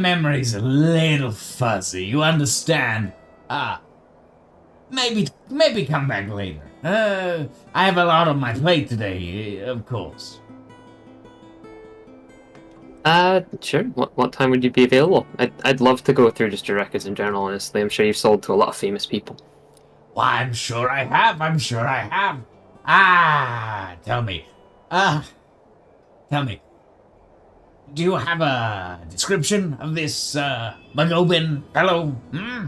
Memory's a little fuzzy, you understand? Ah, maybe come back later. I have a lot on my plate today, of course. Sure. What time would you be available? I'd love to go through just your records in general, honestly. I'm sure you've sold to a lot of famous people. Why, I'm sure I have. I'm sure I have. Ah, tell me. Ah, tell me. Do you have a description of this, Magobin fellow? Hmm?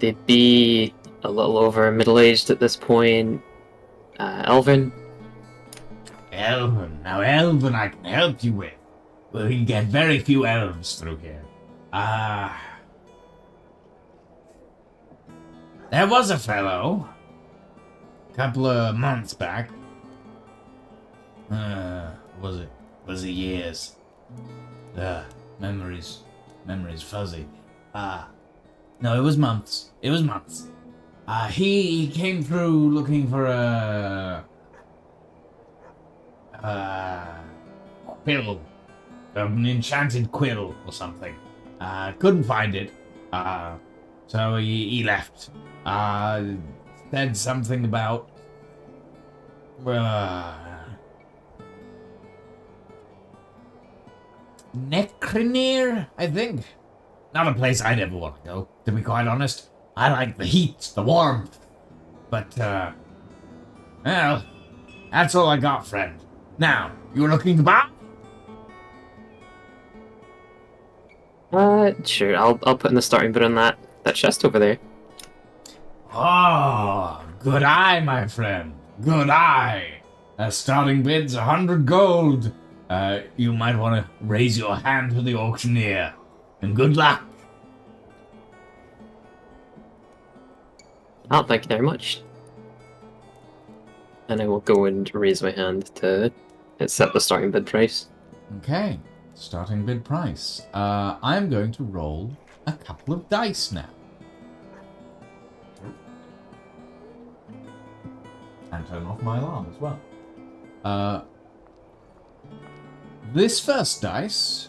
They'd be a little over middle-aged at this point. Elvin. Elven. Now, Elven I can help you with. We get very few elves through here. Ah. There was a fellow, a couple of months back. Was it? Was it years? Memories. Memories fuzzy. No, it was months. It was months. He came through looking for quill. An enchanted quill or something. Couldn't find it. So he left. Said something about Necrinir, I think. Not a place I'd ever want to go, to be quite honest. I like the heat, the warmth. But, well, that's all I got, friend. Now, you were looking to buy? Sure. I'll put in the starting bid on that chest over there. Oh, good eye, my friend. Good eye. Starting bid's 100 gold. You might want to raise your hand to the auctioneer. And good luck. Oh, thank you very much. And I will go and raise my hand to set the starting bid price. Okay, starting bid price. I'm going to roll a couple of dice now. And turn off my alarm as well. This first dice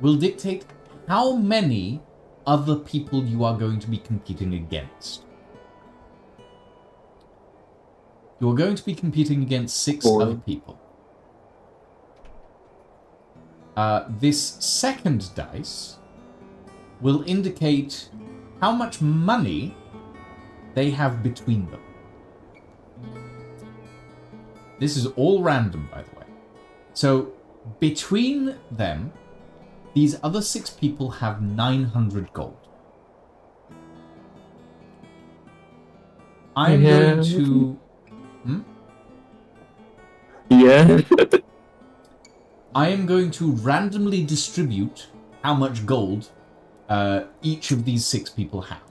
will dictate how many other people you are going to be competing against. You are going to be competing against 6 other people. This second dice will indicate how much money they have between them. This is all random, by the way. So, between them, these other 6 people have 900 gold. I'm going to... Yeah. I am going to randomly distribute how much gold each of these 6 people have.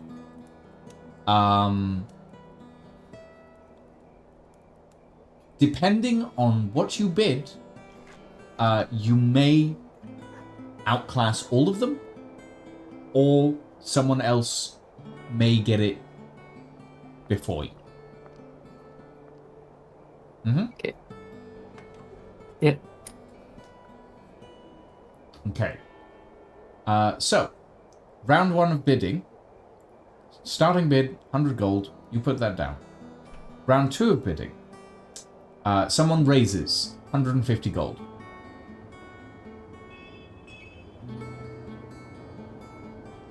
Depending on what you bid, you may outclass all of them, or someone else may get it before you. Okay. Yeah. Okay. So, round 1 of bidding. Starting bid, 100 gold. You put that down. Round 2 of bidding. Someone raises 150 gold.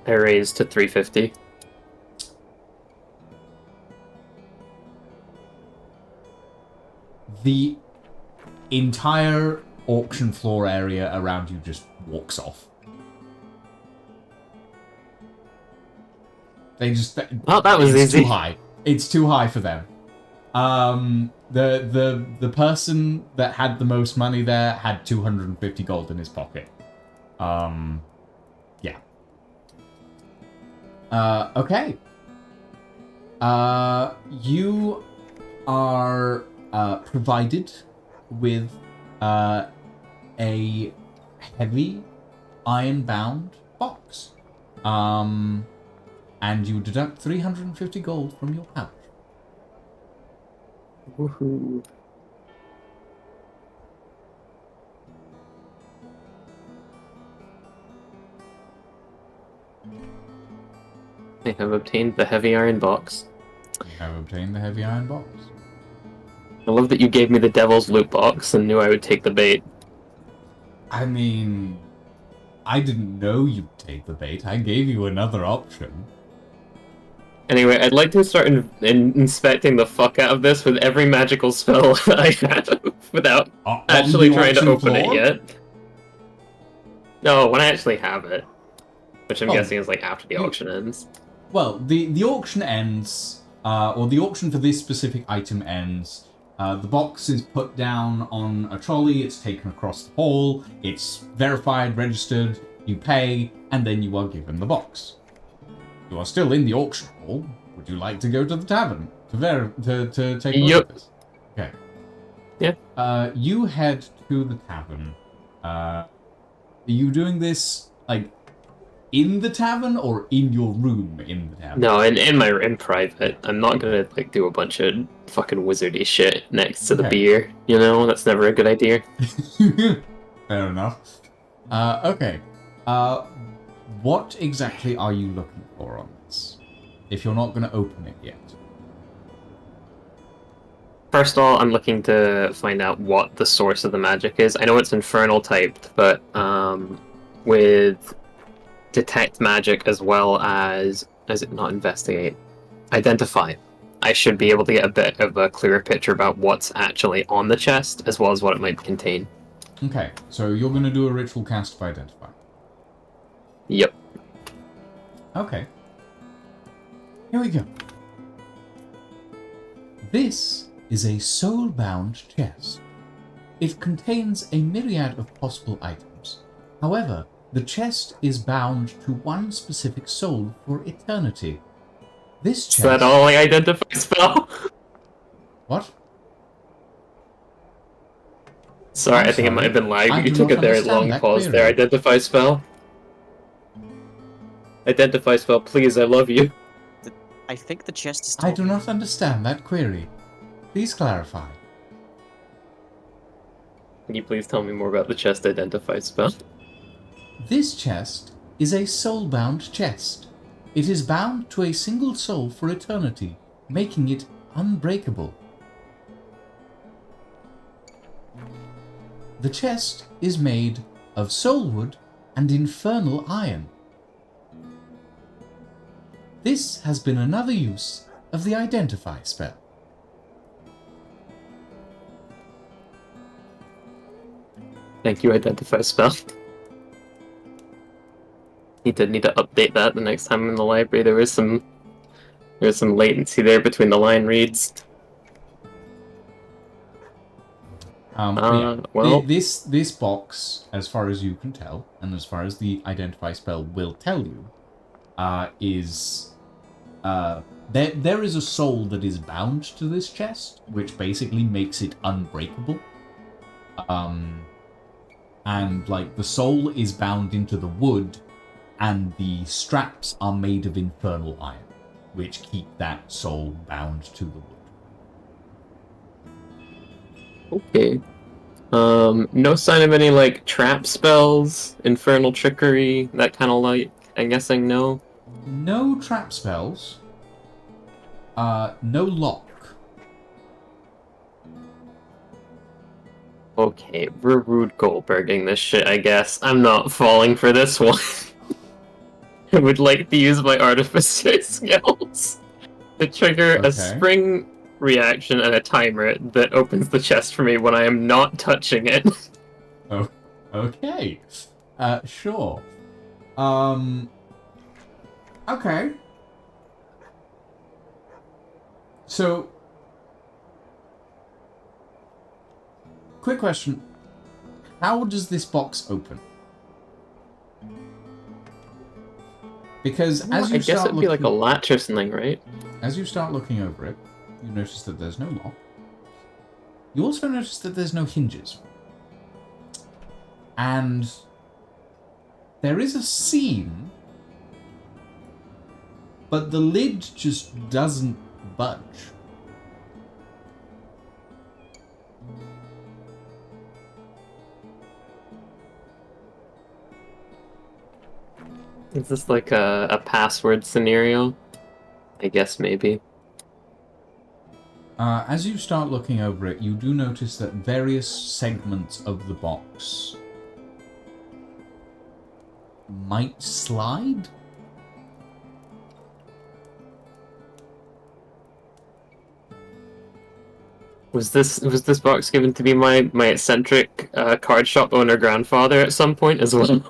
I raised to 350. The entire auction floor area around you just walks off. They just... Oh, that was it's easy. too high. It's too high for them. The person that had the most money there had 250 gold in his pocket. Yeah. Okay. You are provided with a heavy iron-bound box. And you deduct 350 gold from your pouch. Woohoo. I have obtained the heavy iron box. You have obtained the heavy iron box. I love that you gave me the devil's loot box and knew I would take the bait. I mean, I didn't know you'd take the bait. I gave you another option. Anyway, I'd like to start inspecting the fuck out of this with every magical spell I have without actually trying to open it yet. No, when I actually have it. Which I'm guessing is like after the auction ends. Well, the auction ends, or the auction for this specific item ends. The box is put down on a trolley, it's taken across the hall, it's verified, registered, you pay, and then you are given the box. You are still in the auction hall. Would you like to go to the tavern to take a look at this? Okay. Yeah. You head to the tavern. Are you doing this, like, in the tavern or in your room in the tavern? No, in private. I'm not gonna like do a bunch of fucking wizardy shit next to the beer. You know, that's never a good idea. Fair enough. Okay. What exactly are you looking for on this? If you're not gonna open it yet. First of all, I'm looking to find out what the source of the magic is. I know it's infernal typed, but with detect magic as well as it not investigate, identify. I should be able to get a bit of a clearer picture about what's actually on the chest as well as what it might contain. Okay, so you're going to do a ritual cast of identify. Yep. Okay. Here we go. This is a soul-bound chest. It contains a myriad of possible items. However, the chest is bound to one specific soul for eternity. This chest... Is that all I identify spell? What? Sorry, I think it might have been lag, but you took a very long pause there. Identify spell? Identify spell, please, I love you. I think the chest is... I do not understand that query. Please clarify. Can you please tell me more about the chest identify spell? This chest is a soul-bound chest. It is bound to a single soul for eternity, making it unbreakable. The chest is made of soulwood and infernal iron. This has been another use of the identify spell. Thank you, identify spell. Need to update that the next time I'm in the library. There's some latency there between the line reads. Yeah. Well, this box, as far as you can tell, and as far as the identify spell will tell you, is there is a soul that is bound to this chest, which basically makes it unbreakable. And like the soul is bound into the wood, and the straps are made of infernal iron, which keep that soul bound to the wood. Okay. No sign of any like trap spells, infernal trickery, that kind of like. I'm guessing no. No trap spells. No lock. Okay, we're Rude Goldberging this shit, I guess. I'm not falling for this one. I would like to use my artificer skills to trigger a spring reaction and a timer that opens the chest for me when I am not touching it. Oh, okay. Sure. Okay. So, quick question. How does this box open? Because as you I guess it'd be like a latch or something, right? As you start looking over it, you notice that there's no lock. You also notice that there's no hinges. And there is a seam, but the lid just doesn't budge. Is this like a password scenario? I guess maybe. As you start looking over it, you do notice that various segments of the box might slide. Was this box given to be my eccentric card shop owner grandfather at some point as well?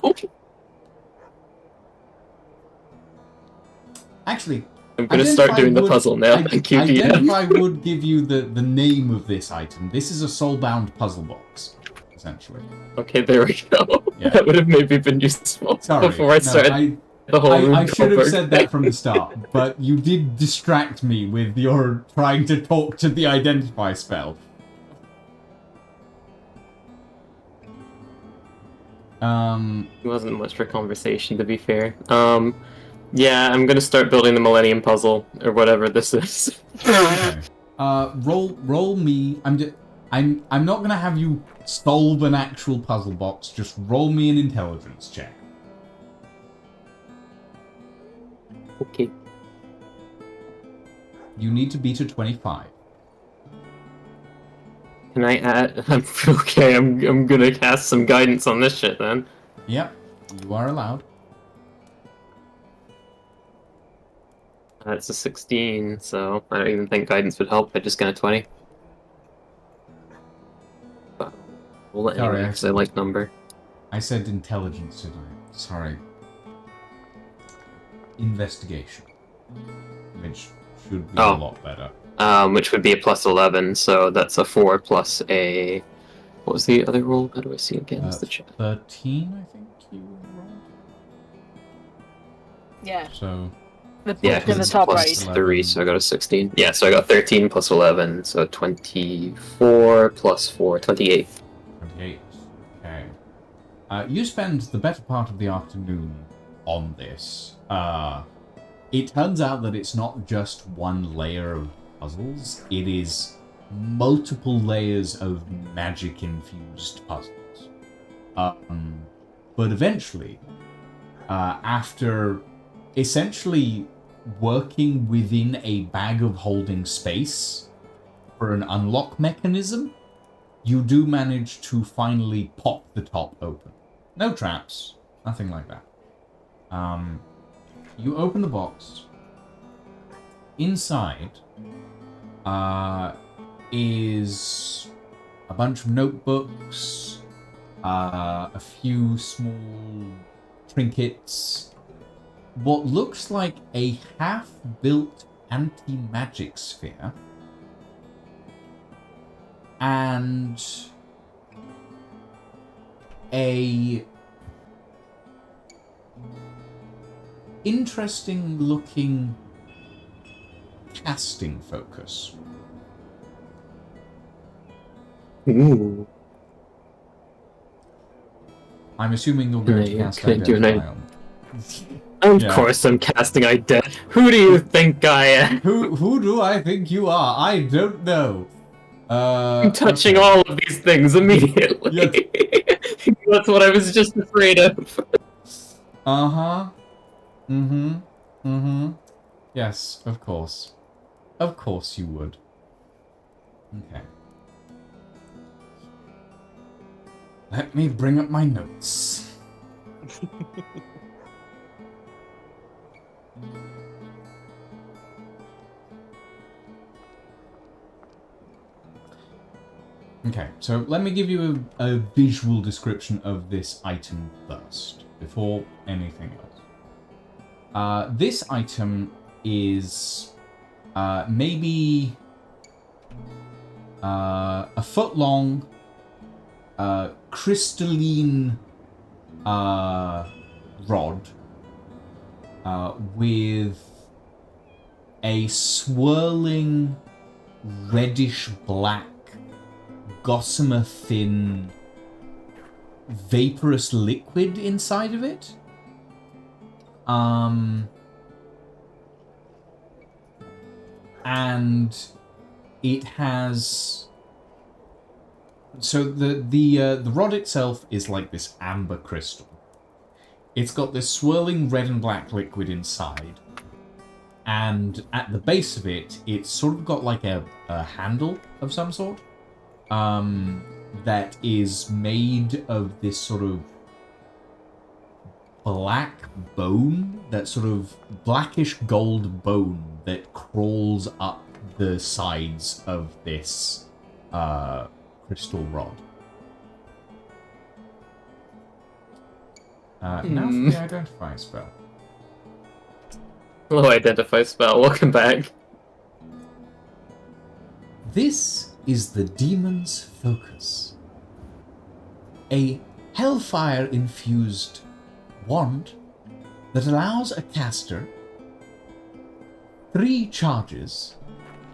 Actually, I'm gonna start doing the puzzle now. Thank you, DM. Identify would give you the name of this item. This is a soulbound puzzle box, essentially. Okay, there we go. Yeah. That would have maybe been useful Sorry, before I started the whole I should have Goldberg said that from the start, but you did distract me with your trying to talk to the identify spell. It wasn't much for conversation, to be fair. Yeah, I'm gonna start building the Millennium Puzzle or whatever this is. Okay. Roll me. I'm not gonna have you solve an actual puzzle box. Just roll me an intelligence check. Okay. You need to beat a 25. Can I add? Okay, I'm gonna cast some guidance on this shit then. Yep, you are allowed. It's a 16, so I don't even think guidance would help. I just got a 20. But we'll let Sorry, anyway, because I like number. I said intelligence, didn't I? Sorry. Investigation. Which should be a lot better. Which would be a plus 11, so that's a 4 plus a... What was the other roll? How do I see again? It's the chat. 13, I think you rolled. Yeah. So... Yeah, in the top right. 3, so I got a 16. Yeah, so I got 13 plus 11, so 24 plus 4, 28. 28. Okay. You spend the better part of the afternoon on this. It turns out that it's not just one layer of puzzles. It is multiple layers of magic-infused puzzles. But eventually, after essentially working within a bag of holding space for an unlock mechanism, you do manage to finally pop the top open. No traps, nothing like that. You open the box. Inside is a bunch of notebooks, a few small trinkets, what looks like a half-built anti-magic sphere, and a interesting-looking casting focus. Ooh. I'm assuming you're going to cast Identify on. Of course I'm casting Identify. Who do you think I am? Who do I think you are? I don't know. I'm touching all of these things immediately. That's what I was just afraid of. Uh-huh. Mm-hmm. Mm-hmm. Yes, of course. Of course you would. Okay. Let me bring up my notes. Okay, so let me give you a visual description of this item first, before anything else. This item is maybe a foot long, crystalline rod with a swirling reddish black gossamer thin vaporous liquid inside of it. And it has, so the rod itself is like this amber crystal. It's got this swirling red and black liquid inside. And at the base of it, it's sort of got like a handle of some sort. That is made of this sort of black bone, that sort of blackish gold bone that crawls up the sides of this crystal rod. Now for the identify spell. Hello, identify spell. Welcome back. This is the demon's focus. A hellfire-infused wand that allows a caster 3 charges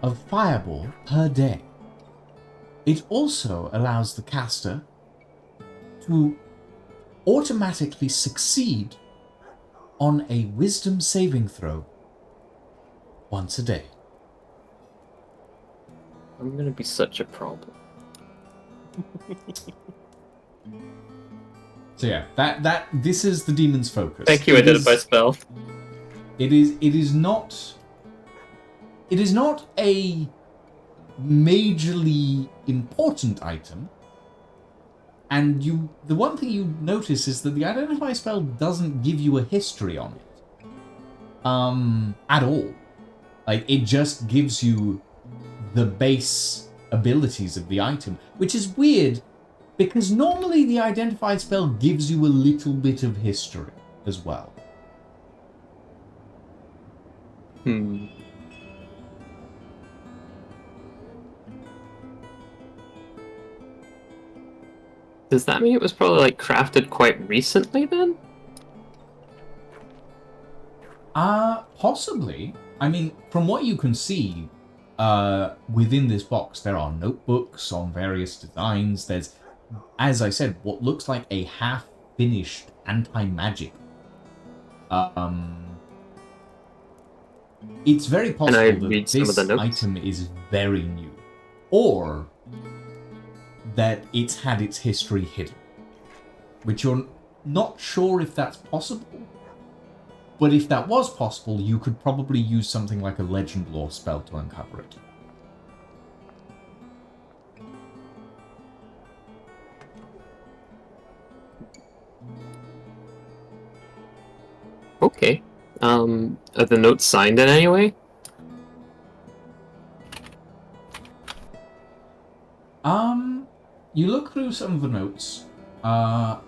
of fireball per day. It also allows the caster to automatically succeed on a wisdom saving throw once a day. I'm gonna be such a problem. So yeah, this is the demon's focus. Thank you, identify spell. It is not a majorly important item. And the one thing you notice is that the identify spell doesn't give you a history on it. At all. Like, it just gives you the base abilities of the item, which is weird, because normally the identify spell gives you a little bit of history as well. Does that mean it was probably like crafted quite recently then? Possibly. I mean, from what you can see, within this box, there are notebooks on various designs. There's, as I said, what looks like a half-finished anti-magic. It's very possible that this item is very new. Or that it's had its history hidden. Which you're not sure if that's possible. But if that was possible, you could probably use something like a legend lore spell to uncover it. Okay. Are the notes signed in any way? You look through some of the notes. A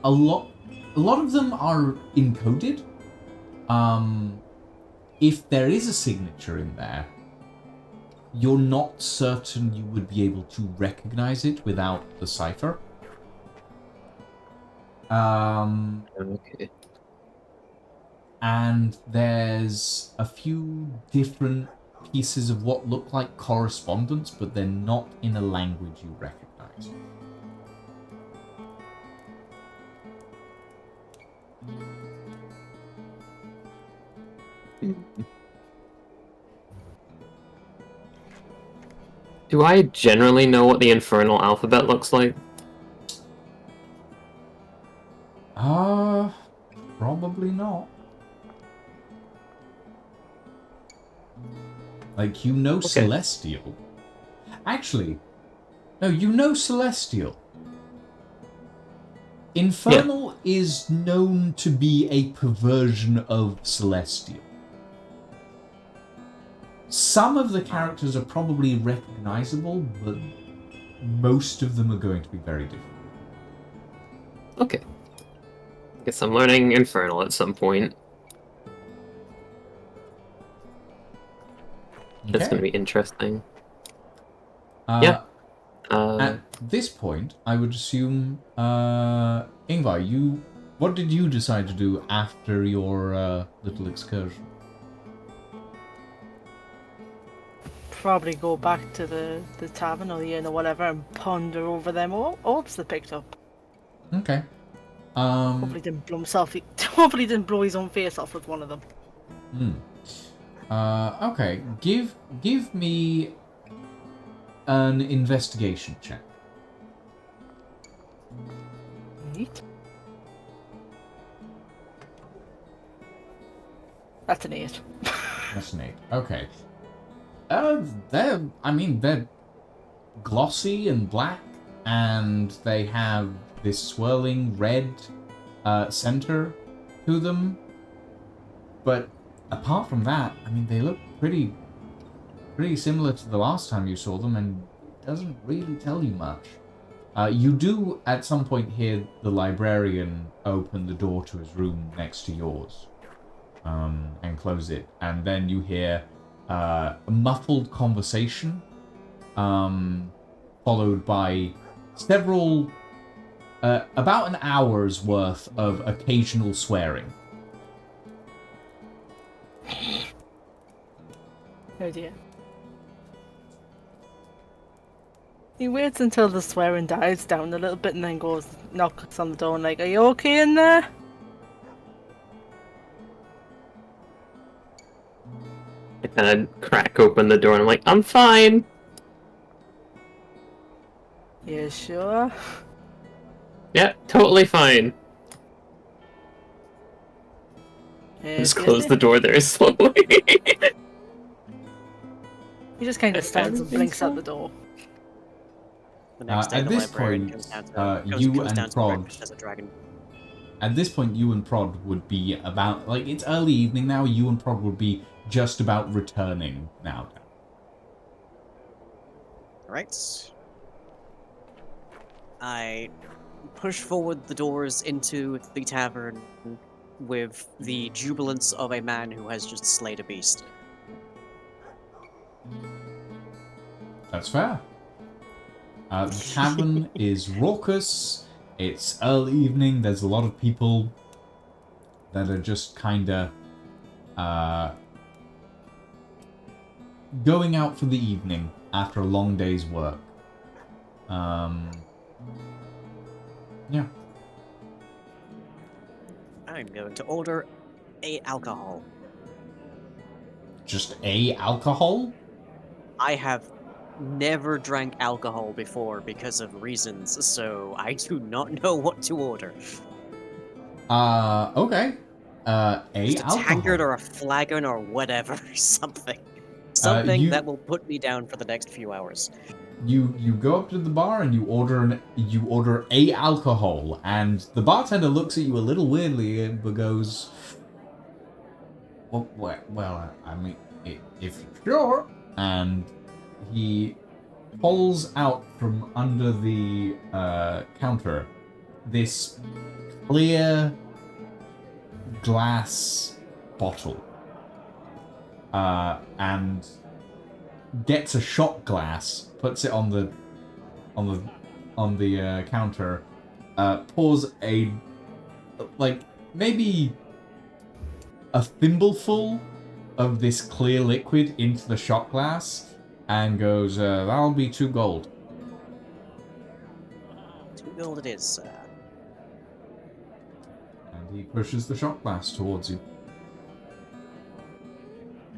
lot of them are encoded. If there is a signature in there, you're not certain you would be able to recognize it without the cipher. Okay. And there's a few different pieces of what look like correspondence, but they're not in a language you recognize. Do I generally know what the infernal alphabet looks like? Probably not. Like, you know, okay. Celestial. Actually, no, you know Celestial. Infernal is known to be a perversion of Celestial. Some of the characters are probably recognizable, but most of them are going to be very different. Okay. Guess I'm learning Infernal at some point. Okay. That's going to be interesting. At this point, I would assume, Ingvar, what did you decide to do after your little excursion? Probably go back to the tavern or the inn or whatever and ponder over them orbs they picked up. Okay. Hopefully didn't blow his own face off with one of them. Okay. Give me an investigation check. Right. That's an 8. That's an 8. Okay. They're glossy and black, and they have this swirling red center to them. But apart from that, I mean, they look pretty similar to the last time you saw them, and it doesn't really tell you much. You do, at some point, hear the librarian open the door to his room next to yours, and close it. And then you hear a muffled conversation, followed by several, about an hour's worth of occasional swearing. Oh dear. He waits until the swearing dies down a little bit and then goes, knocks on the door and like, are you okay in there? I kind of crack open the door and I'm like, I'm fine. You sure? Yeah, totally fine. Just close the door there slowly. He just kind of stands and think blinks so. out the door. The next day, At the this librarian point, comes down to, you goes and down to Prod- breakfast as a dragon. At this point, you and Prod would be about, like, it's early evening now, you and Prod would be just about returning now. Alright. I push forward the doors into the tavern with the jubilance of a man who has just slayed a beast. That's fair. The tavern is raucous. It's early evening. There's a lot of people that are just kind of going out for the evening after a long day's work. Yeah. I'm going to order a alcohol. Just a alcohol? I have never drank alcohol before because of reasons, so I do not know what to order. Okay. A Just a alcohol. tankard or a flagon or whatever, something. Something you- that will put me down for the next few hours. You go up to the bar and you order a alcohol, and the bartender looks at you a little weirdly but goes, well, I mean, if you're sure. And he pulls out from under the counter this clear glass bottle, and gets a shot glass, puts it on the counter, pours maybe a thimbleful of this clear liquid into the shot glass, and goes, that'll be 2 gold. 2 gold it is, sir. And he pushes the shot glass towards you.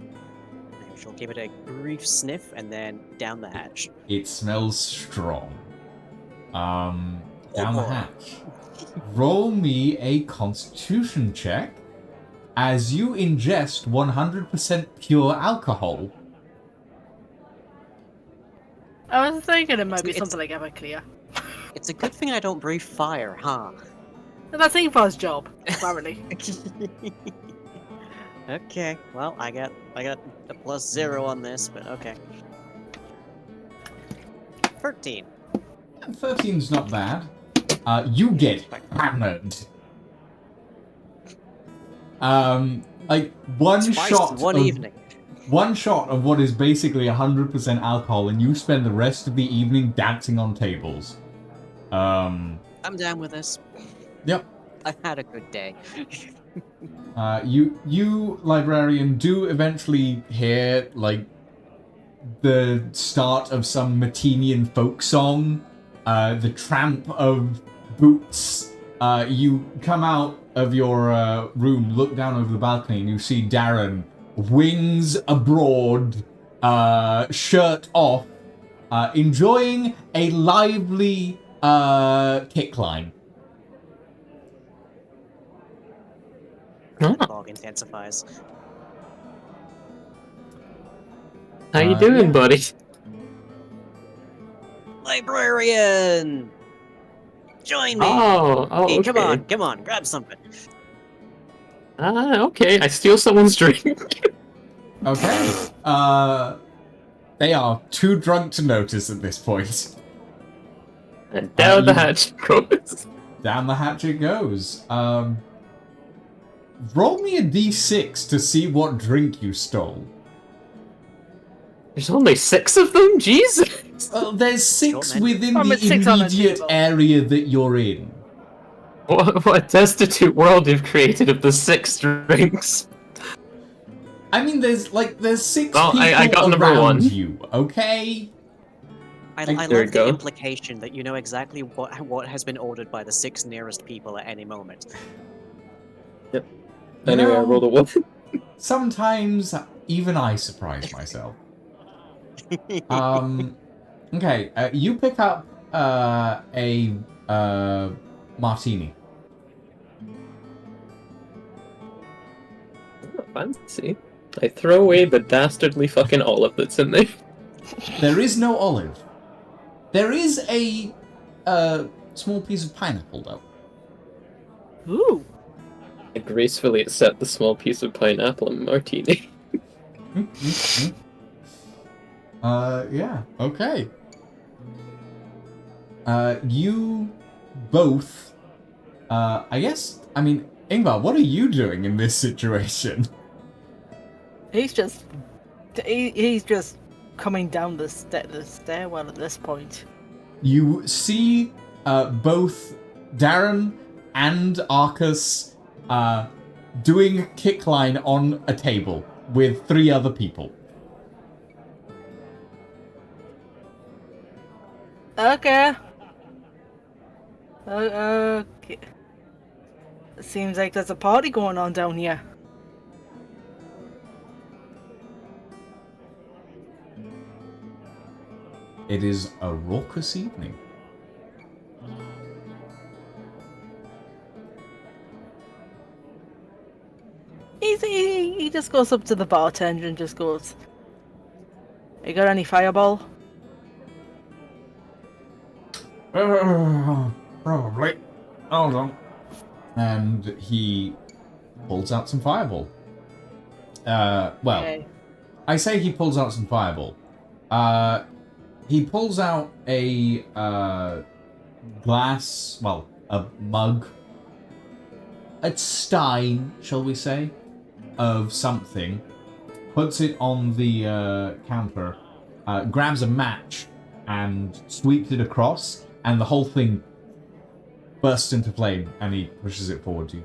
I shall give it a brief sniff and then down the hatch. It smells strong. Down the boy. hatch. Roll me a constitution check as you ingest 100% pure alcohol. I was thinking it might be It's- something like Everclear. It's a good thing I don't breathe fire, huh? That's Eva's job, apparently. Okay, well, I got a +0 on this, but okay. 13. 13's not bad. You get hammered. One Twice shot in one of, evening. One shot of what is basically 100% alcohol, and you spend the rest of the evening dancing on tables. I'm down with this. Yep. I've had a good day. You librarian do eventually hear the start of some Matinian folk song, the tramp of boots. You come out of your room, look down over the balcony, and you see Darren, wings abroad, shirt off, enjoying a lively kickline. Oh. Fog intensifies. How you doing, yeah. buddy? Librarian! Join me! Oh, Hey, okay. come on, grab something. Okay. I steal someone's drink. Okay. They are too drunk to notice at this point. And down the you- hatch goes. Down the hatch it goes. Roll me a d6 to see what drink you stole. There's only 6 of them? Jesus! There's 6 Sure, man. within I'm the at 6 on the immediate table. area that you're in. What destitute world you've created of the 6 drinks? I mean, there's 6 Well, people I got number around 1. you, okay? I There you love the go. implication that you know exactly what has been ordered by the 6 nearest people at any moment. Yep. You Anyway, I know, rolled a 1. sometimes even I surprise myself. Okay, you pick up a martini. Fancy. I throw away the dastardly fucking olive that's in there. There is no olive. There is a small piece of pineapple, though. Ooh. I gracefully accept the small piece of pineapple and martini. Yeah, okay. You both, I mean, Ingvar, what are you doing in this situation? He's just coming down the stairwell at this point. You see both Darren and Arcus doing a kickline on a table with 3 other people. Okay. Okay. Seems like there's a party going on down here. It is a raucous evening. He just goes up to the bartender and just goes, "You got any fireball?" Probably. Hold on. And he pulls out some fireball. Well, Okay. I say he pulls out some fireball. He pulls out a glass, well, a mug, a stein, shall we say, of something, puts it on the counter, grabs a match, and sweeps it across, and the whole thing bursts into flame, and he pushes it forward to you.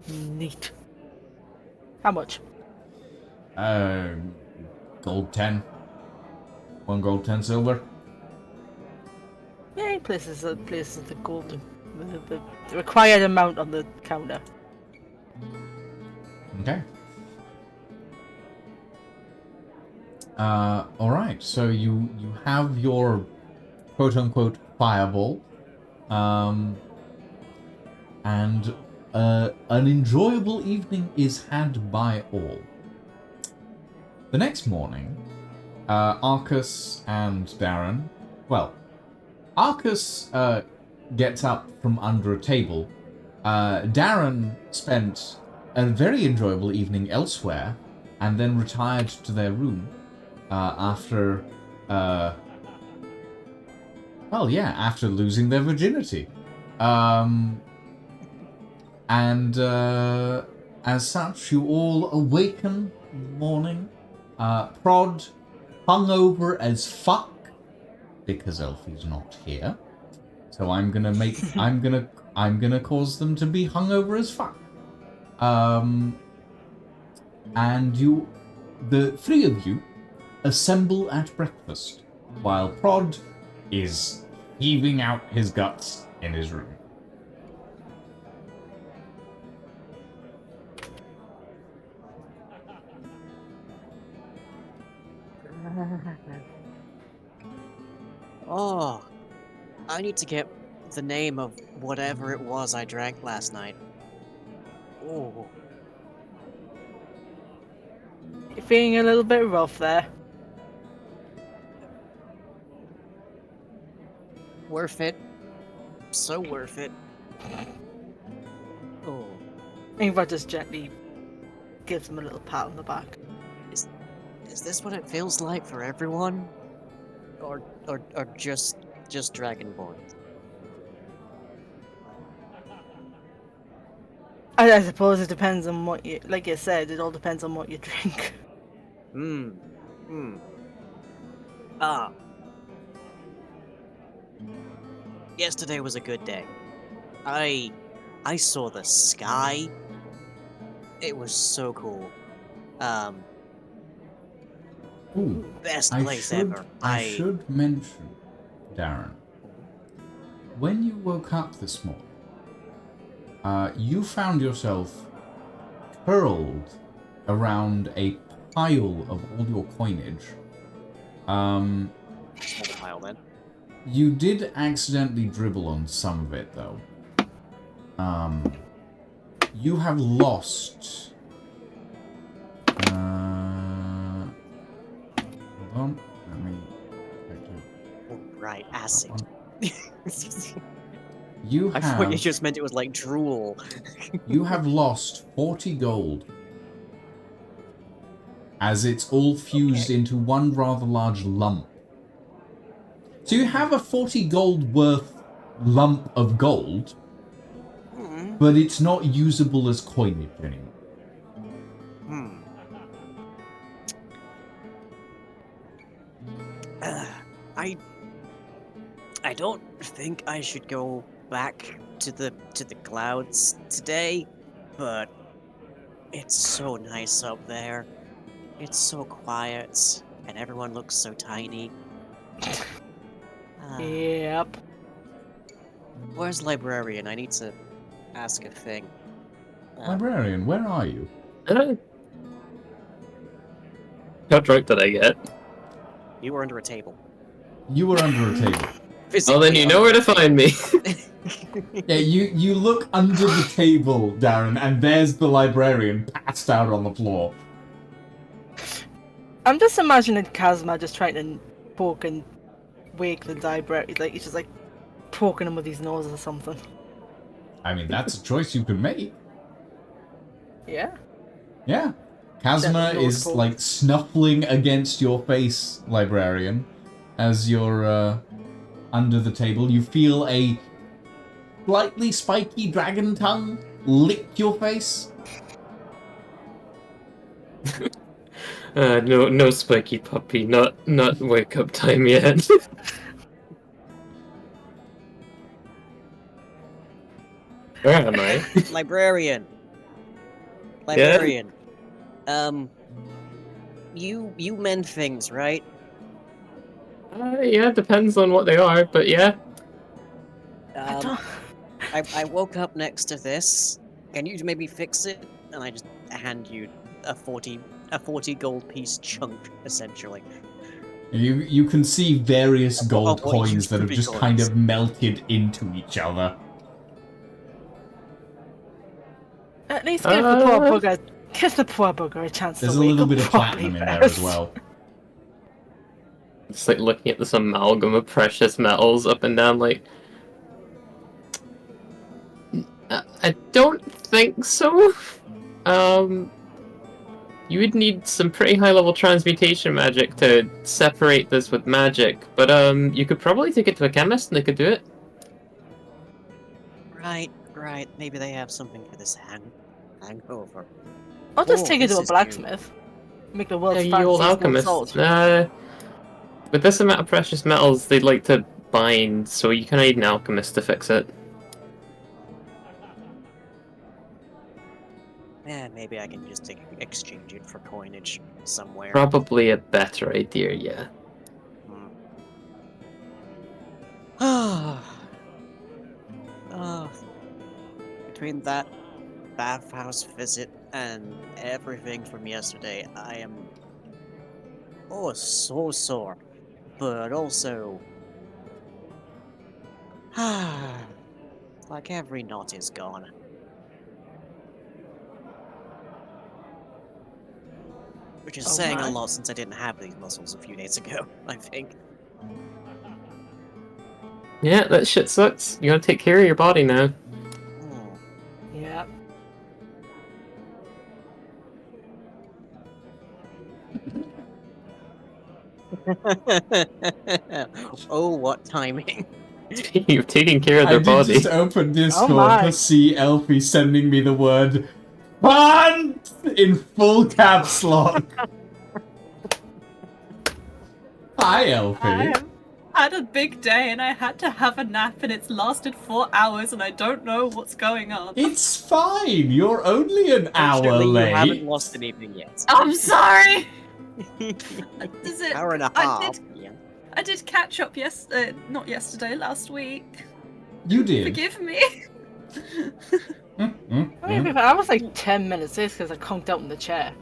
Neat. How much? Gold 10. 1 gold, 10 silver. Yeah, he places the golden, the required amount on the counter. Okay. Alright, so you have your quote-unquote fireball, and an enjoyable evening is had by all. The next morning, Arcus and Darren, well, Arcus gets up from under a table. Darren spent a very enjoyable evening elsewhere, and then retired to their room after, after losing their virginity. And as such, you all awaken in the morning, Prod hungover as fuck, because Elfie's not here. So I'm gonna cause them to be hungover as fuck. And you, the 3 of you, assemble at breakfast, while Prod is heaving out his guts in his room. Oh, I need to get the name of whatever it was I drank last night. Oh. feeling a little bit rough there. Worth it. So worth it. Oh, Ingvar just gently gives him a little pat on the back. is this what it feels like for everyone? Or just Dragonborn? I suppose it depends on what you, like you said, it all depends on what you drink. Ah. Yesterday was a good day. I saw the sky. It was so cool. Ooh, Best I place should, ever. I should mention, Darren, when you woke up this morning, you found yourself curled around a pile of all your coinage. Small pile then. You did accidentally dribble on some of it, though. You have lost... hold on, let me... Oh, right, acid. You I have... thought you just meant it was like drool. You have lost 40 gold. As it's all fused into one rather large lump. So you have a 40 gold worth lump of gold, but it's not usable as coinage anymore. I don't think I should go back to the clouds today, but it's so nice up there. It's so quiet, and everyone looks so tiny. Yep. Where's Librarian? I need to ask a thing. Librarian, where are you? How drunk did I get? You were under a table. You were under a table. Oh, then you know where to find me. Yeah, you look under the table, Darren, and there's the librarian passed out on the floor. I'm just imagining Kazma just trying to poke and wake the library, like he's just like poking him with his nose or something. I mean, that's a choice you can make. Yeah. Yeah. Kazma Gently is, poke. like, snuffling against your face, librarian, as you're, under the table. You feel a slightly spiky dragon tongue lick your face. No spiky puppy, not wake up time yet. Where am I? Librarian. You mend things, right? Yeah, depends on what they are, but yeah. I woke up next to this. Can you maybe fix it? And I just hand you a 40 gold piece chunk, essentially. You can see various gold what coins used that to have be just coins. kind of melted into each other. At least give the poor bugger, a chance There's to a wake little up bit of properly platinum in there as first. well. It's like looking at this amalgam of precious metals up and down, like... I don't think so. You would need some pretty high-level transmutation magic to separate this with magic, but you could probably take it to a chemist and they could do it. Right. Maybe they have something for this hangover. I'll just Oh, take it this to a is blacksmith. Make the world's Yeah, you old fanciest gold alchemist. sword. With this amount of precious metals, they'd like to bind, so you kind of need an alchemist to fix it. Yeah, maybe I can just exchange it for coinage somewhere. Probably a better idea, yeah. Between that bathhouse visit and everything from yesterday, I am so sore, but also like every knot is gone. Which is Oh saying my. a lot since I didn't have these muscles a few days ago, I think. Yeah, that shit sucks. You gotta take care of your body now. Hmm. Yeah. Oh, what timing. Speaking of taking care of I their did body. just open Discord my. to see Elfie sending me the word "Hunt" in full caps lock. Hi, Elfie. I've had a big day and I had to have a nap and it's lasted 4 hours and I don't know what's going on. It's fine. You're only an hour Fortunately, late. you haven't lost anything yet. I'm sorry! Does it, Hour and a I half. did- Yeah. I did catch up not yesterday, last week. You did. Forgive me. I mean, I was like 10 minutes late because I conked out in the chair.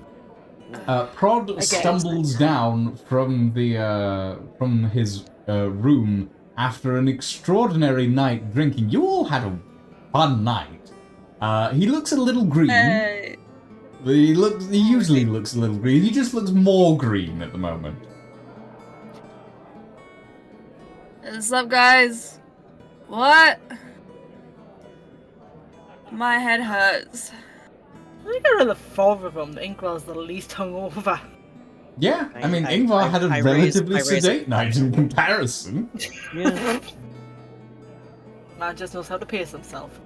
Prod Okay. stumbles down from his room after an extraordinary night drinking. You all had a fun night. He looks a little green. Hey. He usually looks a little green. He just looks more green at the moment. What's up, guys? What? My head hurts. I think out of the four of them, Inkwell's the least hungover. Yeah, I mean, I Ingvar had a raised- relatively I raised sedate it. night in comparison. Yeah. Man just knows how to pace himself.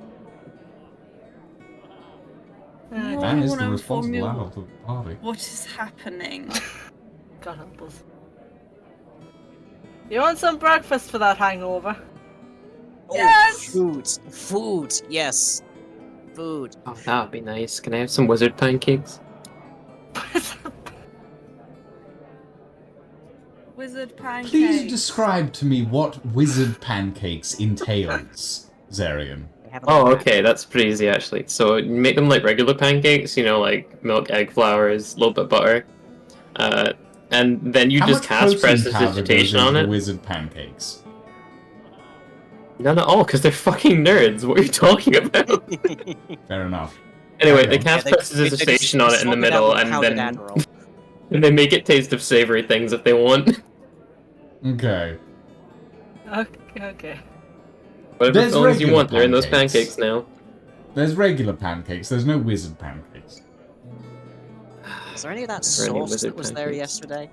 No, Man I is wanna the inform you responsible adult of the party. what is happening. God help us. You want some breakfast for that hangover? Oh, Yes! food. Food. Yes. Food. Oh, that would be nice. Can I have some wizard pancakes? Wizard pancakes. Please describe to me what wizard pancakes entails, Zarian. They have a Oh, rat. okay, that's pretty easy actually. So you make them like regular pancakes, you know, like milk, egg, flours, a little bit of butter. And then you How just much cast protein powder goes prestidigitation into on the it. wizard pancakes? None at all, because they're fucking nerds. What are you talking about? Fair enough. Anyway, they Yeah, cast they prestidigitation on it in the swap middle, out with and powdered then Adderall. and they make it taste of savory things if they want. Okay. Okay. Whatever There's fillings you regular want, they're in those pancakes. pancakes now. There's regular pancakes, there's no wizard pancakes. Is there any of that Never any sauce wizard that was there pancakes. yesterday?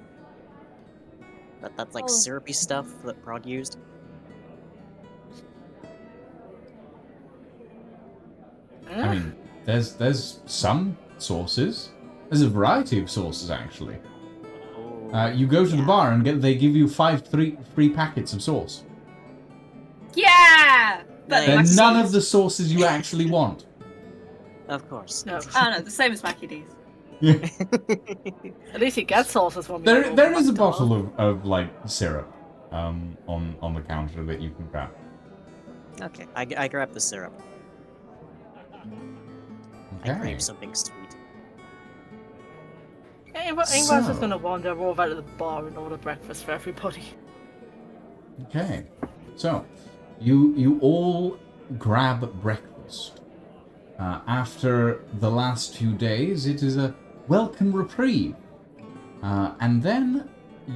That like Oh. syrupy stuff that Prod used? I mean, there's some sauces. There's a variety of sauces, actually. You go to the Yeah. bar and they give you free packets of sauce. Yeah! But They're Mackey none D's. of the sauces you actually want. Of course. No. Oh no, the same as Mackie D's. At least he gets sauces from me. There is a bottle of like syrup on the counter that you can grab. Okay, I grabbed the syrup. I Okay. crave something sweet. Ingvar's So- just gonna wander over to the bar and order breakfast for everybody. Okay. So, you all grab breakfast. After the last few days, it is a welcome reprieve. And then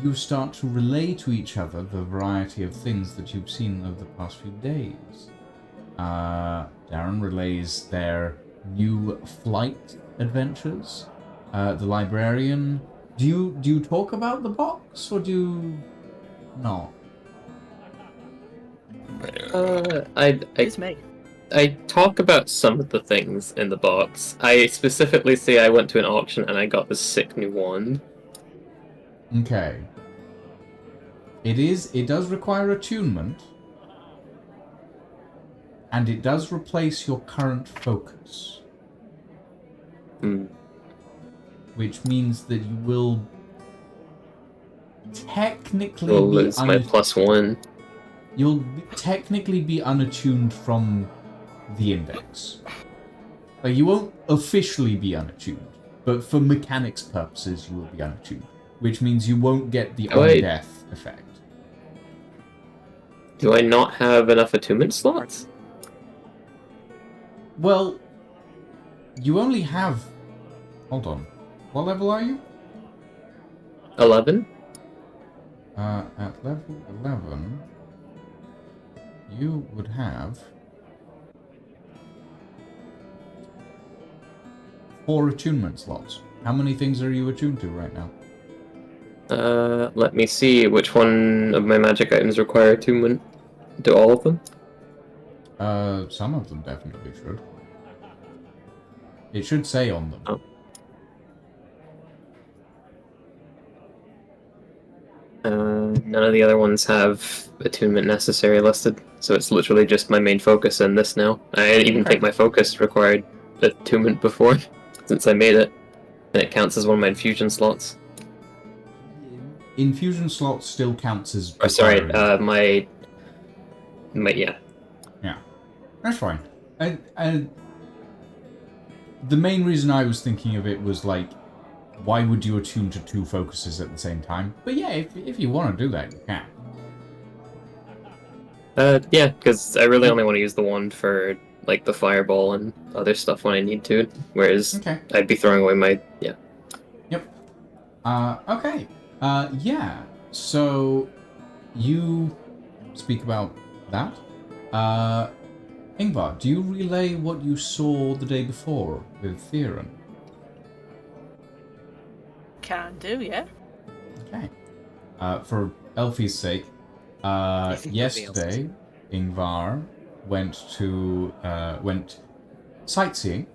you start to relay to each other the variety of things that you've seen over the past few days. Darren relays their new flight adventures. The librarian. Do you talk about the box or do you not? It's me. I talk about some of the things in the box. I specifically say I went to an auction and I got this sick new wand. Okay. It does require attunement. And it does replace your current focus. Hmm. Which means that you will technically Well, be it's my +1. You'll technically be unattuned from the index. Like, you won't officially be unattuned, but for mechanics purposes, you will be unattuned. Which means you won't get the Wait. undeath effect. Do I not have enough attunement slots? Well, you only have... Hold on. What level are you? 11. At level 11, you would have 4 attunement slots. How many things are you attuned to right now? Let me see which one of my magic items require attunement. Do all of them? Some of them definitely should. It should say on them. Oh. None of the other ones have attunement necessary listed, so it's literally just my main focus in this now. I didn't even think my focus required attunement before, since I made it, and it counts as one of my infusion slots. Infusion slots still counts as... Or sorry, requiring- yeah. Yeah, that's fine. The main reason I was thinking of it was like, why would you attune to 2 focuses at the same time? But yeah, if you want to do that, you can. Yeah, because I really only want to use the one for, like, the fireball and other stuff when I need to, whereas Okay. I'd be throwing away my... yeah. Yep. Okay. Yeah. So, you speak about that. Ingvar, do you relay what you saw the day before with Theron? Can do, yeah. Okay. For Elfie's sake, yesterday, Ingvar went sightseeing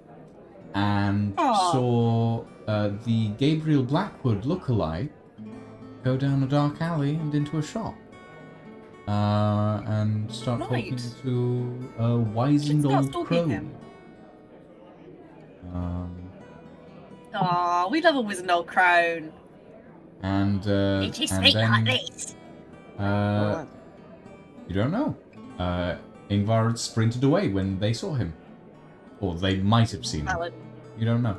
and saw the Gabriel Blackwood lookalike go down a dark alley and into a shop. And start talking to a wizened Start old stalking crow. him. Um, We love a wizened old crown. and Did you and speak then like this? you don't know. Ingvar had sprinted away when they saw him, or they might have seen him. Valid. You don't know.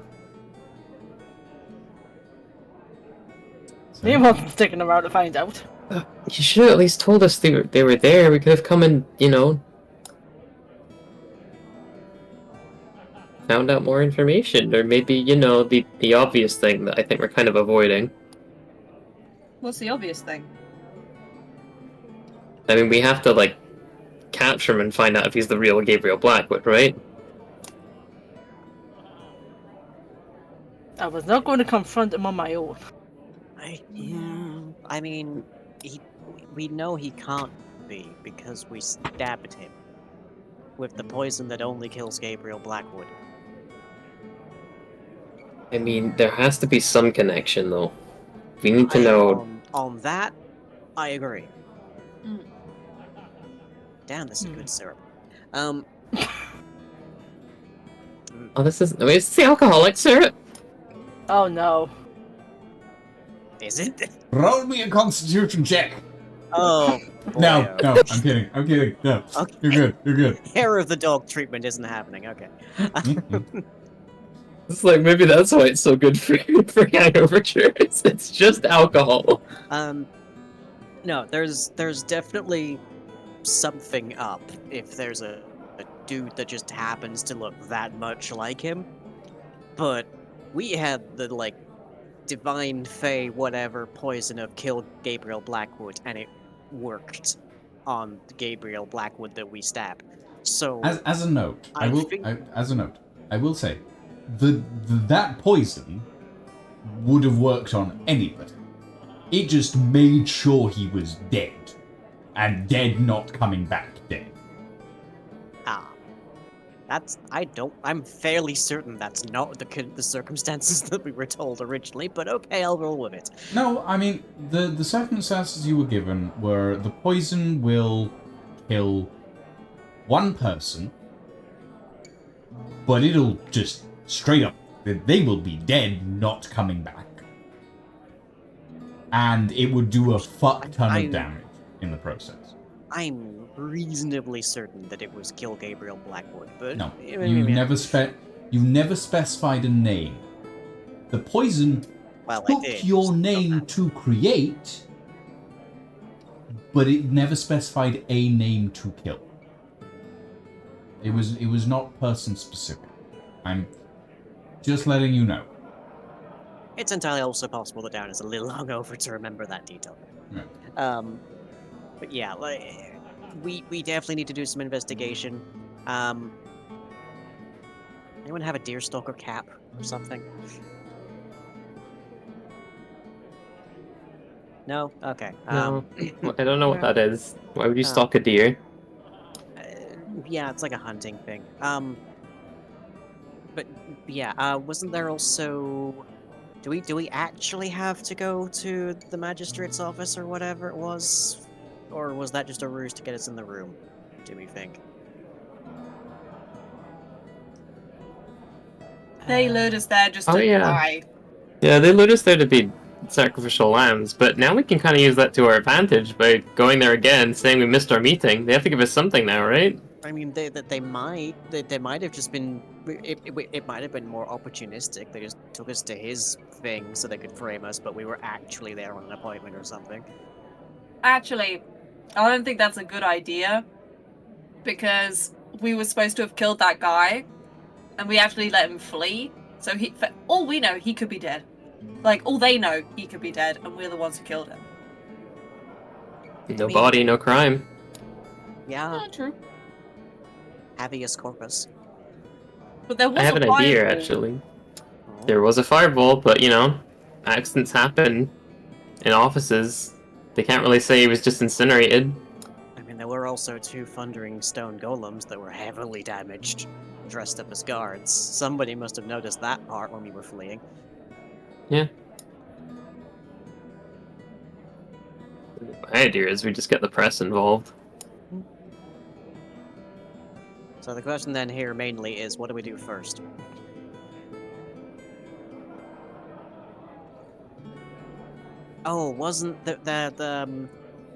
He wasn't sticking around to find out. You should have at least told us they were there. We could have come and, found out more information. Or maybe, the obvious thing that I think we're kind of avoiding. What's the obvious thing? I mean, we have to, like, capture him and find out if he's the real Gabriel Blackwood, right? I was not going to confront him on my own. I mean, we know he can't be because we stabbed him with the poison that only kills Gabriel Blackwood. I mean, there has to be some connection, though. We need to know... On that, I agree. Mm. Damn, this is good syrup. Oh, this is... I mean, it's the alcoholic syrup! Oh no. Is it? Roll me a Constitution check. Oh. Boy, No, no, I'm kidding. No, Okay. you're good. Hair of the dog treatment isn't happening. Okay. It's like, maybe that's why it's so good for hangover cures. It's just alcohol. No, there's definitely something up if there's a dude that just happens to look that much like him. But we had the, like, divine fey whatever poison of kill Gabriel Blackwood, and it worked on Gabriel Blackwood that we stabbed. So As a note, I I will say, that poison would have worked on anybody. It just made sure he was dead, and dead, not coming back dead. I'm fairly certain that's not the circumstances that we were told originally, but okay, I'll roll with it. No, I mean, the circumstances you were given were the poison will kill one person, but it'll just straight up, they will be dead, not coming back. And it would do a fuck ton of damage in the process. I'm reasonably certain that it was kill Gabriel Blackwood, but No, you never specified a name. The poison took your name to create, but it never specified a name to kill. It was not person specific. I'm just letting you know. It's entirely also possible that Darren is a little hungover to remember that detail. Yeah. But yeah, like we definitely need to do some investigation. Um, anyone have a deerstalker cap or something? No. Okay. No, I don't know what No. that is. Why would you Oh. stalk a deer? uh, yeah, it's like a hunting thing. But yeah, wasn't there also? Do we actually have to go to the magistrate's office or whatever it was, or was that just a ruse to get us in the room? Do we think? They lured us there just Oh, to yeah. die. Yeah, they lured us there to be sacrificial lambs, but now we can kind of use that to our advantage by going there again, saying we missed our meeting. They have to give us something now, right? I mean, they might have just been it might have been more opportunistic. They just took us to his thing so they could frame us, but we were actually there on an appointment or something. Actually, I don't think that's a good idea because we were supposed to have killed that guy, and we actually let him flee. So for all we know, he could be dead. Like all they know, he could be dead, and we're the ones who killed him. No mean- body, no crime. Yeah, True. habeas corpus. But there was I have a an idea, fireball. actually. Oh. There was a fireball, but, you know, accidents happen in offices. They can't really say he was just incinerated. I mean, there were also two thundering stone golems that were heavily damaged, dressed up as guards. Somebody must have noticed that part when we were fleeing. Yeah. My idea is we just get the press involved. So the question then here mainly is, what do we do first? Oh, wasn't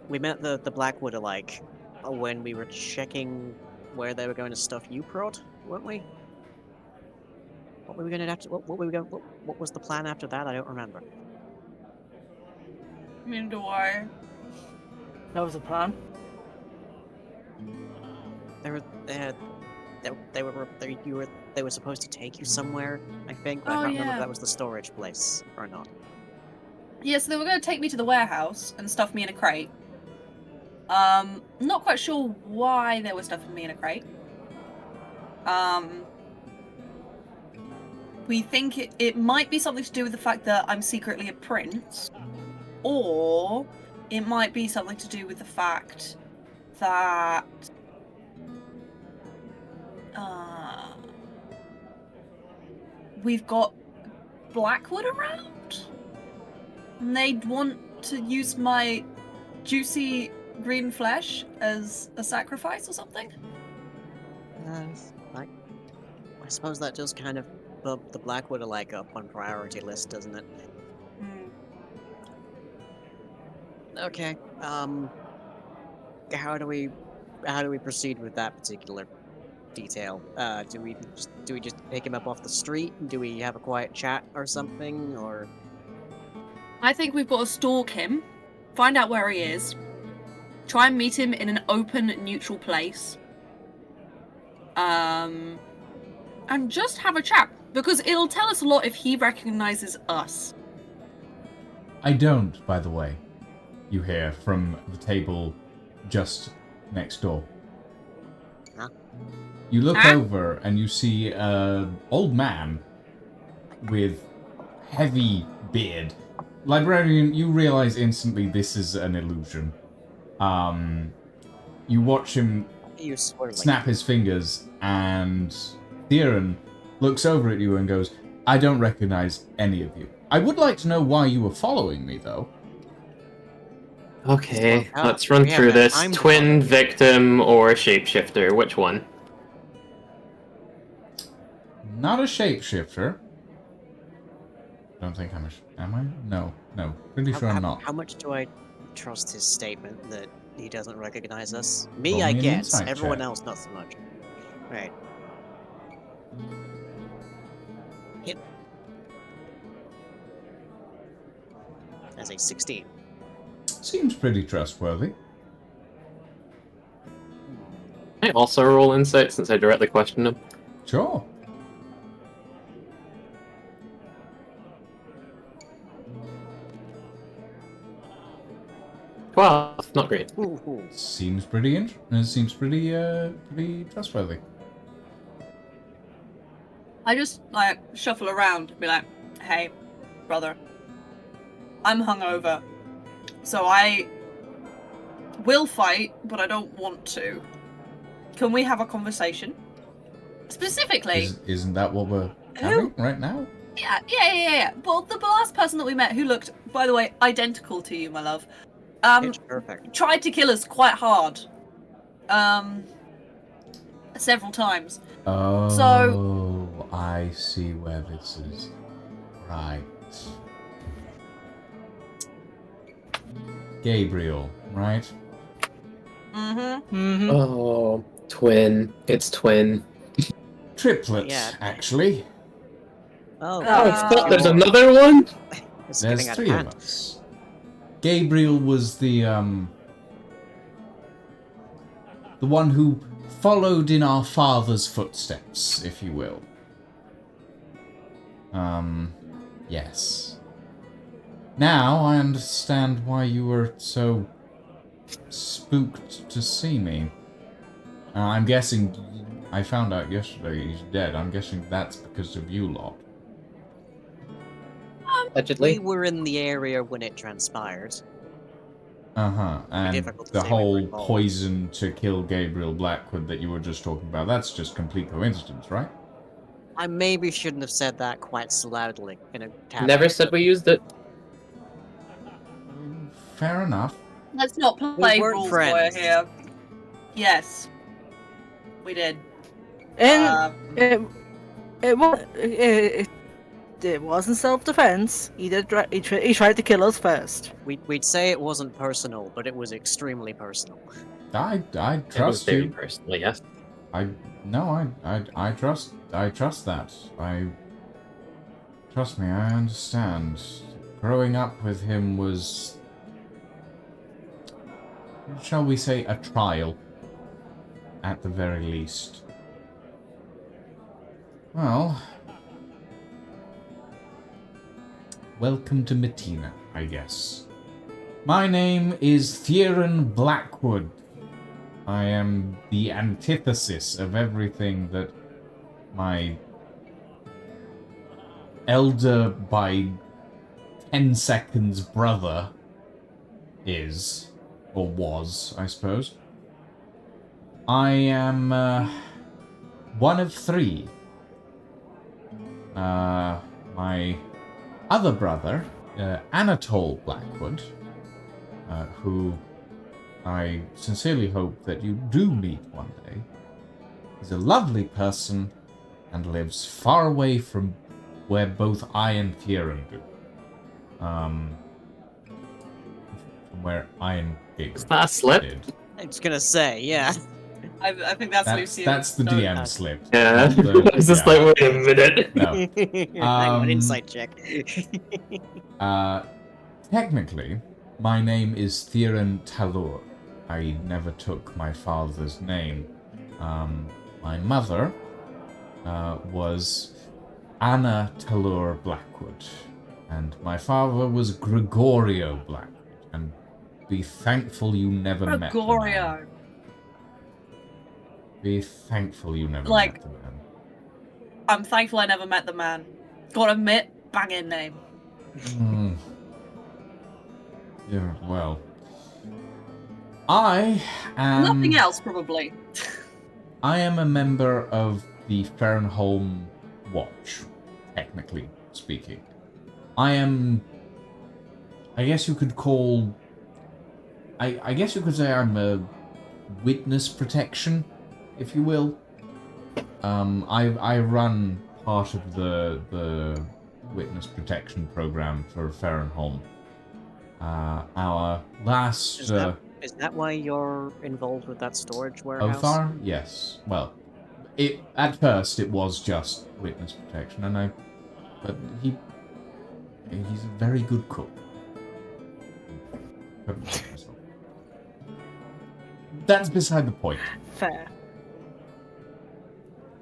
we met the Blackwood alike when we were checking where they were going to stuff you prod, weren't we? What were we gonna after? What were we going? What was the plan after that? I don't remember. I mean, do I? That was the plan. They were they were supposed to take you somewhere. I think, but I Oh, can't remember if yeah. that was the storage place or not. Yeah, so they were going to take me to the warehouse and stuff me in a crate. Not quite sure why they were stuffing me in a crate. We think it might be something to do with the fact that I'm secretly a prince, or it might be something to do with the fact that we've got Blackwood around, and they'd want to use my juicy green flesh as a sacrifice or something. I suppose that does kind of bump the Blackwood alike up on priority list, doesn't it? Okay. How do we proceed with that particular detail? Do we just pick him up off the street? Do we have a quiet chat or something? Or I think we've got to stalk him, find out where he is, try and meet him in an open, neutral place, and just have a chat, because it'll tell us a lot if he recognizes us. I don't, by the way, you hear from the table just next door. Huh? You look Huh? over and you see an old man with heavy beard. Librarian, you realize instantly this is an illusion. You watch him you're swirling? snap his fingers, and Theron looks over at you and goes, I don't recognize any of you. I would like to know why you were following me, though. Okay, Oh, let's run we have through no this. time to Twin, follow. victim, or shapeshifter? Which one? Not a shapeshifter. Don't think I'm a... Am I? No. Pretty sure I'm not. How much do I trust his statement that he doesn't recognize us? Roll Me, I me an guess. insight Everyone check. else, not so much. Right. Hit. As a 16. Seems pretty trustworthy. I also roll insight since I directly questioned him. Sure. Well, not great. Ooh. Seems pretty seems pretty trustworthy. I just like shuffle around and be like, "Hey, brother, I'm hungover, so I will fight, but I don't want to. Can we have a conversation? Specifically, Isn't that what we're Who? having right now? yeah. Well, the last person that we met, who looked, by the way, identical to you, my love, It's perfect. tried to kill us quite hard, several times. Oh, I see where this is. Right. Gabriel, right? Mm-hmm. Mm-hmm. Oh, twin. It's twin. Triplet, Yeah. actually. Oh, Oh, Uh, fuck, there's another one? it's There's getting out of 3 of hand. us. Gabriel was the one who followed in our father's footsteps, if you will. Yes. Now I understand why you were so spooked to see me. I'm guessing, I found out yesterday he's dead. I'm guessing that's because of you lot. Allegedly. We were in the area when it transpired. Uh-huh, and difficult to the say we were whole involved. poison to kill Gabriel Blackwood that you were just talking about, that's just complete coincidence, right? I maybe shouldn't have said that quite so loudly in a tavern. Never said we used it. Fair enough. Let's not play weren't rules friends. lawyer here. Yes, we did. And it wasn't self-defense. He tried to kill us first. We'd say it wasn't personal, but it was extremely personal. I It was trust very you. personally, yes. I trust that. Trust me, I understand. Growing up with him was, shall we say, a trial, at the very least. Well, welcome to Matina, I guess. My name is Theron Blackwood. I am the antithesis of everything that my elder by 10 seconds brother is, or was, I suppose. I am one of 3. My other brother, Anatole Blackwood, who I sincerely hope that you do meet one day, is a lovely person and lives far away from where both I and Theron do. From where I and Gabriel Is that a slip? did. I was gonna say, yeah. I think that's Lucy. That's the DM slip. Yeah. not the- I was just yeah. like, wait a minute. No. Hang on, insight check. Technically, my name is Theron Talur. I never took my father's name. My mother was Anna Talur Blackwood, and my father was Gregorio Blackwood. And be thankful you never met the man. Gregorio. Be thankful you never Like- met the man. I'm thankful I never met the man. Gotta admit, banging name. Hmm. Yeah, well. I am... Nothing else, probably. I am a member of the Fernholm Watch, technically speaking. I am... I guess you could call... I guess you could say I'm a witness protection, if you will. I run part of the witness protection program for Fernholm. Our last... Is that why you're involved with that storage warehouse? Othar? Yes. Well, at first it was just witness protection, but he's a very good cook. That's beside the point. Fair.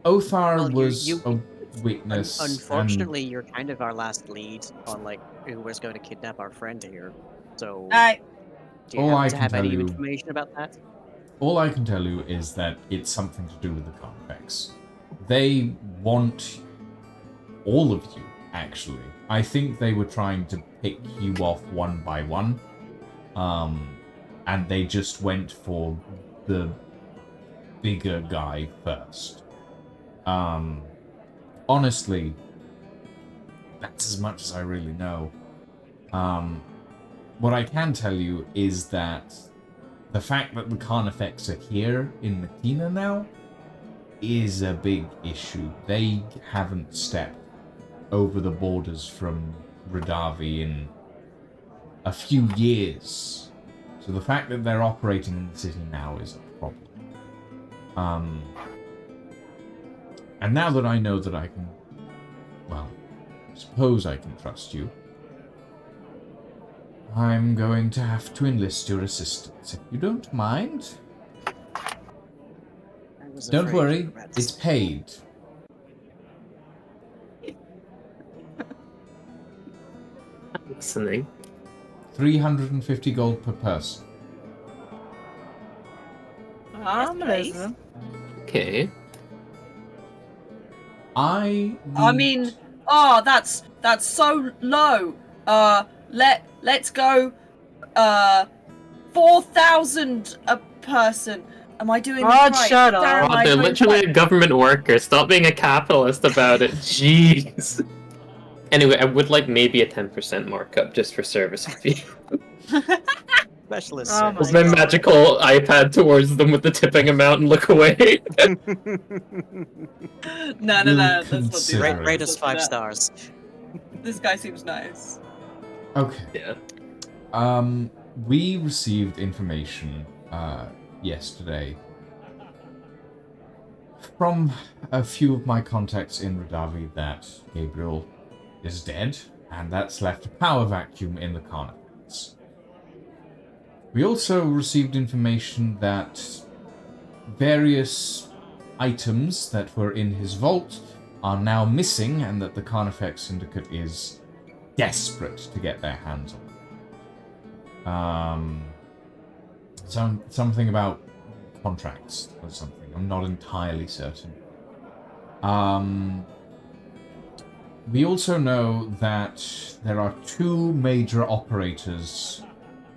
Othar Well, was you- a witness. Unfortunately, you're kind of our last lead on who was going to kidnap our friend here. So Do you All I happen to can have tell any you- information about that? All I can tell you is that it's something to do with the Carnifex. They want all of you, actually. I think they were trying to pick you off one by one. And they just went for the bigger guy first. Honestly, that's as much as I really know. What I can tell you is that the fact that the Carnifex are here in Matina now is a big issue. They haven't stepped over the borders from Radavi in a few years. So the fact that they're operating in the city now is a problem. And now that I know that I can, well, suppose I can trust you, I'm going to have to enlist your assistance, if you don't mind. I was Don't afraid worry, you were it's paid. Listening. 350 gold per person. I'm nice. listening. Okay. I mean, that's so low. Let's go 4,000 a person. Am I doing this God, right? shut up. Darren, am God, I they're doing literally right? a government worker. Stop being a capitalist about it. Jeez. Anyway, I would like maybe a 10% markup just for service fee. specialist. Oh Hold my my God. magical iPad towards them with the tipping amount and look away. No, We'll let's not do consider that. it. Rate Let's us not do 5 that. stars. This guy seems nice. Okay. Yeah. We received information yesterday from a few of my contacts in Radavi that Gabriel is dead, and that's left a power vacuum in the Carnifex. We also received information that various items that were in his vault are now missing, and that the Carnifex Syndicate is desperate to get their hands on. Something about contracts or something. I'm not entirely certain. We also know that there are 2 major operators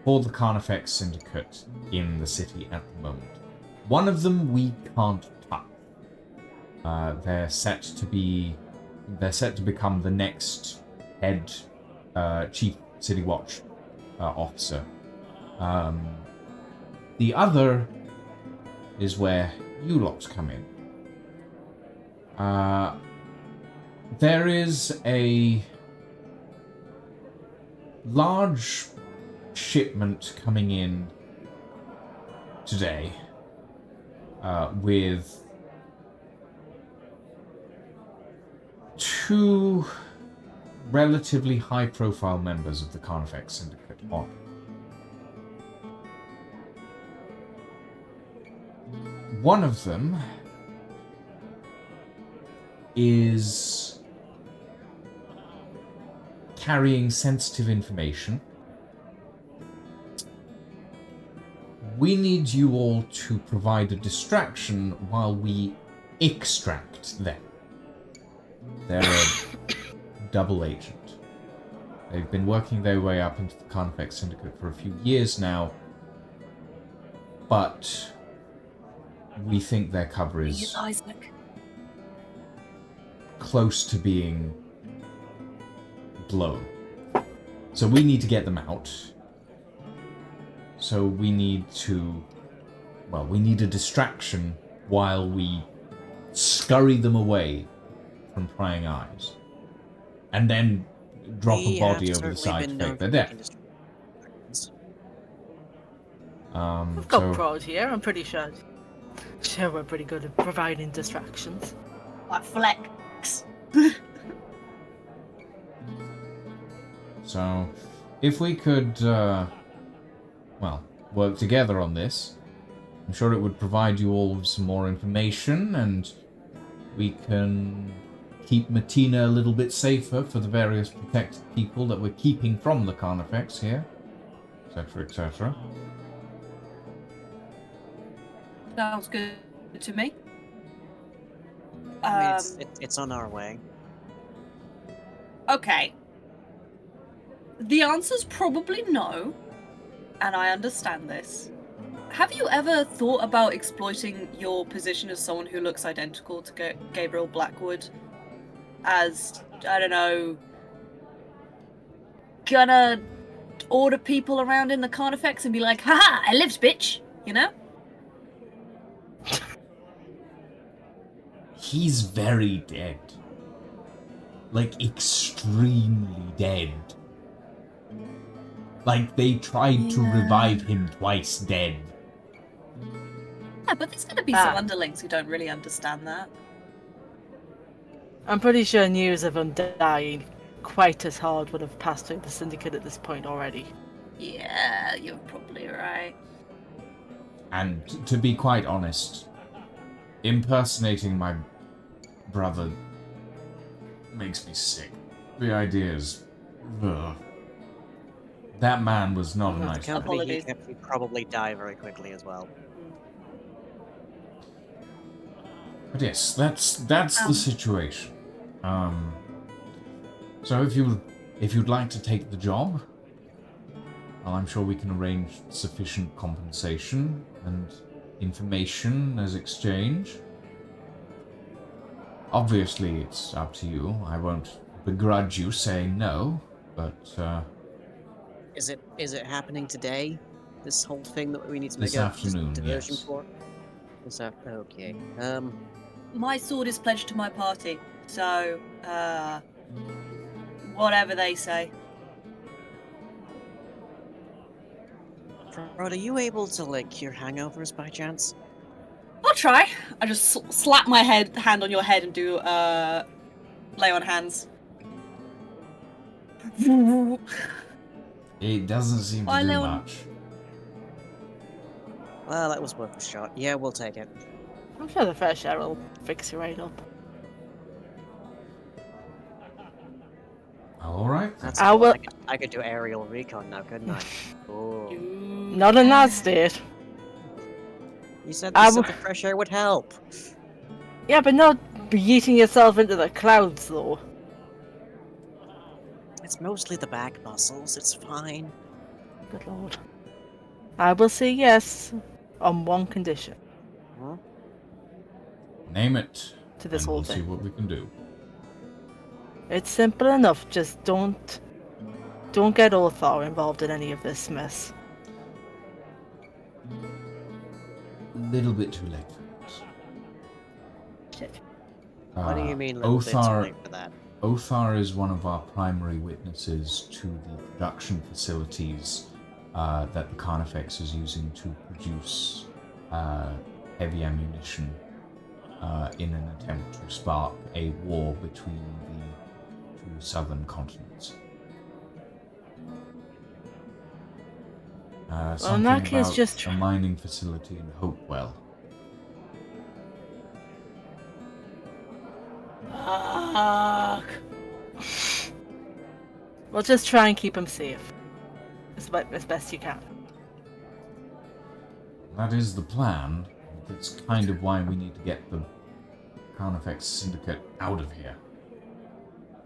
for the Carnifex Syndicate in the city at the moment. One of them we can't touch. They're set to become the next head chief city watch officer. The other is where you lots come in. There is a large shipment coming in today with 2 relatively high-profile members of the Carnifex Syndicate on. One of them is carrying sensitive information. We need you all to provide a distraction while we extract them. They're a double agent. They've been working their way up into the Carnifex Syndicate for a few years now, but we think their cover is Isaac. close to being blown. So we need to get them out. So we need a distraction while we scurry them away from prying eyes. And then drop We a body have over the certainly side to been fake known their for death. making distractions. We've got So pros here, I'm pretty sure. Sure, we're pretty good at providing distractions. Like flex. So, if we could, work together on this, I'm sure it would provide you all with some more information, and we can keep Matina a little bit safer for the various protected people that we're keeping from the Carnifex here. So etc., etc. Sounds good to me. I mean, it's on our way. Okay. The answer's probably no, and I understand this. Have you ever thought about exploiting your position as someone who looks identical to Gabriel Blackwood as, I don't know, gonna order people around in the Carnifex and be like, haha, I lives, bitch, you know? He's very dead. Like, extremely dead. Like, they tried to revive him twice dead. Yeah, but there's gonna be some underlings who don't really understand that. I'm pretty sure news of him dying quite as hard would have passed through the Syndicate at this point already. Yeah, you're probably right. And to be quite honest, impersonating my brother makes me sick. The idea is... Ugh. That man was not a nice man. Company he kept would probably die very quickly as well. But yes, that's the situation. So if you'd like to take the job, well, I'm sure we can arrange sufficient compensation and information as exchange. Obviously, it's up to you. I won't begrudge you saying no, but Is it happening today? This whole thing that we need to this make a afternoon, diversion yes. for? Okay. My sword is pledged to my party, so, whatever they say. Rod, are you able to like cure hangovers by chance? I'll try. I just slap my hand on your head and do, lay on hands. It doesn't seem to do much. Well, that was worth a shot. Yeah, we'll take it. I'm sure the fresh air will fix you right up. Alright. That's I cool. will... I could do aerial recon now, couldn't I? Oh. Not in that state. You said the fresh air would help. Yeah, but not yeeting yourself into the clouds, though. It's mostly the back muscles. It's fine. Good lord. I will say yes on one condition. Huh? Name it. To this and whole we'll thing. see what we can do. It's simple enough. Just don't get Othar involved in any of this mess. A little bit too late for that. Shit. What do you mean little bit too late for that? Othar is one of our primary witnesses to the production facilities that the Carnifex is using to produce heavy ammunition in an attempt to spark a war between the two southern continents. Well, in that case, just a mining facility in Hopewell. Fuck. We'll just try and keep him safe. As best you can. That is the plan. That's kind of why we need to get the Carnifex Syndicate out of here.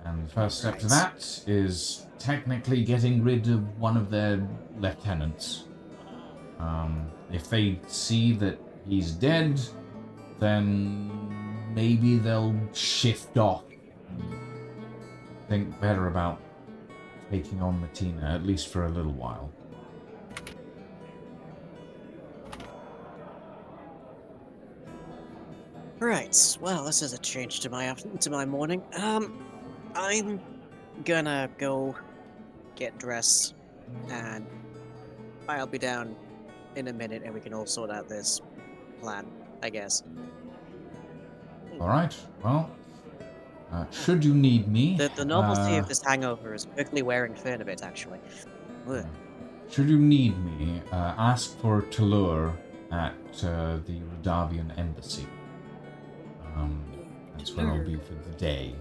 And the first step to that is technically getting rid of one of their lieutenants. If they see that he's dead, then maybe they'll shift off and think better about taking on Martina, at least for a little while. Right. Well, this is a change to my morning. I'm gonna go get dressed, and I'll be down in a minute, and we can all sort out this plan, I guess. Alright, well, should you need me... The novelty of this hangover is quickly wearing thin a bit, actually. Ugh. Should you need me, ask for Talur at the Radavian Embassy. That's where I'll be for the day.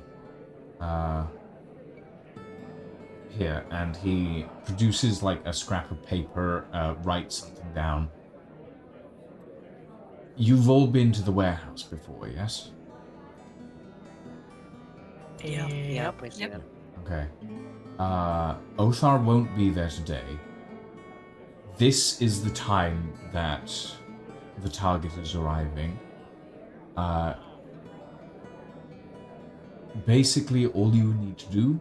here, and he produces like a scrap of paper, writes something down. You've all been to the warehouse before, yes? Yeah, Yep. we've seen Yep. it. Okay. Othar won't be there today. This is the time that the target is arriving. Basically, all you need to do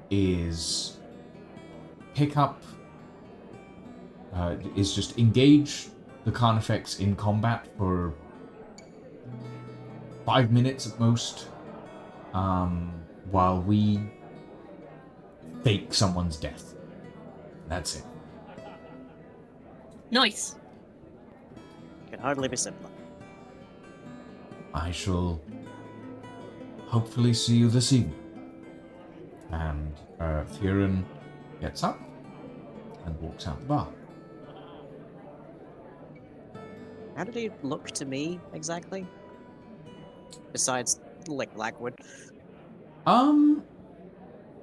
is pick up, is just engage the Carnifex in combat for 5 minutes at most, while we fake someone's death. That's it. Nice. Can hardly be simpler. I shall hopefully see you this evening. And Theron gets up and walks out the bar. How did he look to me exactly? Besides, like Blackwood,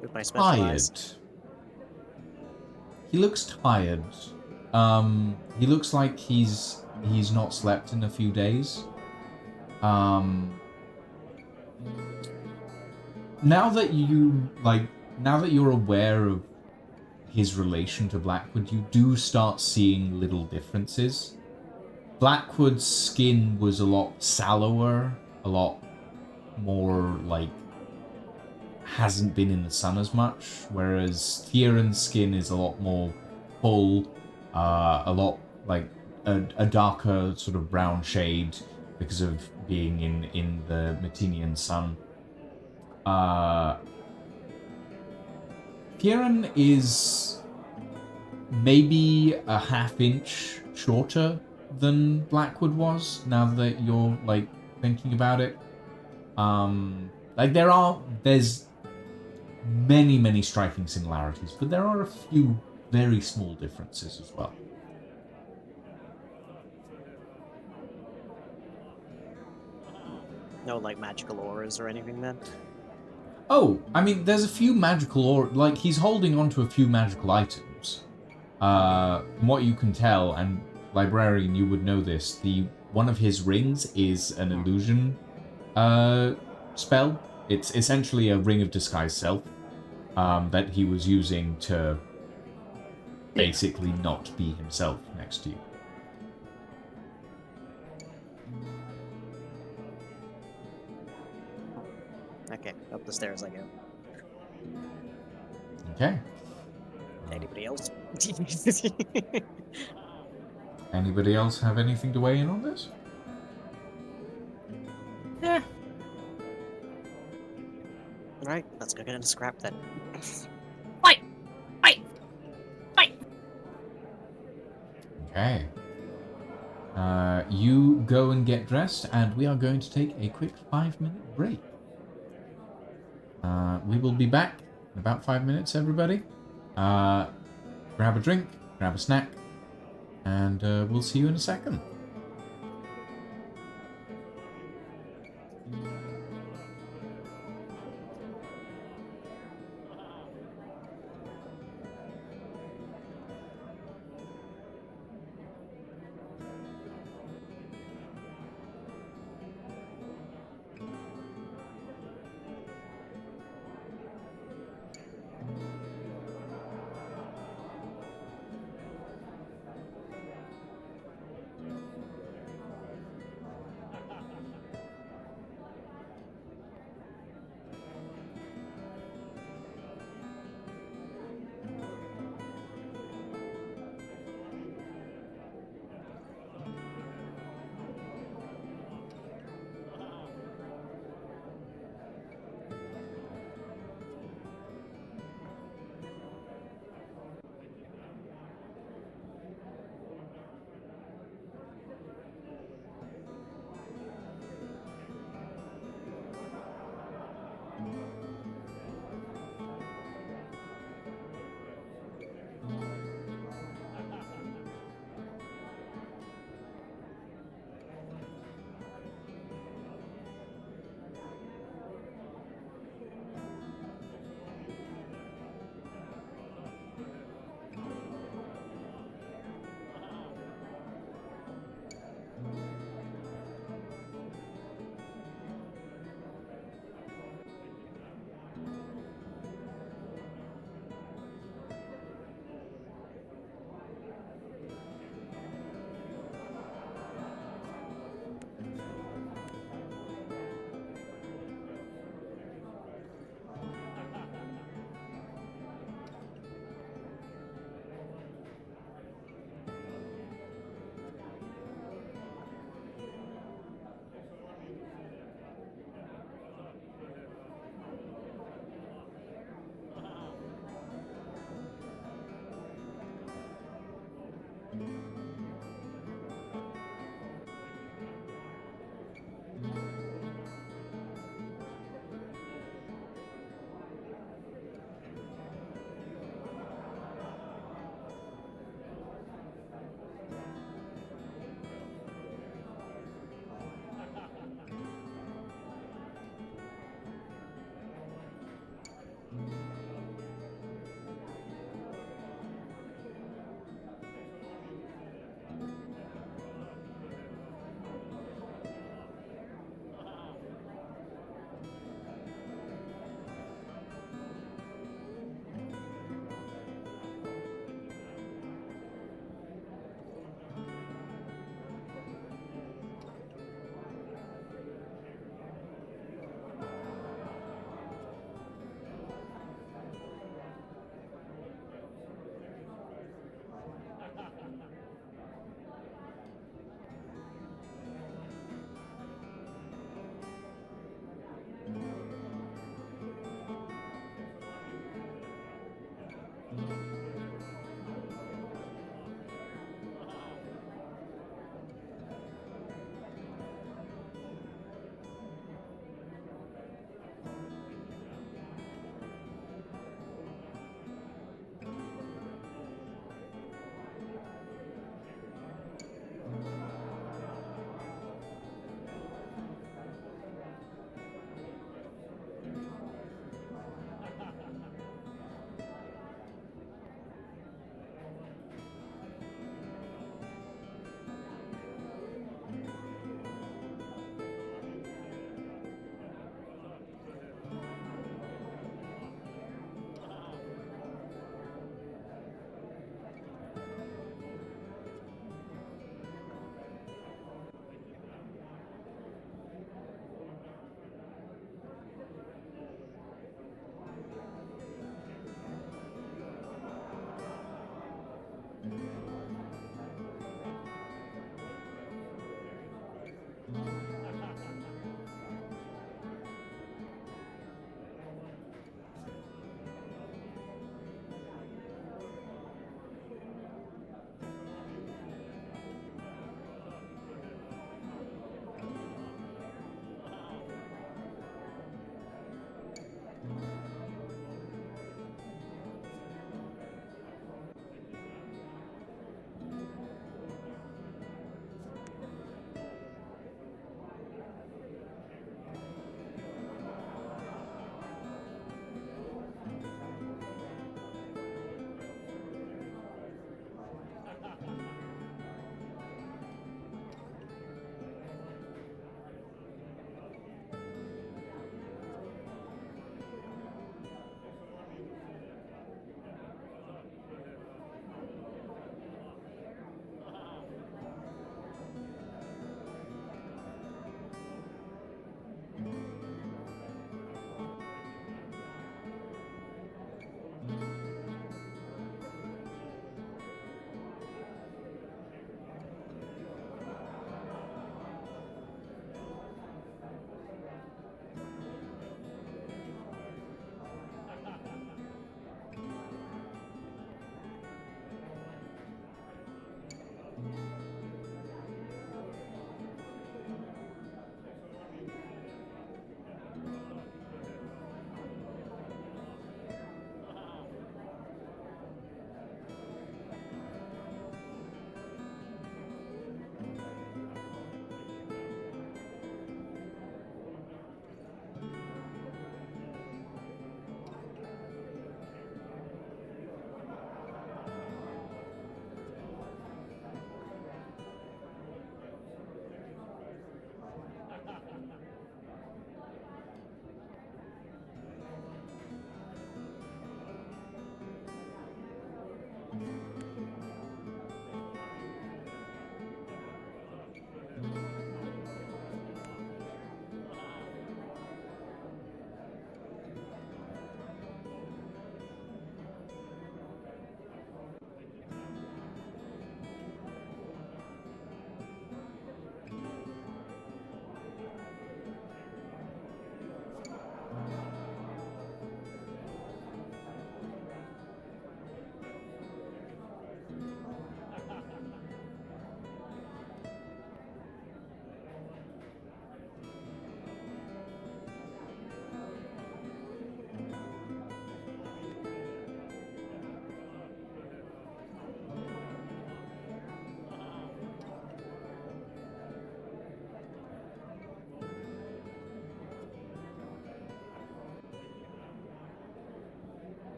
with my special eyes. Tired. He looks tired. He looks like he's not slept in a few days. Now that you're aware of his relation to Blackwood, you do start seeing little differences. Blackwood's skin was a lot sallower, a lot more like hasn't been in the sun as much, whereas Theron's skin is a lot more full, a lot like a darker sort of brown shade because of being in the Matinian sun. Theron is maybe a half-inch shorter than Blackwood was, now that you're like thinking about it. Like there's many striking similarities, but there are a few very small differences as well. No, like magical auras or anything then? Oh, I mean, there's a few magical like he's holding onto a few magical items. From what you can tell, and librarian, you would know this. One of his rings is an illusion spell. It's essentially a ring of disguise self that he was using to basically not be himself next to you. Okay, up the stairs I go. Okay. Anybody else? Anybody else have anything to weigh in on this? Yeah. Right, let's go get in a scrap then. Fight! Fight! Fight! Okay. You go and get dressed, and we are going to take a quick 5-minute break. We will be back in about 5 minutes, everybody. Grab a drink, grab a snack, and we'll see you in a second.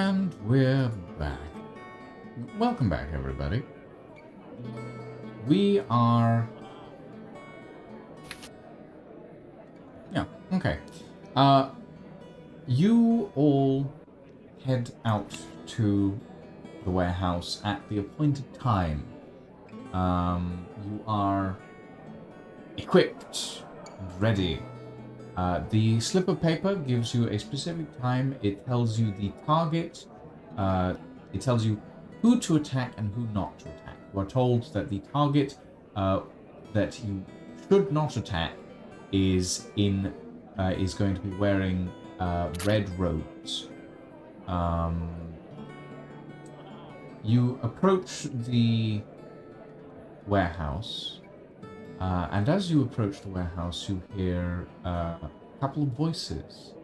And we're back. Welcome back, everybody. We are... Yeah, okay. You all head out to the warehouse at the appointed time. You are equipped and ready. The slip of paper gives you a specific time. It tells you the target. It tells you who to attack and who not to attack. You are told that the target that you should not attack is going to be wearing red robes. You approach the warehouse. And as you approach the warehouse, you hear a couple of voices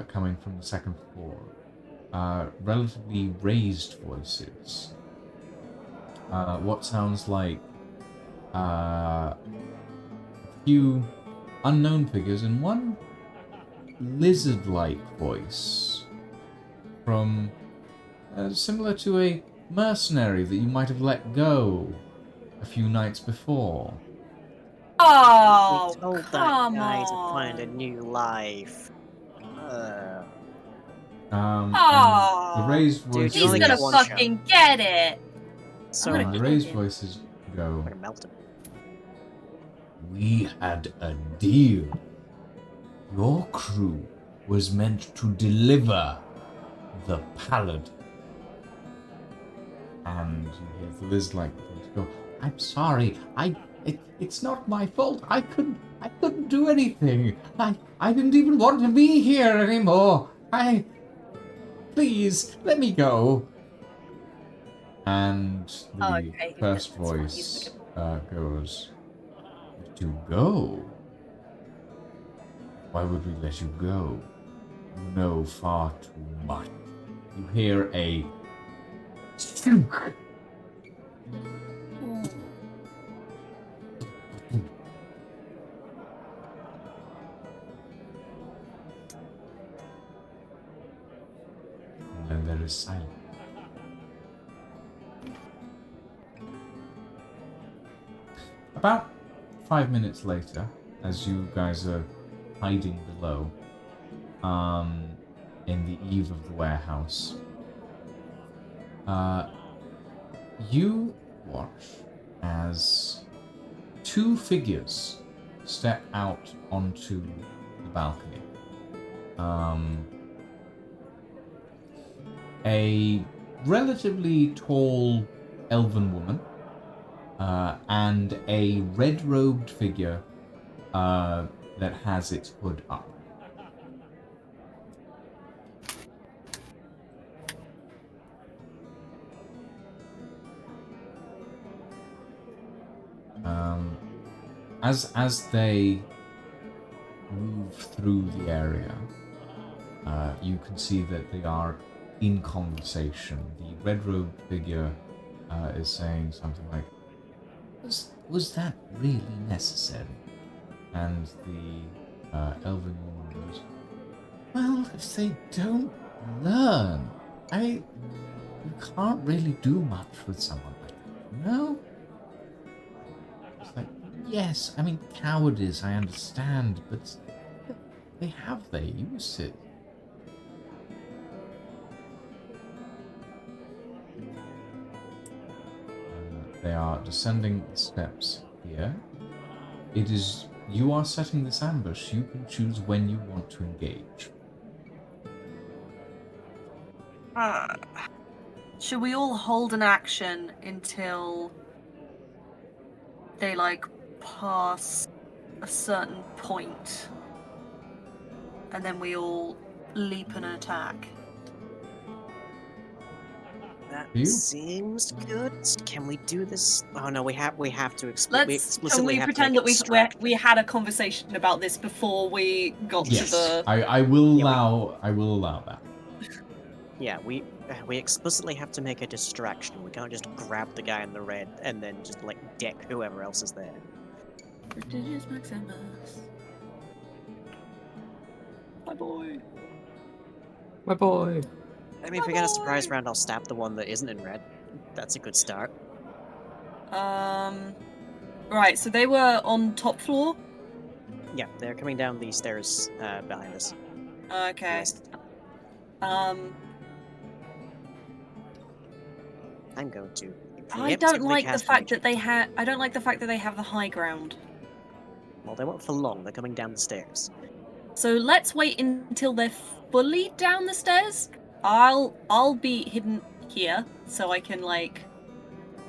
coming from the second floor. Relatively raised voices. What sounds like a few unknown figures and one lizard-like voice from similar to a mercenary that you might have let go a few nights before. Oh, We told that come guy on. to find a new life. And Oh, the raised Dude, voices. you he's only gonna get one fucking get it. So I'm The gonna raised kill him. voices go. I'm gonna melt him. We had a deal. Your crew was meant to deliver the pallet. And you hear the lizard-like voice go, "I'm sorry. It's not my fault. I couldn't do anything. I didn't even want to be here anymore. Please let me go." And the Oh, okay, first that's fine, you voice can goes, "Let you go? Why would we let you go? You know far too much." You hear a "Shook." And then there is silence. About 5 minutes later, as you guys are hiding below, in the eave of the warehouse, you watch as two figures step out onto the balcony. A relatively tall elven woman and a red-robed figure that has its hood up. As they move through the area, you can see that they are in conversation. The red-robed figure is saying something like, Was that really necessary?" And the elven woman goes, "Well, if they don't learn, you can't really do much with someone like that, no?" It's like, yes, I mean, cowardice, I understand, but they have their uses. They are descending the steps here. You are setting this ambush. You can choose when you want to engage. Should we all hold an action until they pass a certain point, and then we all leap and attack? That You? seems good. Can we do this? Oh no, we have to we Can explicitly we have pretend to that make a distraction. we had a conversation about this before we got to Yes, the? I will Yeah, allow that. Yeah, we explicitly have to make a distraction. We can't just grab the guy in the red and then just deck whoever else is there. Prodigious Maximus. My boy. My boy. I mean, if we get a surprise round, I'll stab the one that isn't in red. That's a good start. Right, so they were on top floor? Yeah, they're coming down these stairs behind us. Okay. West. Um, I'm going to. I don't preemptively like the cast fact that Rage. I don't like the fact that they have the high ground. Well, they won't for long. They're coming down the stairs. So let's wait until they're fully down the stairs. I'll be hidden here so I can like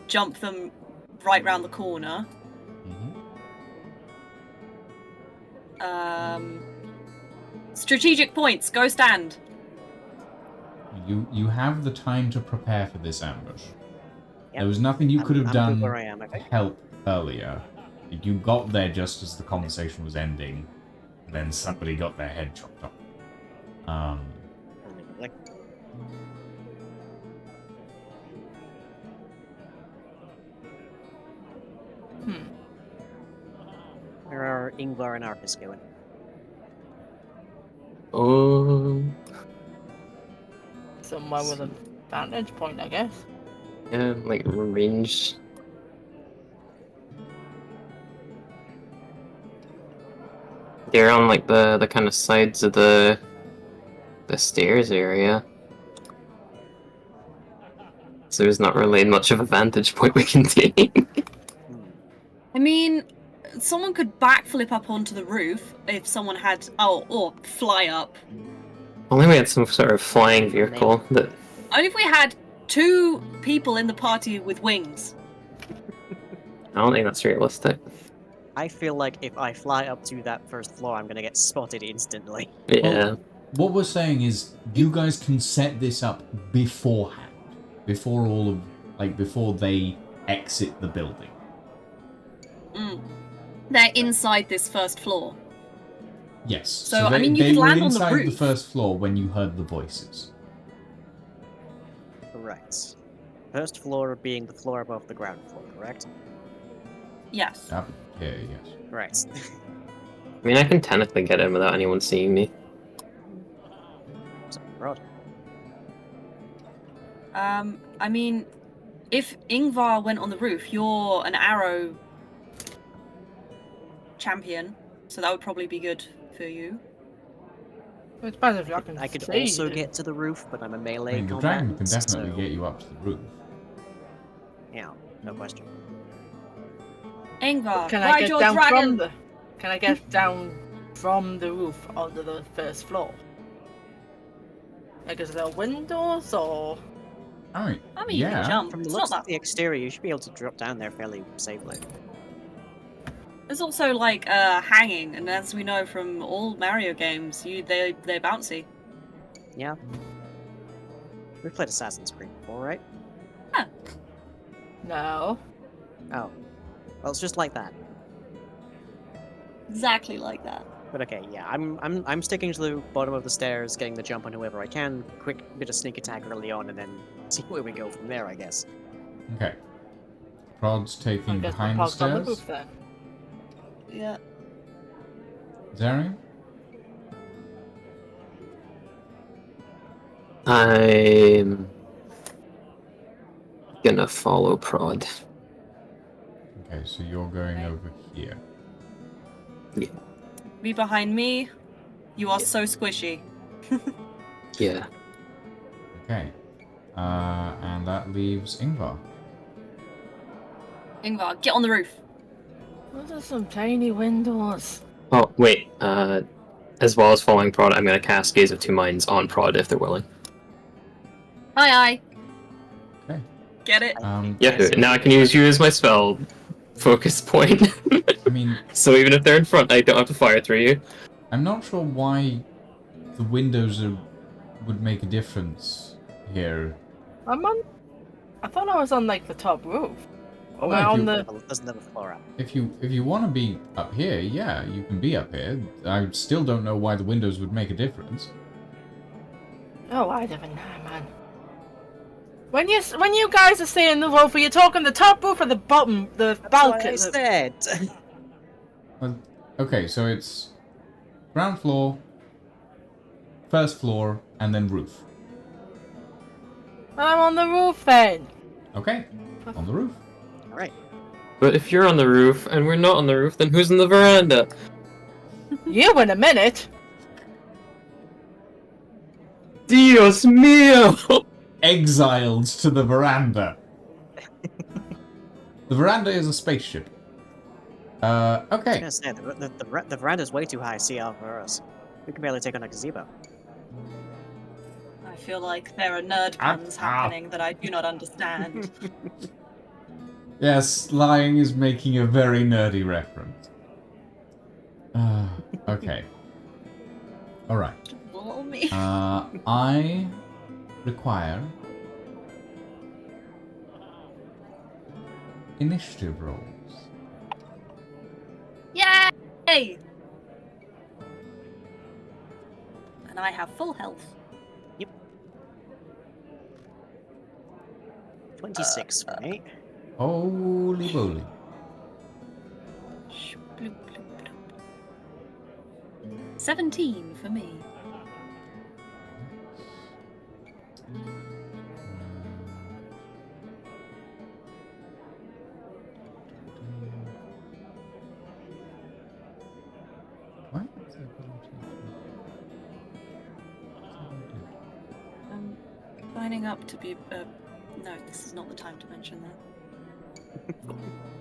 jump them right round the corner. Mm-hmm. Strategic points. Go stand. You have the time to prepare for this ambush. Yep. There was nothing you could have I'm done good where I am, I to think. help earlier. You got there just as the conversation was ending, then somebody got their head chopped off. Like, where are Ingvar and Arcus going? Oh, Somewhere with a vantage point, I guess. yeah, like range. They're on like the kind of sides of the stairs area. So there's not really much of a vantage point we can take. I mean, someone could backflip up onto the roof if someone had or fly up. Only we had some sort of flying vehicle that. Only if we had 2 people in the party with wings. I don't think that's realistic. I feel like if I fly up to that first floor, I'm gonna get spotted instantly. Yeah. What we're saying is, you guys can set this up beforehand, before they exit the building. They're inside this first floor. Yes. So, I mean, you could were land on the inside the roof. first floor when you heard the voices. Correct. First floor being the floor above the ground floor, correct? Yes. Up here, yes. Right. I mean, I can technically get in without anyone seeing me. So, Rod. I mean, if Ingvar went on the roof, you're an arrow champion, so that would probably be good for you. It depends if I can I could see also the- get to the roof, but I'm a melee I mean, the dragon combatant, can definitely so... get you up to the roof. Yeah, no question. Ingvar, Can I ride get your down dragon! from the? Can I get down from the roof onto the first floor? Like, is there windows or? I mean, I mean, you can yeah. jump. From the It's looks not of that. the exterior, you should be able to drop down there fairly safely. There's also like hanging, and as we know from all Mario games, they're bouncy. Yeah. We've played Assassin's Creed before, right? No. Oh. Well, it's just like that. Exactly like that. But okay, yeah, I'm sticking to the bottom of the stairs, getting the jump on whoever I can, quick bit of sneak attack early on, and then see where we go from there, I guess. Okay. Prod's I taking guess behind we'll the park on the stairs. roof then. Yeah. Zarian? I'm gonna follow Prod. Okay, so you're going over here. Be behind me. You are so squishy. Yeah. Okay. And that leaves Ingvar. Ingvar, get on the roof. Those are some tiny windows. Oh, wait. As well as following Prod, I'm gonna cast Gaze of Two Minds on Prod if they're willing. Aye. Okay. Get it? Yeah, now I can use you as my spell focus point. I mean, So even if they're in front, I don't have to fire through you. I'm not sure why the windows would make a difference here. I'm on. I thought I was on like the top roof. Oh, Well, if on you- the. Well, it doesn't have a floor up. If you want to be up here, yeah, you can be up here. I still don't know why the windows would make a difference. Oh, I don't know, man. When you guys are saying the roof, are you talking the top roof or the bottom, the balcony? That's what I said. Well, okay, so it's ground floor, first floor, and then roof. I'm on the roof then. Okay, on the roof. All right. But if you're on the roof and we're not on the roof, then who's in the veranda? You in a minute. Dios mío! Exiled to the veranda. The veranda is a spaceship. I was Okay. gonna say the veranda's way too high CR for us. We can barely take on a gazebo. I feel like there are nerd puns happening that I do not understand. Yes, lying is making a very nerdy reference. Okay. Alright. Lol me. I require initiative rolls. Yay! And I have full health. 26 for me. Holy moly. 17 for me. What? I'm signing up to be. No, this is not the time to mention that.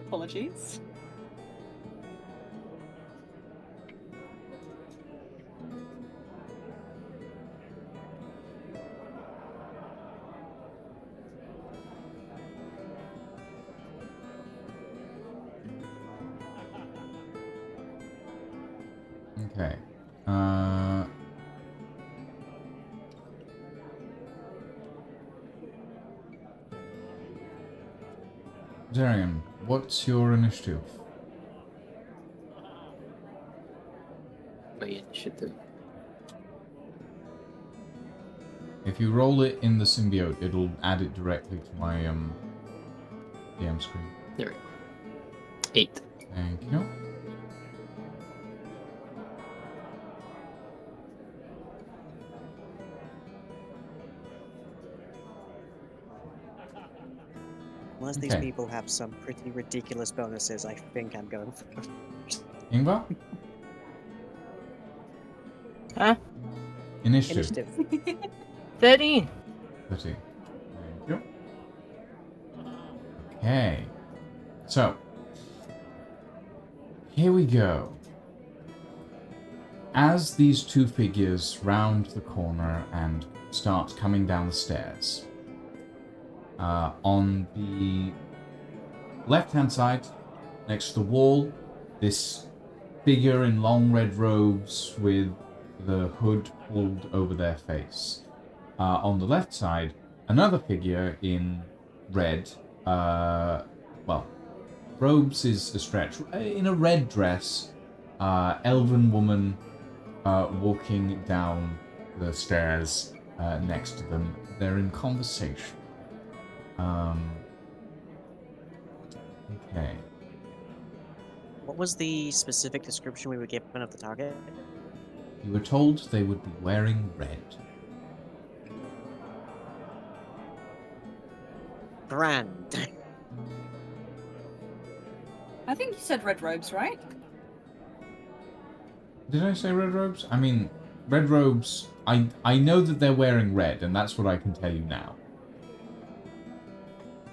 Apologies. Okay. Darian, what's your initiative? My initiative. If you roll it in the symbiote, it'll add it directly to my DM screen. There we go. 8. Thank you. Unless these Okay. people have some pretty ridiculous bonuses, I think I'm going for. Ingvar? Huh? Initiative. 13. 30. Thank you. Okay. So, here we go. As these two figures round the corner and start coming down the stairs, on the left-hand side, next to the wall, this figure in long red robes with the hood pulled over their face. On the left side, another figure in red, well, robes is a stretch, in a red dress, elven woman walking down the stairs next to them. They're in conversation. Okay. What was the specific description we were given of the target? You were told they would be wearing red. Brand. I think you said red robes, right? Did I say red robes? I mean, red robes, I know that they're wearing red, and that's what I can tell you now.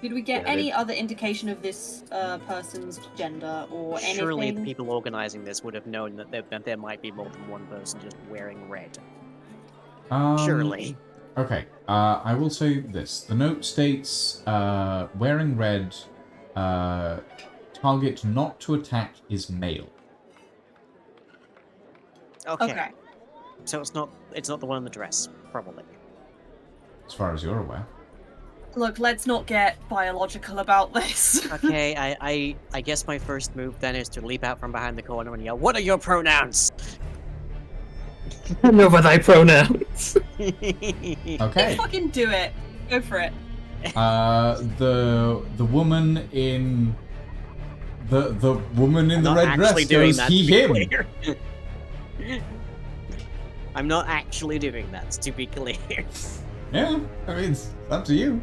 Did we get Yeah, any other indication of this person's gender or Surely the anything? people organizing this would have known that there might be more than one person just wearing red. Surely. Okay, I will say this. The note states, wearing red, target not to attack is male. Okay. So it's not the one in the dress, probably. As far as you're aware. Look, let's not get biological about this. Okay, I guess my first move then is to leap out from behind the corner and yell, "What are your pronouns?" Know about thy pronouns. Okay. Fucking do it. Go for it. The woman in the woman in I'm the not red dress actually doing goes that, he to be him. clear. I'm not actually doing that, to be clear. Yeah, I mean, it's up to you.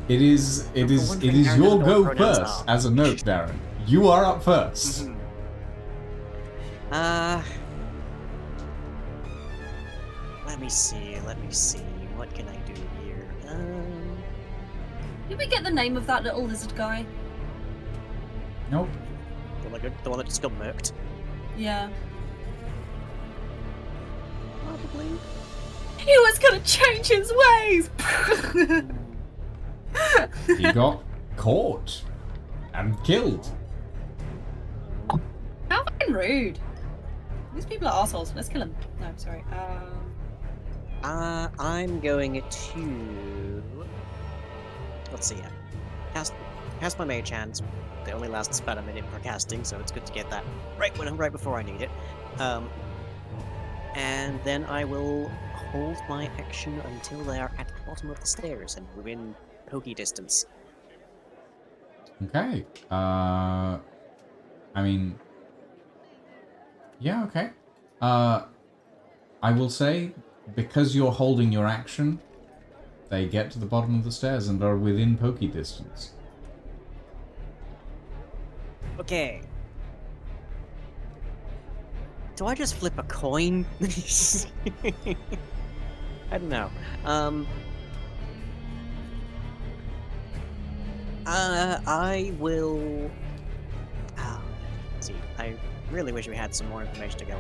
It is wondering how your the go pronouns first. are. As a note, Darren, you are up 1st. Let me see. What can I do here? Did we get the name of that little lizard guy? Nope. The one that just got murked. Yeah. Probably. He was gonna change his ways! He got caught and killed. How fucking rude. These people are assholes. Let's kill them. No, sorry. I'm going to... Let's see here. Cast my mage hand. It only lasts about a minute per casting, so it's good to get that right before I need it. And then I will hold my action until they are at the bottom of the stairs and within pokey distance. Okay. I mean, yeah, okay. I will say, because you're holding your action, they get to the bottom of the stairs and are within pokey distance. Okay. Do I just flip a coin? I don't know. I will... let's see. I really wish we had some more information to go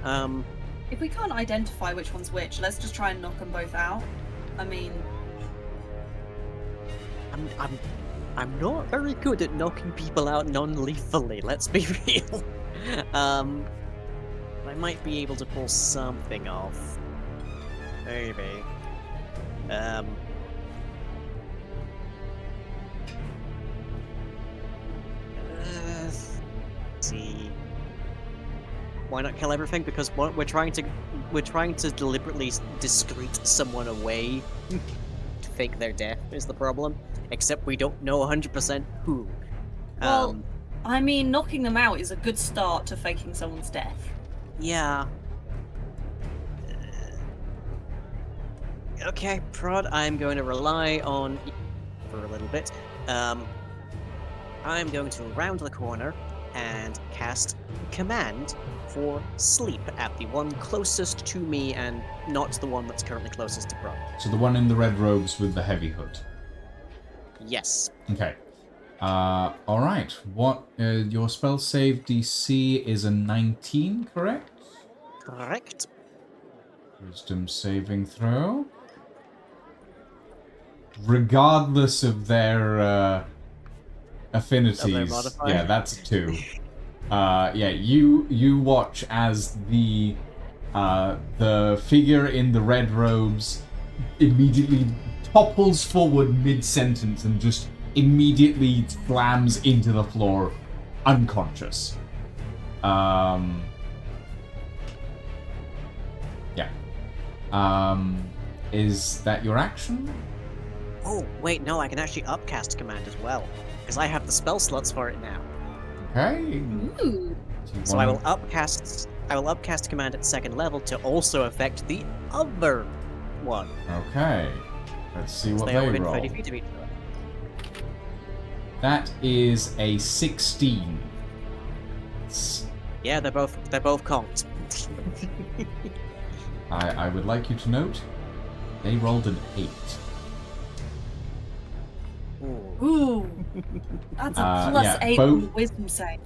on. If we can't identify which one's which, let's just try and knock them both out. I mean... I'm not very good at knocking people out non-lethally, let's be real. I might be able to pull something off. Maybe. Let's see. Why not kill everything? Because we're trying to deliberately discreet someone away to fake their death is the problem. Except we don't know 100% who. Well, I mean, knocking them out is a good start to faking someone's death. Yeah. Okay, Prod, I'm going to rely on for a little bit. I'm going to round the corner and cast Command for Sleep at the one closest to me and not the one that's currently closest to Prod. So the one in the red robes with the heavy hood. Yes. Okay. Alright. What, your spell save DC is a 19, correct? Correct. Wisdom saving throw. Regardless of their, affinities. modifier? Yeah, that's a 2. Yeah, you watch as the figure in the red robes immediately topples forward mid-sentence and just immediately slams into the floor, unconscious. Yeah. Is that your action? Oh, wait, no, I can actually upcast Command as well. Because I have the spell slots for it now. Okay. Ooh. So I will upcast Command at 2nd level to also affect the other one. Okay. Let's see what They they are within roll. 30 feet of each other. That is a 16. Yeah, they're both conked. I would like you to note, they rolled an 8. Ooh. That's a plus yeah, 8 both- on the wisdom save.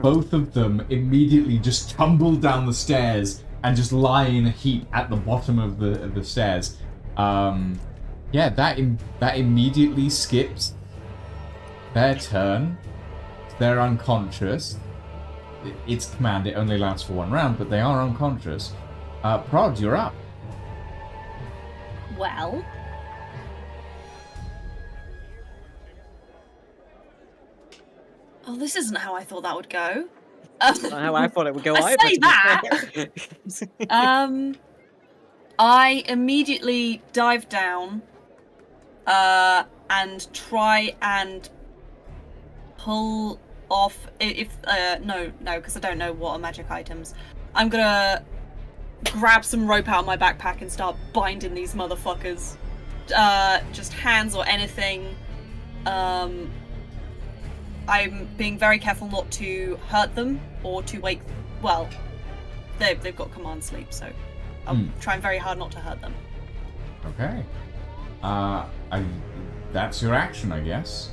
Both of them immediately just tumble down the stairs and just lie in a heap at the bottom of the stairs. Yeah, that immediately skips their turn. They're unconscious. It's Command, it only lasts for 1 round, but they are unconscious. Prod, you're up. Well... Oh, this isn't how I thought that would go. Not how I thought it would go I either. say to be that. fair. I immediately dive down and try and pull off no, because I don't know what are magic items. I'm gonna grab some rope out of my backpack and start binding these motherfuckers. Just hands or anything. I'm being very careful not to hurt them or to wake. Well, they've got command sleep, so I'm trying very hard not to hurt them. Okay. That's your action, I guess.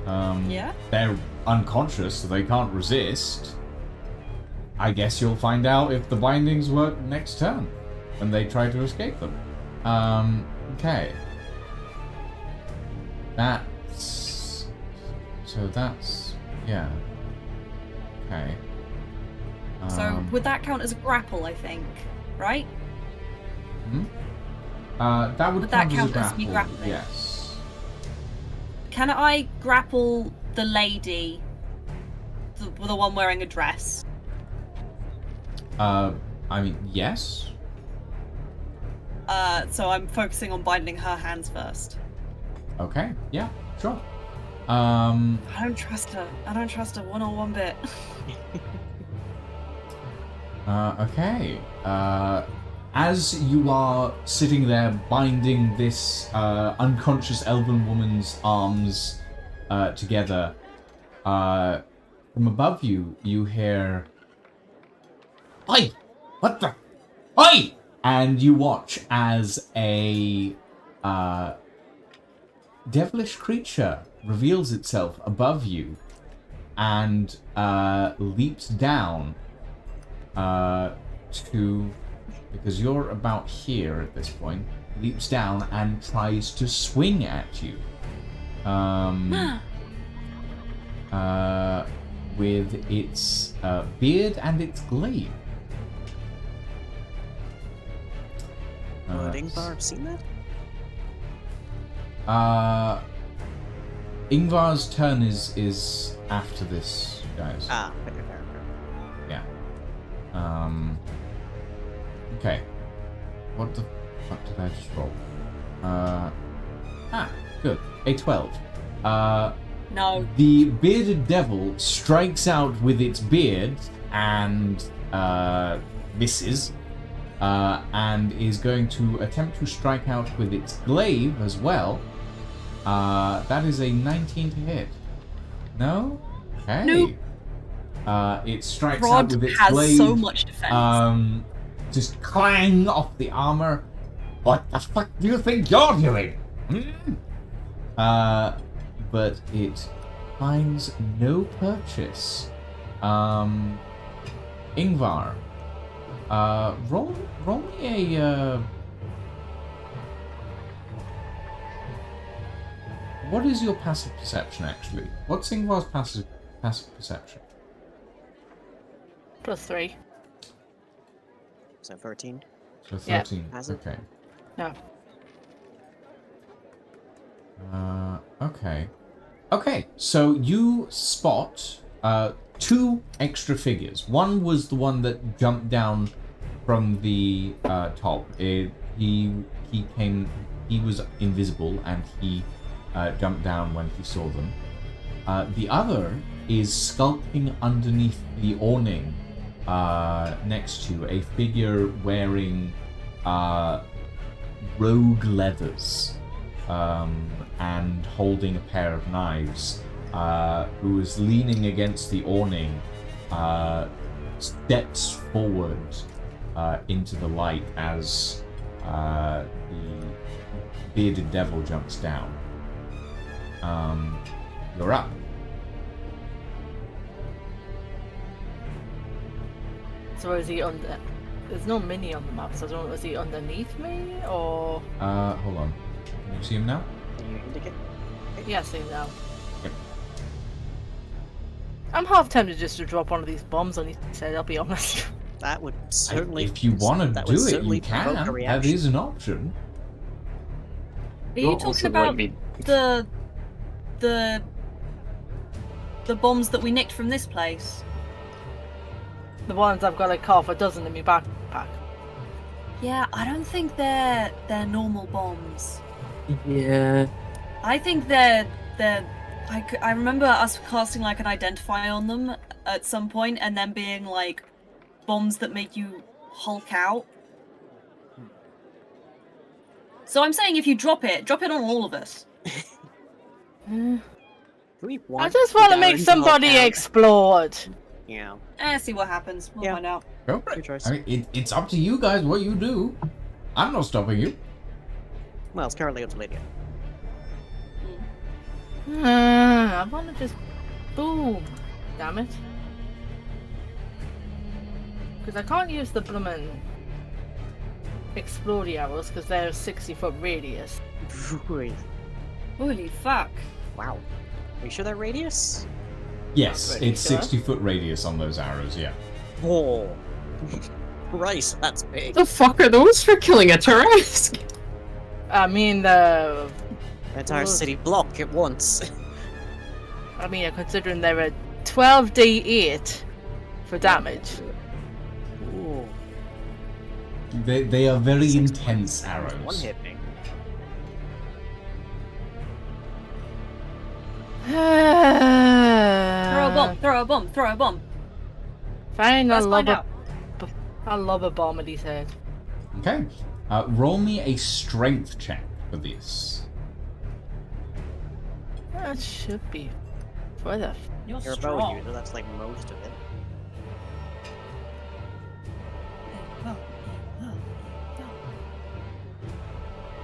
Yeah. They're unconscious, so they can't resist. I guess you'll find out if the bindings work next turn when they try to escape them. Okay. Yeah. Okay. So would that count as a grapple, I think, right? That would that count as count as me a grapple. grappling? Yes. Can I grapple the lady, the one wearing a dress? I mean, yes. So I'm focusing on binding her hands first. Okay. Yeah. Sure. I don't trust her. I don't trust her one bit. Okay. As you are sitting there binding this unconscious elven woman's arms together, from above you, you hear, "Oi! What the? Oi!" And you watch as a devilish creature reveals itself above you and leaps down because you're about here at this point, leaps down and tries to swing at you. With its beard and its glaive. Would Ingvar have seen that? Ingvar's turn is after this, guys. Okay. Yeah. Okay. What the fuck did I just roll? Good. A 12. No. The bearded devil strikes out with its beard and misses, and is going to attempt to strike out with its glaive as well. That is a 19 to hit. No? Okay. Nope. It strikes Rod out with its has glaive. so much defense. Just clang off the armor. What the fuck do you think you're doing? But it finds no purchase. Ingvar, roll me a. What is your passive perception actually? What's Ingvar's passive perception? +3. So 13. So 13. Yeah. Okay. No. Okay. Okay, so you spot two extra figures. One was the one that jumped down from the top. He was invisible and he jumped down when he saw them. The other is skulking underneath the awning next to a figure wearing rogue leathers. And holding a pair of knives, who is leaning against the awning, steps forward into the light as the bearded devil jumps down. You're up. So is he under? There's no mini on the map, so I don't know. Is he underneath me or? Hold on. Can you see him now? Can you indicate? Yeah, I see him now. Yep. I'm half tempted just to drop one of these bombs on his head, I'll be honest. That would certainly. If you want to that would do it, certainly you can. provoke a That reaction. is an option. Are you Also talking about might be- the bombs that we nicked from this place? The ones I've got like half a dozen in my backpack. Yeah, I don't think they're normal bombs. Yeah. I think they're I remember us casting like an identify on them at some point and then being like bombs that make you hulk out So I'm saying if you drop it on all of us. Do we want I just want to make Darren help somebody out? explode. Yeah. See what happens. We'll Yeah. find out. Go for Good it. choice. I mean, it's up to you guys what you do. I'm not stopping you. Well, it's currently up to Lydia. I want to just boom. Damn it. Because I can't use the bloomin' explodey arrows because they're 60-foot radius. Wait, Holy fuck. wow. Are you sure that radius? Yes, Pretty it's sure. 60-foot radius on those arrows, yeah. Oh. Christ, that's big. The fuck are those for killing a Tarrasque? I mean, the. Entire Lord. city block at once. Considering they're a 12d8 for damage. Ooh. They are very intense One arrows. hit me. Throw a bomb, throw a bomb, throw a bomb. Fine, Let's find out. I'll lob a bomb at his head. Okay. Roll me a strength check for this. That should be. Where the. You're You're a bow strong. user, that's like most of it.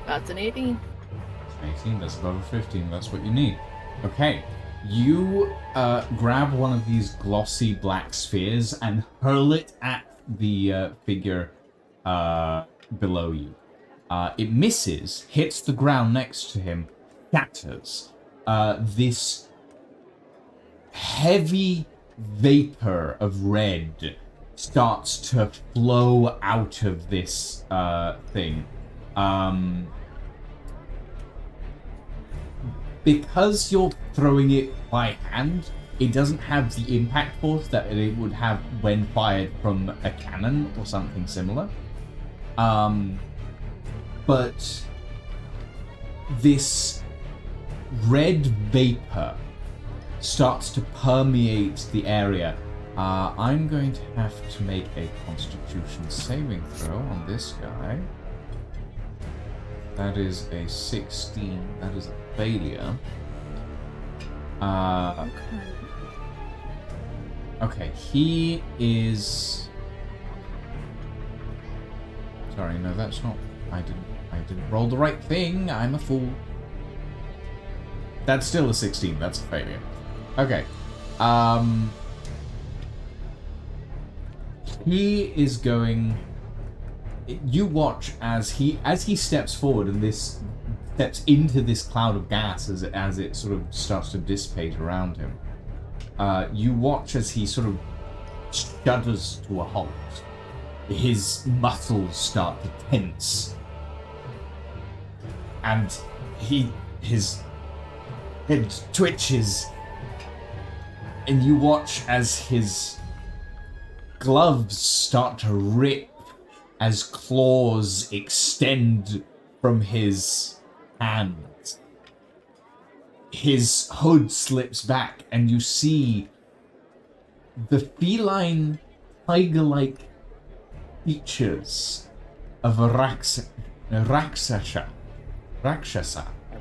That's an 18. 18, that's above a 15, that's what you need. Okay, you grab one of these glossy black spheres and hurl it at the figure below you. It misses, hits the ground next to him, shatters. This heavy vapor of red starts to flow out of this thing. Because you're throwing it by hand, it doesn't have the impact force that it would have when fired from a cannon or something similar. But this red vapor starts to permeate the area. I'm going to have to make a Constitution saving throw on this guy. That is a 16. That is a failure. Okay, he is. Sorry, no, that's not. I didn't roll the right thing. I'm a fool. That's still a 16. That's a failure. Okay. He is going. You watch as he steps forward and this steps into this cloud of gas as it sort of starts to dissipate around him. You watch as he sort of shudders to a halt. His muscles start to tense, and his head twitches, and you watch as his gloves start to rip as claws extend from his hands. His hood slips back, and you see the feline, tiger-like features of a Rakshasa. There we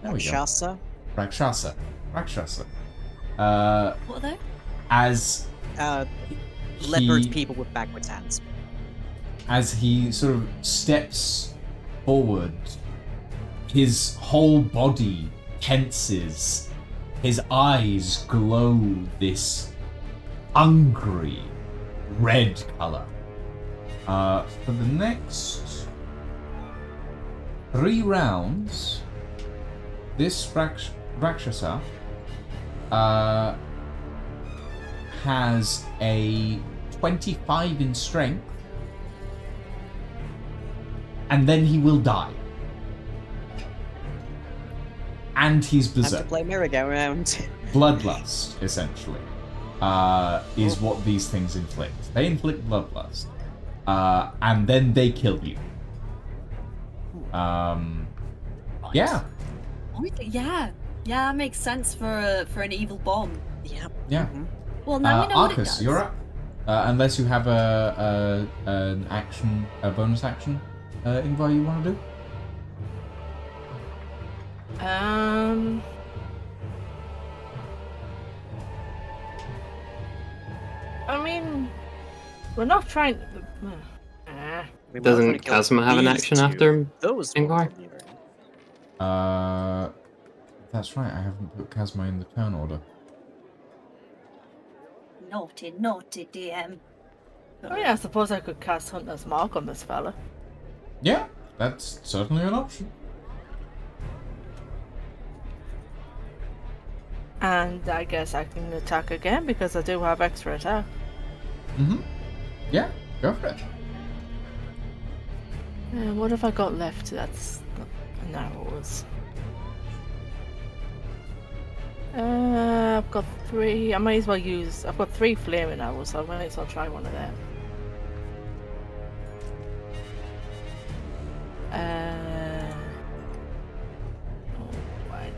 go. Shasta? Rakshasa. What are they? As Leopard he- people with backwards hands. as he sort of steps forward, his whole body tenses, his eyes glow this hungry red color. For the next 3 rounds, this Rakshasa has a 25 in strength, and then he will die. And he's Time to berserk. play merry-go-round. Bloodlust, essentially, is what these things inflict. They inflict bloodlust. And then they kill you. Yeah. Yeah, that makes sense for an evil bomb. Yep. Yeah. Well, now we know what it Arcus, does. you're up. Unless you have an action, a bonus action, Ingvar, you want to do? I mean, we're not trying. We might Doesn't wanna kill Kazuma have an these action two. after Those Ingvar? ones, on the other hand. That's right. I haven't put Kazma in the turn order. Naughty, naughty DM. Oh yeah, I suppose I could cast Hunter's Mark on this fella. Yeah, that's certainly an option. And I guess I can attack again because I do have extra attack. Mm-hmm. Yeah, go for it. What have I got left? That's an arrows. I've got 3. I might as well use. I've got 3 flaming arrows, so I might as well try one of them. Oh, right.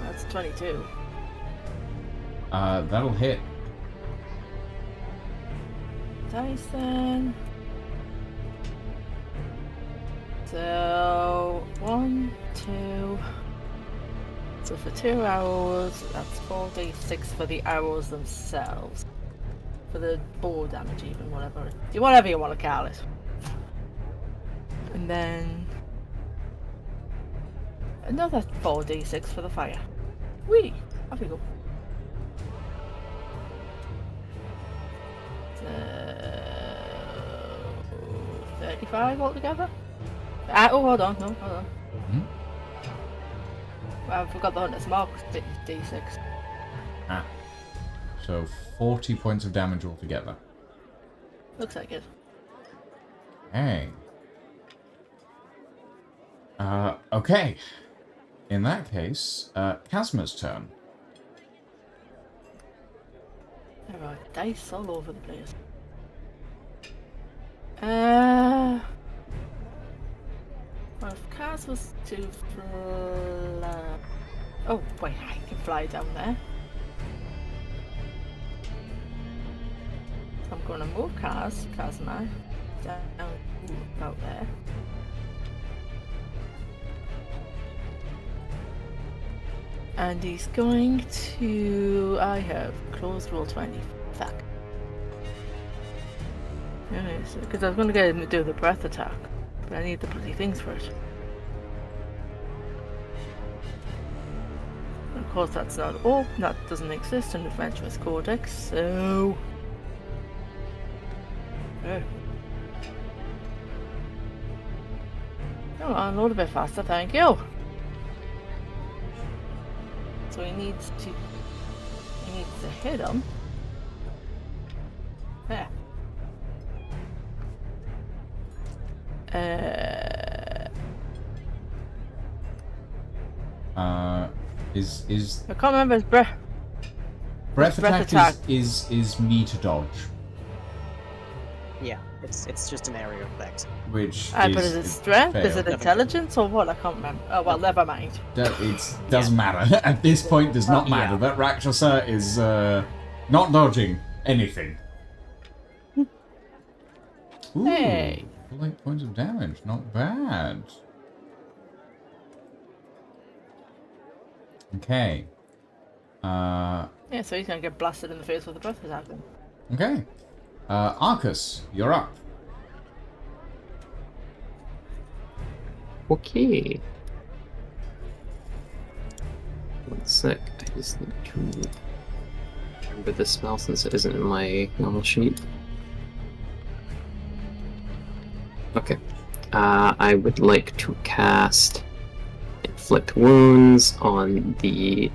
That's 22. That'll hit. Dice then. So 1, 2. So for 2 arrows, that's 4d6 for the arrows themselves. For the bow damage, even whatever you want to call it. And then another 4d6 for the fire. Whee! Off you go. 35 altogether? Oh, hold on. No, hold on. Hmm? Well, I forgot the Hunter's Mark d6. Ah. So 40 points of damage altogether. Looks like it. Hey. Okay. In that case, Kazma's turn. There are dice all over the place. Well, if Kaz was to fly... Oh, wait, I can fly down there. So I'm going to move Kazma, down about there. And he's going to... I have closed roll 20. Fuck. Because I was going to get him to do the breath attack. But I need the bloody things for it. And of course that's not... Oh, that doesn't exist in Adventurous Codex, so... Oh. Come on, load a bit faster, thank you. So he needs to hit him. There. Is I can't remember his breath. breath breath attack, attack. is me to dodge, Yeah, it's just an area effect. which But is it strength? Is it fail. intelligence or what? I can't remember. Oh well, never mind. It doesn't matter. At this point, does not matter. Yeah. That Rakshasa is not dodging anything. Ooh, Hey. 8 points of damage. Not bad. Okay. Yeah, so he's gonna get blasted in the face with a breath attack then. Okay. Arcus, you're up. Okay. 1 sec. I just need to remember this spell since it isn't in my normal sheet. Okay. I would like to cast Inflict Wounds on the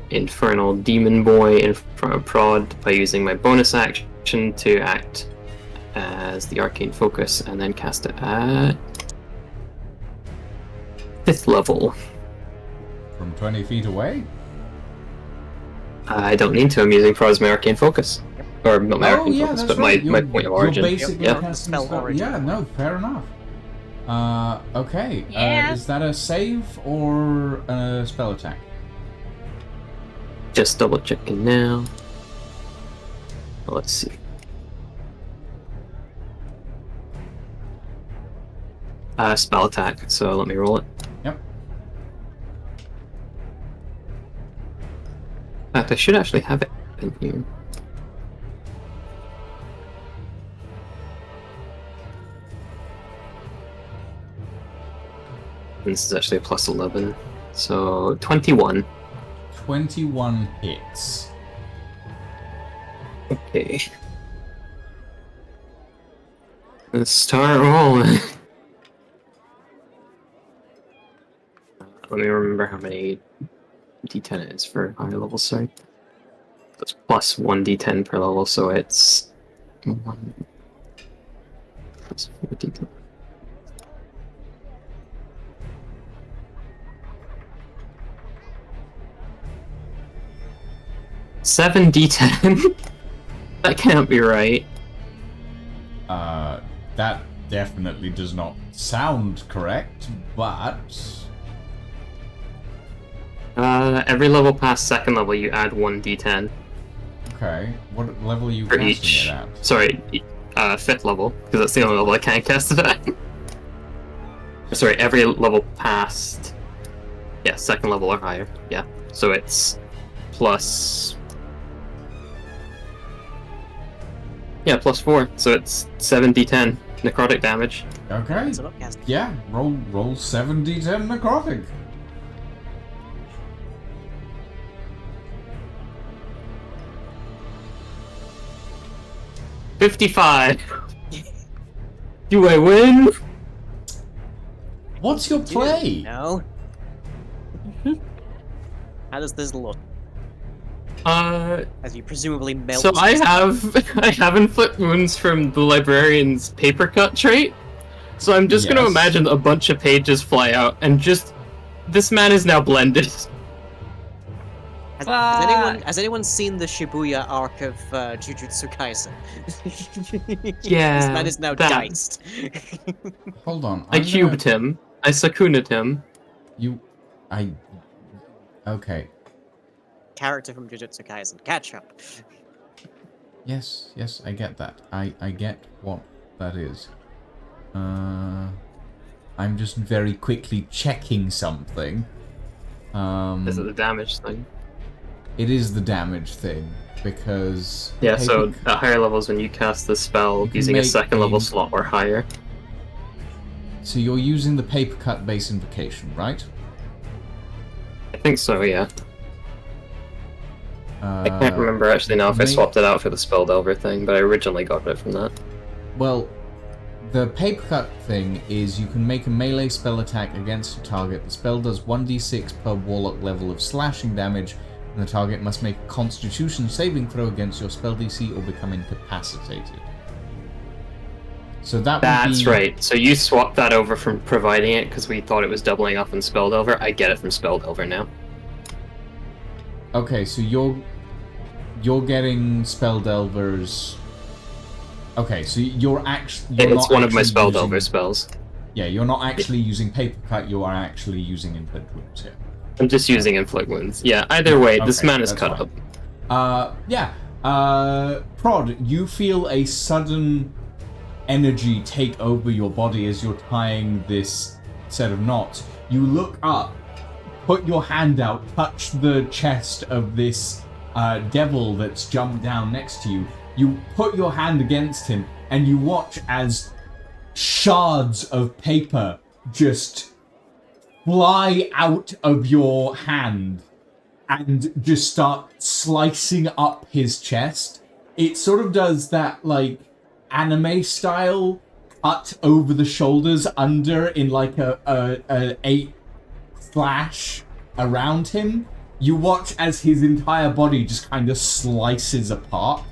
Infernal Demon Boy in front of Prod by using my bonus action to act as the Arcane Focus and then cast it at 5th level. From 20 feet away? I don't need to, I'm using Prod's my Arcane Focus. Or not my Arcane Focus, but right. my point of origin. You're basically Yeah. casting Spell origin. Yeah, no, fair enough. Okay. Yeah. Is that a save or a spell attack? Just double checking now. Let's see. Spell attack, so let me roll it. Yep. In fact, I should actually have it in here. This is actually a plus 11, so 21. 21 hits. Okay. Let's start rolling. Let me remember how many d10 it is for higher level, sorry. That's plus 1d10 per level, so it's 1 plus 4d10. Seven d10? That can't be right. That definitely does not sound correct, but... Every level past second level, you add 1d10. Okay, what level are you For casting each. it at? Sorry, 5th level, because that's the only level I can't cast it at. Sorry, every level past... Yeah, second level or higher. Yeah, so it's plus... Yeah, plus 4, so it's 7d10 necrotic damage. Okay, That's what I'm casting. yeah, roll 7d10 necrotic. $55. Do I win? What's your play? No. How does this look? As you presumably melt. So I have inflict wounds from the librarian's paper cut trait. So I'm just gonna Yes. imagine a bunch of pages fly out and just this man is now blended. Has anyone seen the Shibuya arc of Jujutsu Kaisen? Yeah, This man is now that. diced. Hold on. I cubed him. I Sakuna'd him. Okay. Character from Jujutsu Kaisen. Catch up. Yes, I get that. I get what that is. I'm just very quickly checking something. Is it the damage thing? It is the damage thing, because... Yeah, so at higher levels when you cast the spell You can using a make second level a- slot or higher. So you're using the paper cut base invocation, right? I think so, yeah. I can't remember actually now if I make- swapped it out for the Spell Delver thing, but I originally got it from that. Well, the paper cut thing is you can make a melee spell attack against a target. The spell does 1d6 per warlock level of slashing damage, and the target must make a constitution saving throw against your spell DC or become incapacitated. So that would That's be... right. So you swapped that over from providing it because we thought it was doubling up in Spell Delver. I get it from Spell Delver now. Okay, so you're getting Spell Delver's... Okay, so you're actually... It's one of my Spell Delver spells. Yeah, you're not actually using paper cut, you are actually using inflict wounds here. I'm just using Inflict Wounds. Yeah, either way, this Okay, man is that's cut fine. up. Prod, you feel a sudden energy take over your body as you're tying this set of knots. You look up, put your hand out, touch the chest of this devil that's jumped down next to you. You put your hand against him, and you watch as shards of paper just fly out of your hand and just start slicing up his chest. It sort of does that, like, anime style cut over the shoulders under in like a 8 slash around him. You watch as his entire body just kind of slices apart.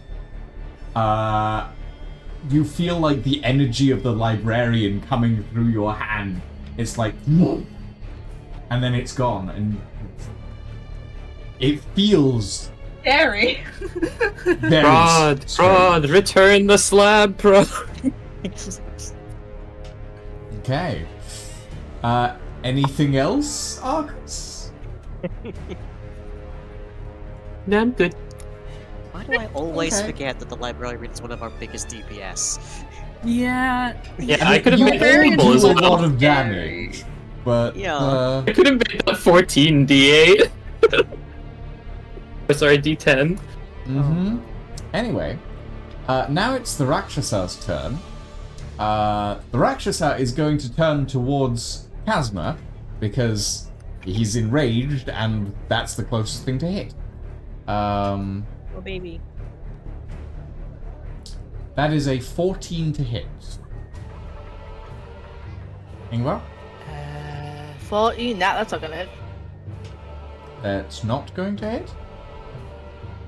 You feel like the energy of the librarian coming through your hand. It's like, and then it's gone, and it feels Scary. very Prod, strange. return the slab, Prod. Okay. Anything else, Arcus? No, I'm good. Why do I always Okay. forget that the librarian is one of our biggest DPS? Yeah. Yeah, I could have You made very all multiple as do a well. lot of damage, but Yeah. I could have made that 14 D8. Sorry, D10. Mm-hmm. Anyway, now it's the Rakshasa's turn. The Rakshasa is going to turn towards Kazma because he's enraged and that's the closest thing to hit. Oh, baby. That is a 14 to hit. Ingvar? 14. That's not gonna hit. That's not going to hit?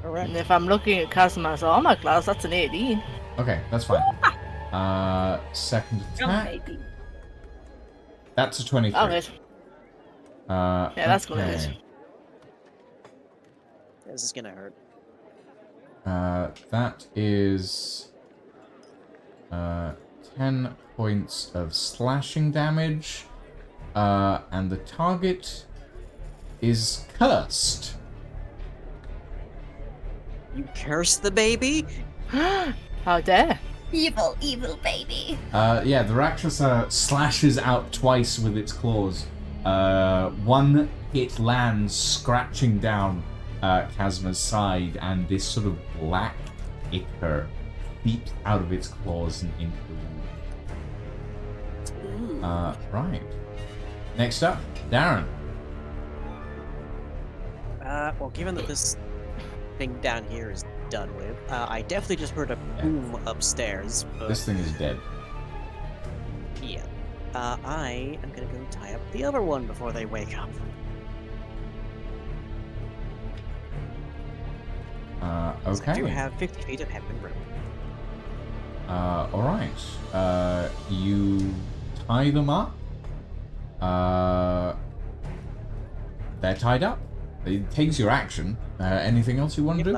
And if I'm looking at Kazma's armor class, that's an 18. Okay, that's fine. Second attack. That's a 23. That'll hit. Yeah, that's gonna hit. This is gonna hurt. That is 10 points of slashing damage, and the target is cursed. You curse the baby? How dare. Evil, evil baby. Yeah, the Rakshasa slashes out twice with its claws. One hit lands, scratching down Kazma's side, and this sort of black ichor seeps out of its claws and into the wound. Right. Next up, Darren. Well, given that this thing down here is done with, I definitely just heard a boom upstairs. But This thing is dead. yeah, I am gonna go tie up the other one before they wake up. I do Okay. have 50 feet of heaven room. Alright. You tie them up. They're tied up. It takes your action. Anything else you want to do?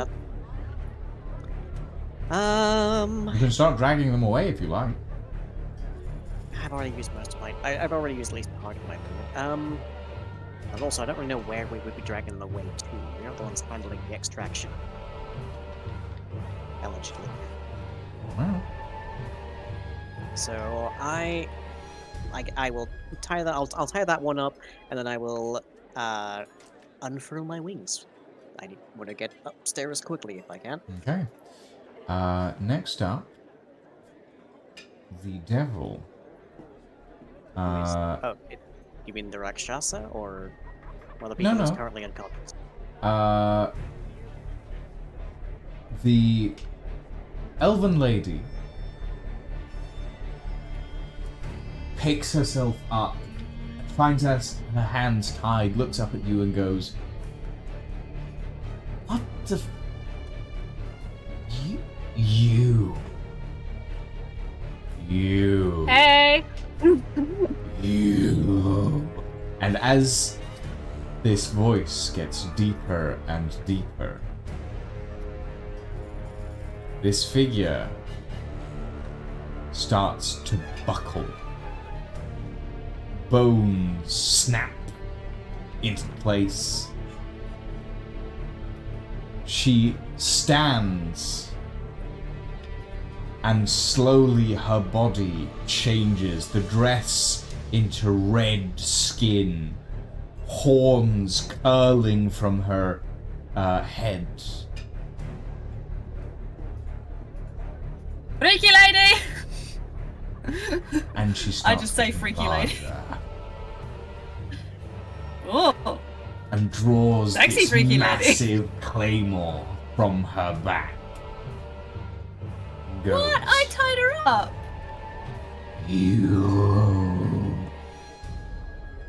You can start dragging them away if you like. I've already used most of my. I've already used at least part of my movement. And also, I don't really know where we would be dragging them away to. We're not the ones handling the extraction. Allegedly. Well, So I will tie that. I'll tie that one up, and then I will unfurl my wings. I want to get upstairs quickly if I can. okay. Next up, the devil. You mean the Rakshasa, or one of the No, people who's no. currently unconscious? The elven lady picks herself up, finds her hands tied, looks up at you and goes, "What the f- You. Hey! You." And as this voice gets deeper and deeper, this figure starts to buckle. Bones snap into place. She stands, and slowly her body changes. The dress into red skin, horns curling from her head. Freaky lady! And she starts I just say to freaky lady. larger Oh, and draws Sexy this freaky lady. massive claymore from her back. Goes, what? I tied her up. You.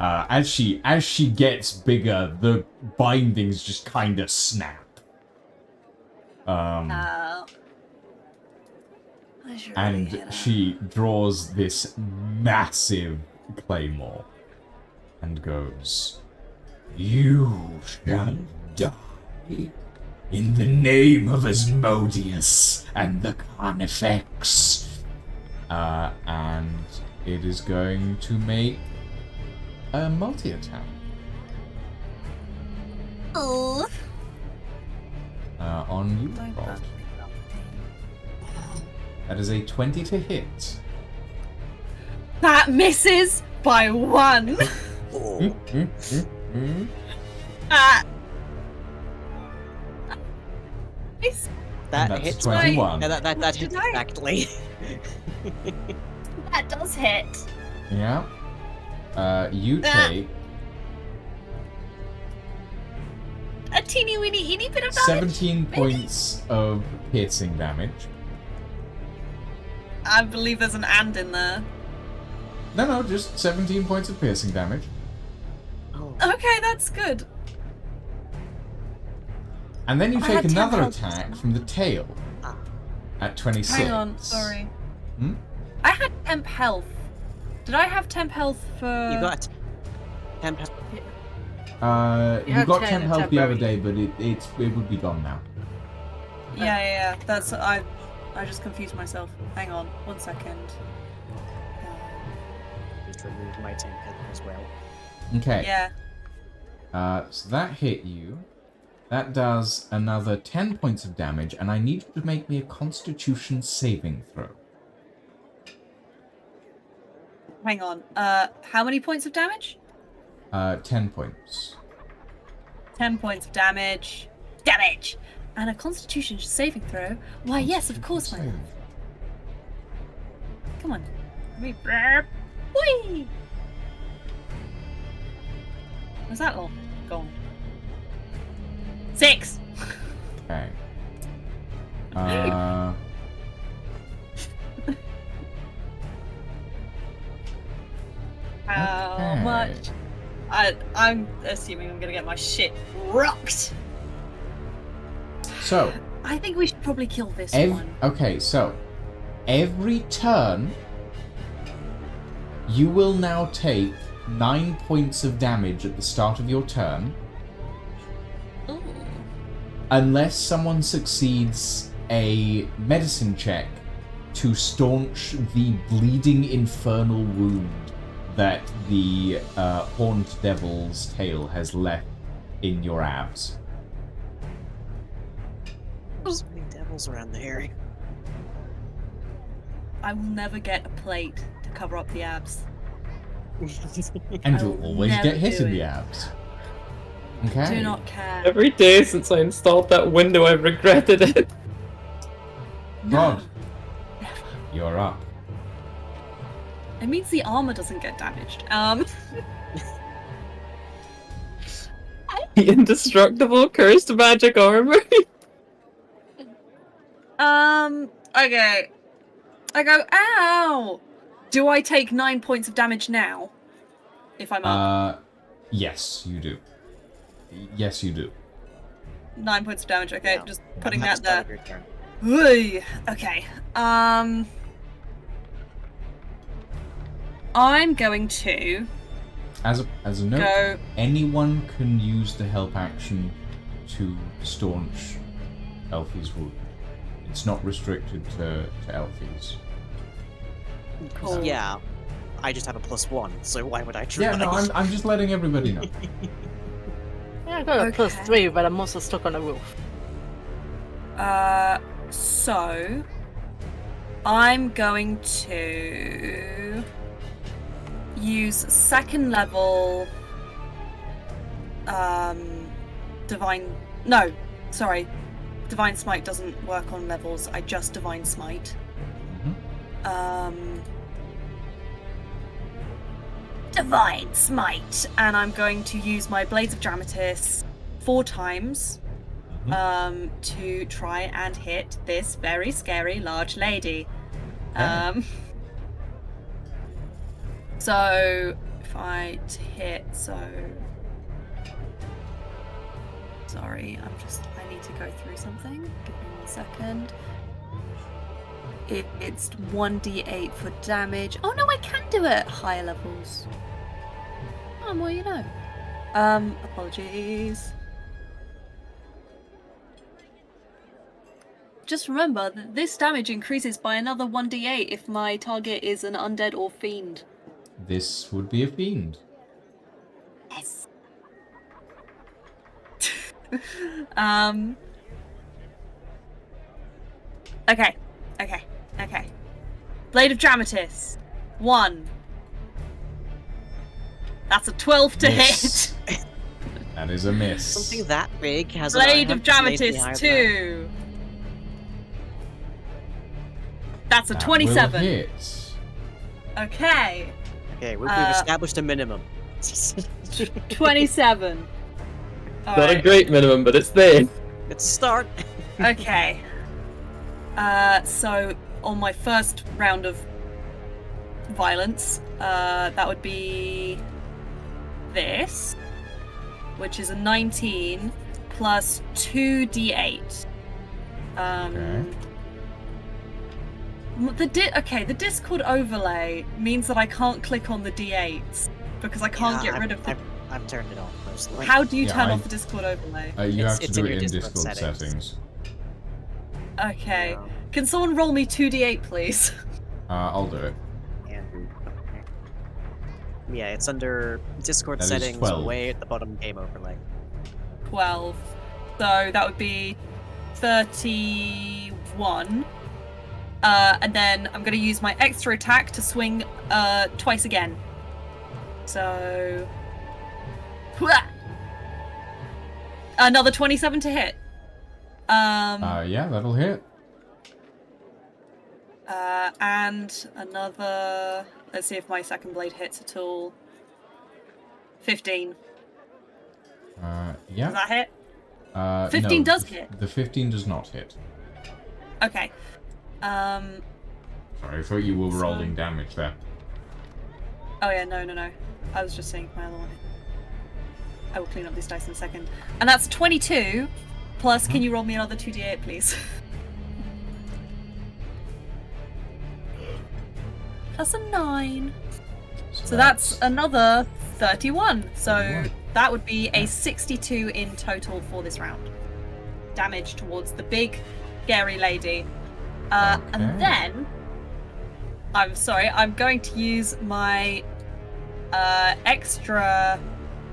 As she gets bigger, the bindings just kind of snap. I should really And get up. she draws this massive claymore and goes, "You shall die in the name of Asmodeus and the Carnifex." And it is going to make a multi-attack. Oh. On you, Rod. That is a 20 to hit. That misses by 1. Oh. Ah. Nice. That And that's hits 21. No, that hits Did I? exactly. That does hit. Yeah. You Ah. take A teeny weeny bit of damage. 17 points of piercing damage. I believe there's an and in there. No, just 17 points of piercing damage. Oh. Okay, that's good. And then you I take had 10 another health. attack from the tail Ah. at 26. Hang on, sorry. Hmm? I had temp health. Did I have temp health for? You got 10 You had got 10 temp health the other temporary. day, but it would be gone now. Yeah. That's I just confused myself. Hang on, 1 second. Just remove my 10 health as well. Okay. Yeah. So that hit you. That does another 10 points of damage, and I need you to make me a Constitution saving throw. Hang on. How many points of damage? 10 points. 10 points of damage. Damage! And a Constitution saving throw? Why, yes, of course, my love. Saving. Come on. Let me. Whee! Was that all? Gone. 6! Okay. How Okay. much? I'm assuming I'm gonna get my shit rocked. So, I think we should probably kill this one. okay, so every turn you will now take 9 points of damage at the start of your turn, Ooh. unless someone succeeds a medicine check to staunch the bleeding infernal wound that the horned devil's tail has left in your abs. So many devils around the area. I will never get a plate to cover up the abs. And I you'll will always never get hit do in the it. abs. Okay. Do not care. Every day since I installed that window, I've regretted it. Rod, Never. you're up. It means the armor doesn't get damaged. The indestructible cursed magic armor. Okay. I go, ow! Do I take 9 points of damage now? If I'm up? Yes, you do. Yes, you do. 9 points of damage, okay, Yeah. just putting At the that start there. of your turn. Ooh, okay. I'm going to As a note, go. anyone can use the help action to staunch Elfie's wound. It's not restricted to Elfie's. Cool. Yeah, I just have a +1, so why would I try? Yeah, no, I'm just letting everybody know. Yeah, I got a Okay. +3, but I'm also stuck on a roof. So I'm going to use second level divine divine smite doesn't work on levels. I just divine smite. Divine smite, and I'm going to use my blades of Dramatis 4 times to try and hit this very scary large lady. Okay. So if I hit, so sorry, I need to go through something. Give me 1 second. It's 1d8 for damage. Oh no, I can do it at higher levels. Oh, well, you know. Apologies. Just remember that this damage increases by another 1d8 if my target is an undead or fiend. This would be a fiend. Yes. Okay. Okay. Blade of Dramatis. 1. That's a 12 to Miss. hit. That is a miss. Something that big has Blade an of Dramatis 2. That's a That 27. will hit. Okay. Okay, we've Uh, established a minimum. 27. Not a Alright. great minimum, but it's there. Let's start. Okay. So on my first round of violence, that would be this, which is a 19 plus 2d8. Okay. The Discord overlay means that I can't click on the d8s because I can't get rid of the. I've turned it off personally. How do you Yeah, turn off the Discord overlay? You have to It's do in it your in Discord Discord settings. settings. Okay. Yeah. Can someone roll me 2d8, please? I'll do it. Yeah, it's under Discord That is settings, 12. way at the bottom, game overlay. 12. So that would be 31. And then I'm going to use my extra attack to swing twice again. So. Another 27 to hit. Yeah, that'll hit. And another. Let's see if my second blade hits at all. 15. Yeah. Does that hit? 15 no, does hit. The 15 does not hit. Okay. Sorry, I thought you were So- rolling damage there. Oh yeah, no. I was just saying my other one. I will clean up these dice in a second. And that's 22. Plus, can you roll me another 2d8, please? Plus a 9. So that's another 31. So 31. that would be a 62 in total for this round. Damage towards the big, scary lady. Okay. And then, I'm sorry, I'm going to use my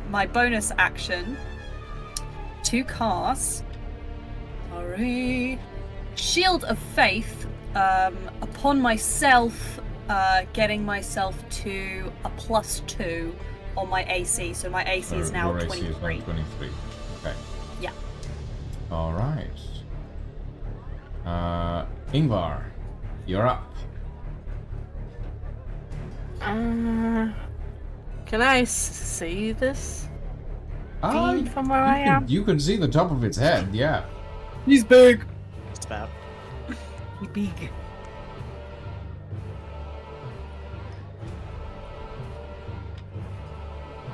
my bonus action to cast. Sorry. Shield of Faith upon myself, getting myself to a +2 on my AC. So my AC is now your AC 23. is now 23. Okay. Yeah. Alright. Ingvar, you're up. Can I see this Ah, fiend from where I am? You can see the top of its head, yeah. He's big. Just about. Big.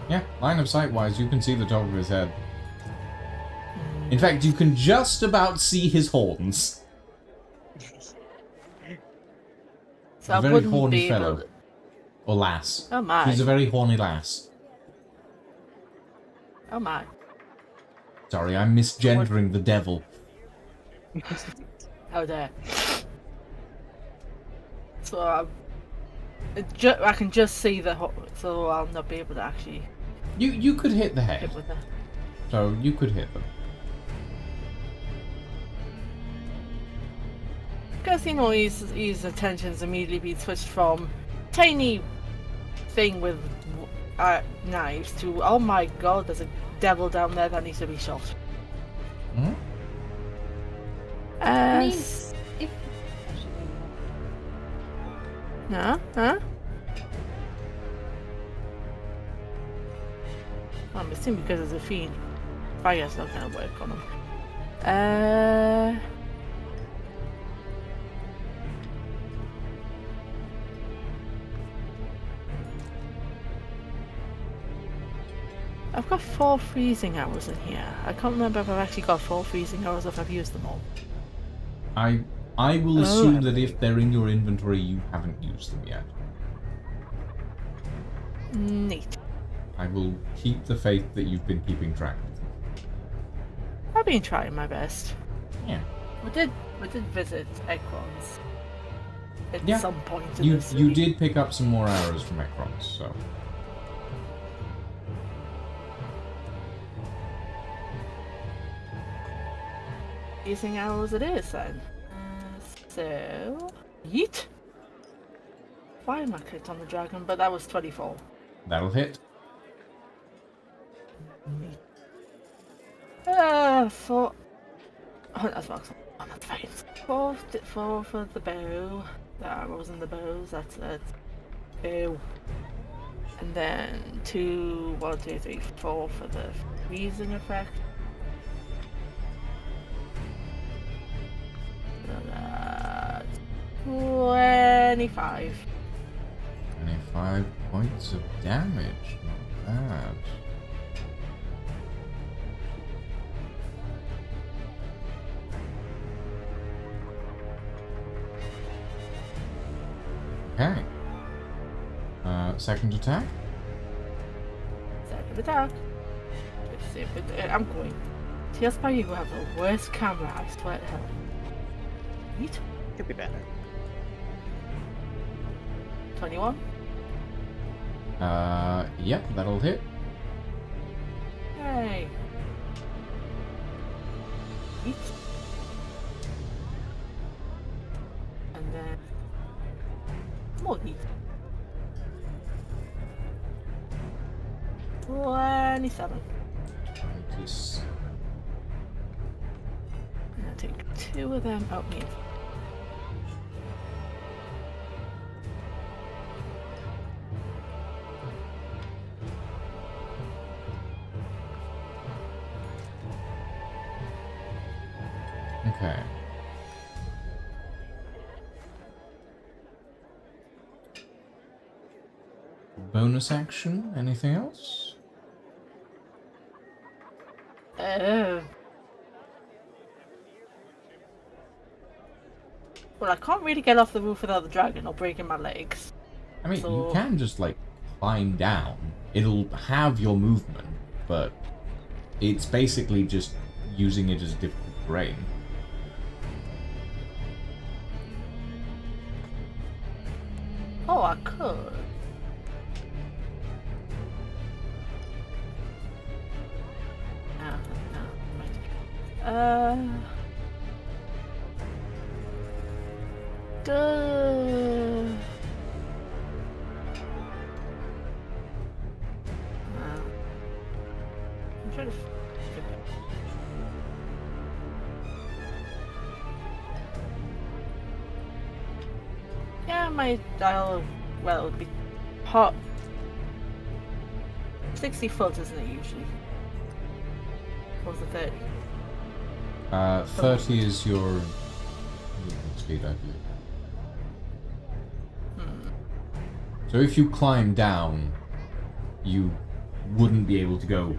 Yeah, line of sight wise, you can see the top of his head. In fact, you can just about see his horns. So I Very wouldn't horny be able fellow. to... Or lass. Oh my. She's a very horny lass. Oh my. Sorry, I'm misgendering the devil. How dare. So I can just see so I'll not be able to actually You could hit the head. hit with it. So you could hit them. Because, you know, his attention's immediately been switched from tiny thing with knives to, oh my god, there's a devil down there that needs to be shot. Hmm? If Huh? I'm assuming because it's a fiend. Fire's not gonna work on him. I've got 4 freezing hours in here. I can't remember if I've actually got 4 freezing hours or if I've used them all. I will assume that if they're in your inventory, you haven't used them yet. Neat. I will keep the faith that you've been keeping track of them. I've been trying my best. Yeah. We did visit Ekrons at Yeah. some point in You this you week. did pick up some more arrows from Ekrons, so. Freezing hours it is then. So Yeet. Why am I clicked on the dragon? But that was 24. That'll hit. Four. Oh, that's box. Oh, that's fine. Four for the bow. The arrows and the bows. That's it. Bow. And then 2, 1, 2, 3, 4 for the freezing effect. So that's 25. 25 points of damage. Not bad. Okay. Second attack. Second attack. Let's see, but I'm going. TSP, you have the worst camera, I swear to hell. Yeet. Could be better. 21. Yep, that'll hit. Hey. Yeet. And then more yeet. 27. 27. And I'll take 2 of them out me. Okay. Bonus action? Anything else? Well, I can't really get off the roof without the dragon or breaking my legs. I mean, So- you can just, like, climb down. It'll have your movement, but it's basically just using it as a difficult terrain. Oh, I could. Right. Duh. I'm trying to. Yeah, my dial. Well, it would be hot. 60 foot, isn't it usually? Or was it 30? 30 is your movement speed, I believe. So if you climb down, you wouldn't be able to go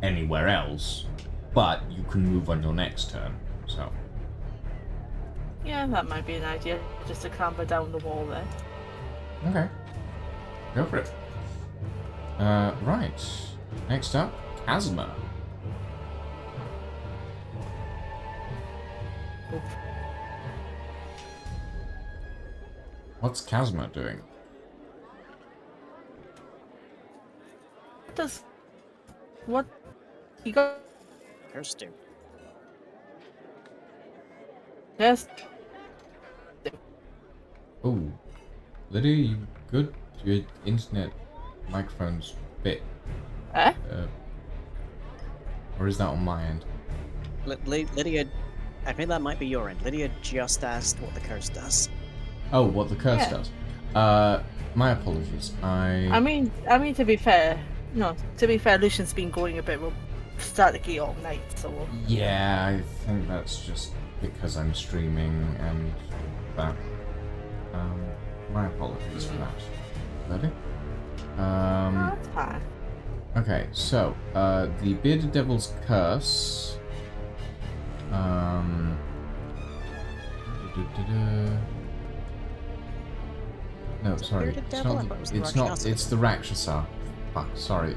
anywhere else, but you can move on your next turn, so. Yeah, that might be an idea. Just to clamber down the wall there. Okay. Go for it. Right. Next up, Kazuma. Oop. What's Kazuma doing? What? You got. Curse do. Yes. Oh, Lydia, you good? Your internet microphone's bit. Eh? Or is that on my end? Lydia, I think that might be your end. Lydia just asked what the curse does. Oh, what the curse Yeah. does. My apologies. I mean, to be fair, Lucian's been going a bit staticky all night, so. Yeah, I think that's just because I'm streaming and that. My apologies for that. Ready? That's fine. Okay, so, the Bearded Devil's Curse. No, sorry. Bearded Devil? I thought it was the It's not. Rakshasa. It's the Rakshasa. Fuck, sorry.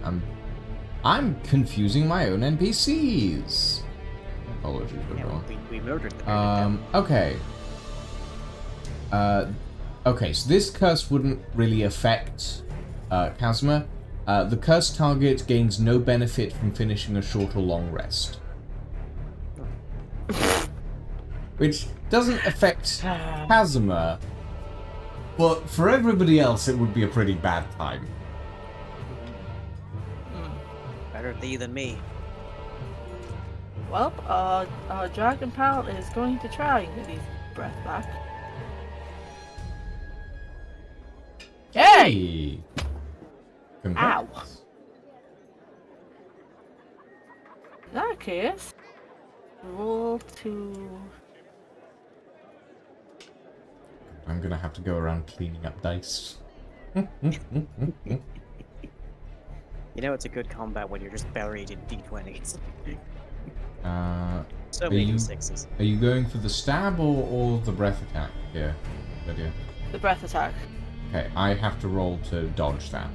I'm confusing my own NPCs. Apologies, Yeah, everyone. we murdered the bearded devil. Okay. Okay, so this curse wouldn't really affect Kazuma. The curse target gains no benefit from finishing a short or long rest. Which doesn't affect Kazuma, But for everybody else, it would be a pretty bad time. Better thee than me. Well, our dragon pal is going to try and get his breath back. Hey! Congrats. Ow. In that case, roll to... I'm gonna have to go around cleaning up dice. You know it's a good combat when you're just buried in d20s. So Are many you- d6s. Are you going for the stab or the breath attack here, Lydia? The breath attack. Okay, I have to roll to dodge that.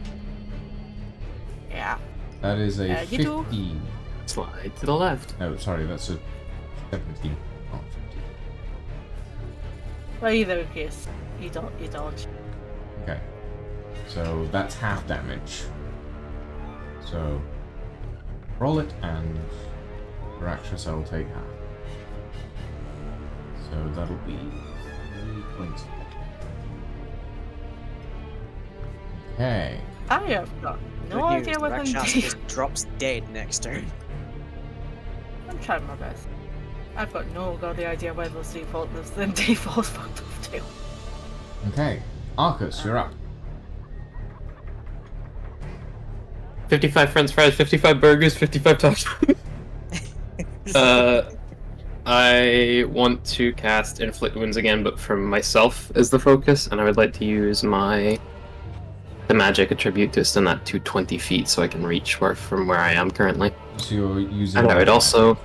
Yeah. That is a You do. 15. Slide to the left. No, sorry, that's a 17. Not 15. Well, either case, you dodge. Okay. So that's half damage. So roll it, and for actress I'll take half. So that'll be 3 points. Okay. I have got no Good news, idea the what I'm Rakshasa doing. just drops dead next turn. I'm trying my best. I've got no godly idea where those default fucked off to. Okay. Arcus, you're up. 55 french fries, 55 burgers, 55 tacos. I want to cast Inflict Wounds again, but from myself as the focus, and I would like to use the magic attribute to extend that to 20 feet so I can reach from where I am currently. So you're using. And I would also,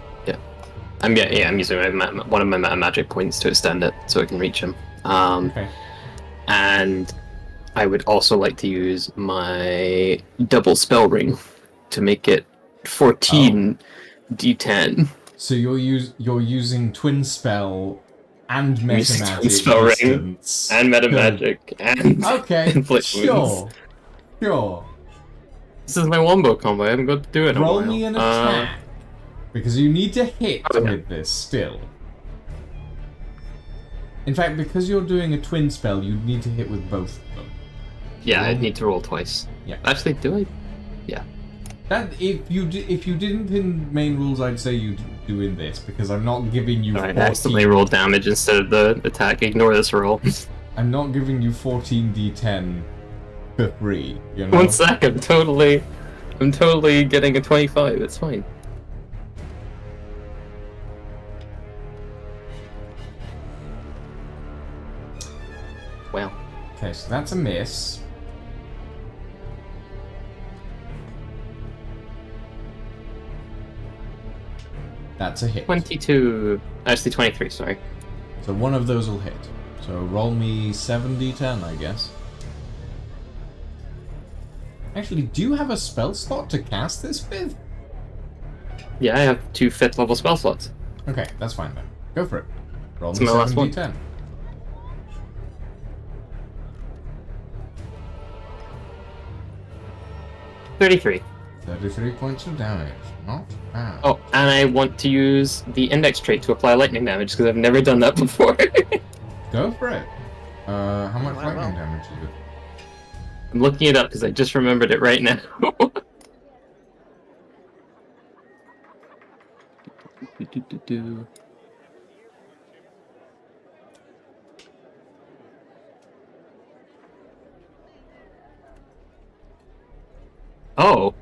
I'm using one of my meta magic points to extend it so I can reach him. Okay. And I would also like to use my double spell ring to make it 14 d10. So you're using twin spell and meta Using magic twin spell ring instance. And meta magic and Okay. inflict wounds. Sure. This is my wombo combo. I haven't got to do it in a Roll while. me an attack. Because you need to hit Okay. with this still. In fact, because you're doing a twin spell, you need to hit with both of them. Yeah, I need to roll twice. Yeah. Actually, do I? That if you didn't in main rules, I'd say you do in this because I'm not giving you. Alright, 14, I accidentally rolled damage instead of the attack. Ignore this roll. I'm not giving you 14 d10 for free. You know. 1 sec, I'm totally getting a 25. It's fine. Well, Okay, so that's a miss. That's a hit. 22. Actually, 23. Sorry. So one of those will hit. So roll me 7d10, I guess. Actually, do you have a spell slot to cast this with? Yeah, I have 2 5th level spell slots. Okay, that's fine then. Go for it. Roll It's me my last one. 7d10. $33. 33 points of damage. Not bad. Oh, and I want to use the index trait to apply lightning damage because I've never done that before. Go for it. How much Wow, lightning wow. damage is it? I'm looking it up because I just remembered it right now. Oh.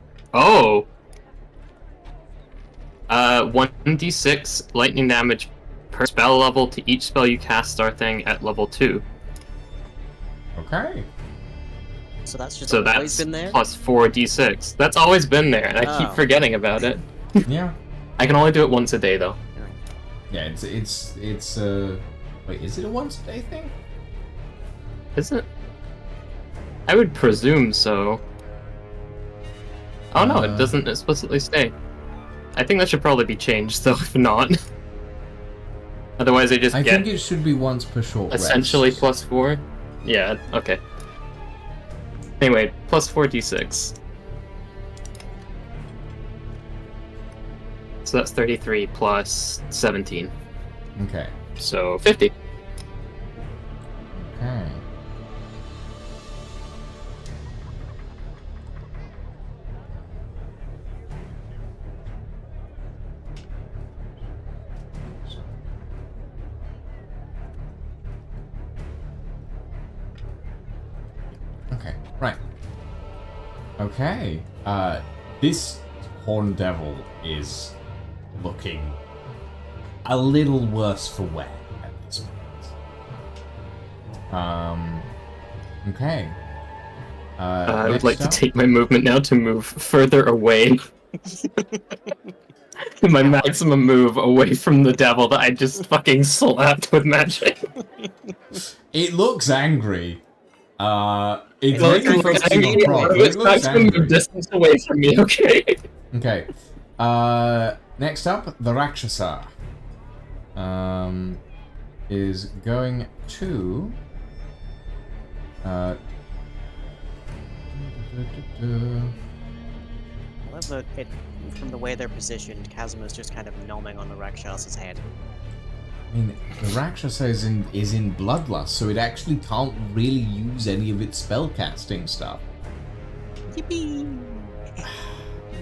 1d6 lightning damage per spell level to each spell you cast starting at level 2. Okay. So that's just So always that's been there? plus 4d6. That's always been there, and I keep Oh. forgetting about it. Yeah. I can only do it once a day, though. Yeah, it's wait, is it a once a day thing? Is it? I would presume so. Oh no, it doesn't explicitly say. I think that should probably be changed, though, if not. Otherwise, I just I get think it should be once per short essentially rest. plus 4. Yeah, okay. Anyway, plus 4d6. So that's 33 plus 17. Okay. So 50. Okay. Okay. This horn devil is looking a little worse for wear at this point. Okay. I would like next to up- take my movement now to move further away. My maximum move away from the devil that I just fucking slapped with magic. It looks angry. It's Well, mainly it's focusing on angry, Prod, but it's it looks maximum angry. distance away from me, okay? Okay. Next up, the Rakshasa. Is going to... However, from the way they're positioned, Kazuma's just kind of nomming on the Rakshasa's head. I mean, the Rakshasa is in Bloodlust, so it actually can't really use any of its spellcasting stuff. Yippee!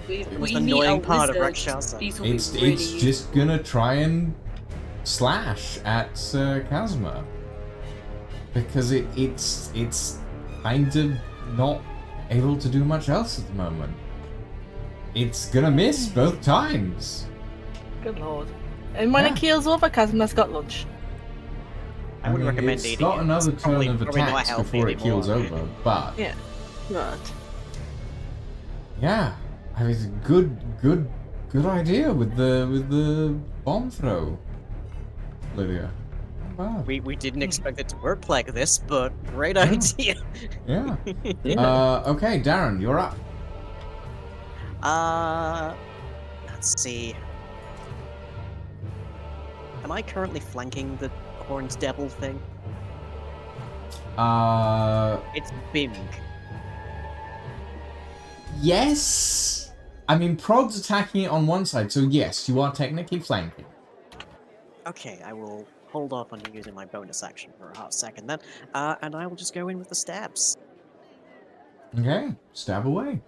We most need annoying a part of wizard. Rakshasa. These will be It's really just gonna try and slash at Kazuma. Because it's kind of not able to do much else at the moment. It's gonna miss both times. Good lord. And when Yeah. it keels over, Kazuma's got lunch. I would recommend it's eating got it. another It's turn probably- of probably not attacks healthy before it keels anymore. over, but Yeah. Good. yeah, I mean, it's a good idea with the bomb throw, Lydia. Not bad. We didn't expect it to work like this, but great Yeah. idea. Yeah. Yeah. Okay, Darren, you're up. Let's see. Am I currently flanking the Horned Devil thing? It's Bing. Yes. I mean, Prod's attacking it on one side, so yes, you are technically flanking. Okay, I will hold off on using my bonus action for a half second then, and I will just go in with the stabs. Okay, stab away.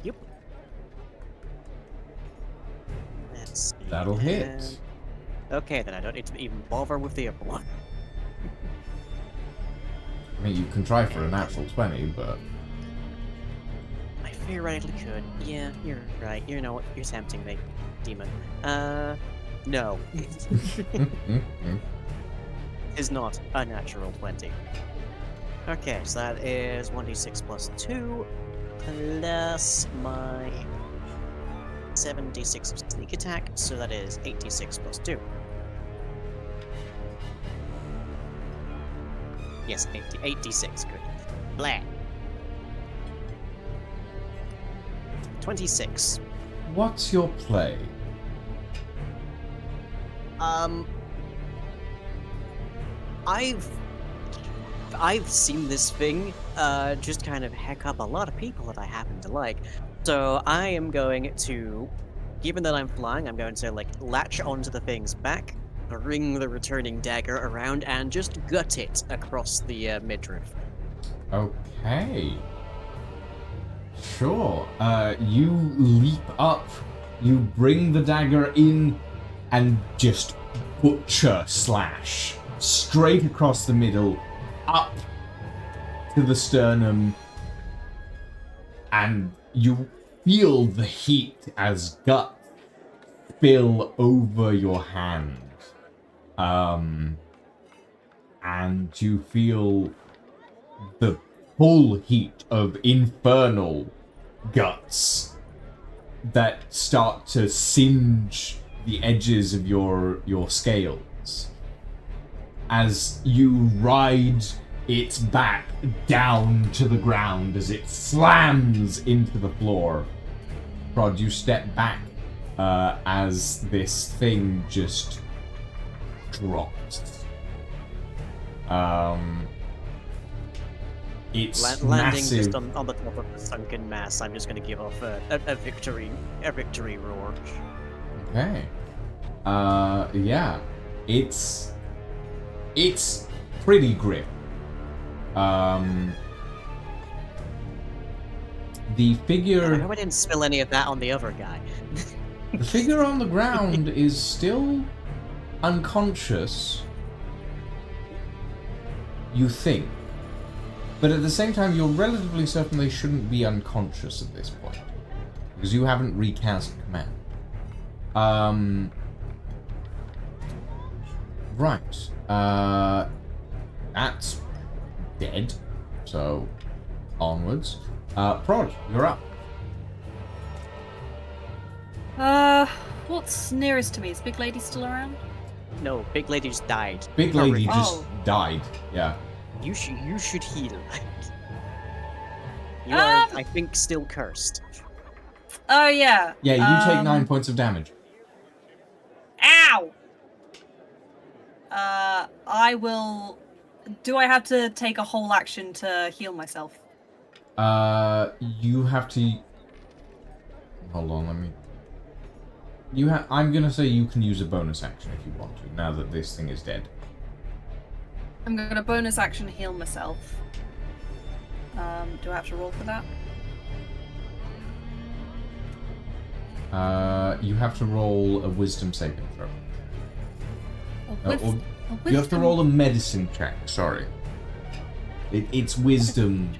Yep. Let's see. That'll hit. Okay, then I don't need to even bother with the other one. I mean, you can try for a natural 20, but I theoretically could. Yeah, you're right. You know what? You're tempting me, demon. No. Is not a natural 20. Okay, so that is 1d6 plus 2, plus my 7d6 of sneak attack, so that is 8d6 plus 2. Yes, 8d6, good. Blah. 26. what's your play? I've seen this thing just kind of heck up a lot of people that I happen to like. So I am going to, given that I'm flying, I'm going to like latch onto the thing's back, bring the returning dagger around, and just gut it across the midriff. Okay. Sure. You leap up, you bring the dagger in, and just butcher slash straight across the middle, up to the sternum, and you feel the heat as gut spill over your hand. And you feel the full heat of infernal guts that start to singe the edges of your scales as you ride its back down to the ground as it slams into the floor. Prod, you step back as this thing just drops. It's Landing massive. just on the top of the sunken mass, I'm just going to give off a victory roar. Okay. Yeah. It's pretty grim. The I figure hope I didn't spill any of that on the other guy. the figure on the ground is still unconscious. You think. But at the same time, you're relatively certain they shouldn't be unconscious at this point. Because you haven't recast command. Right. That's dead. So, onwards. Prod, you're up. What's nearest to me? Is Big Lady still around? No, big lady just died. Big lady Hurry. just Oh. died. Yeah. You should heal. You are, Um. I think, still cursed. Oh yeah. Yeah, you take 9 points of damage. Ow! I will... Do I have to take a whole action to heal myself? You have to... Hold on, let me... I'm gonna say you can use a bonus action if you want to, now that this thing is dead. I'm gonna bonus action heal myself. Do I have to roll for that? You have to roll a wisdom saving throw. You have to roll a medicine check, sorry. It's wisdom,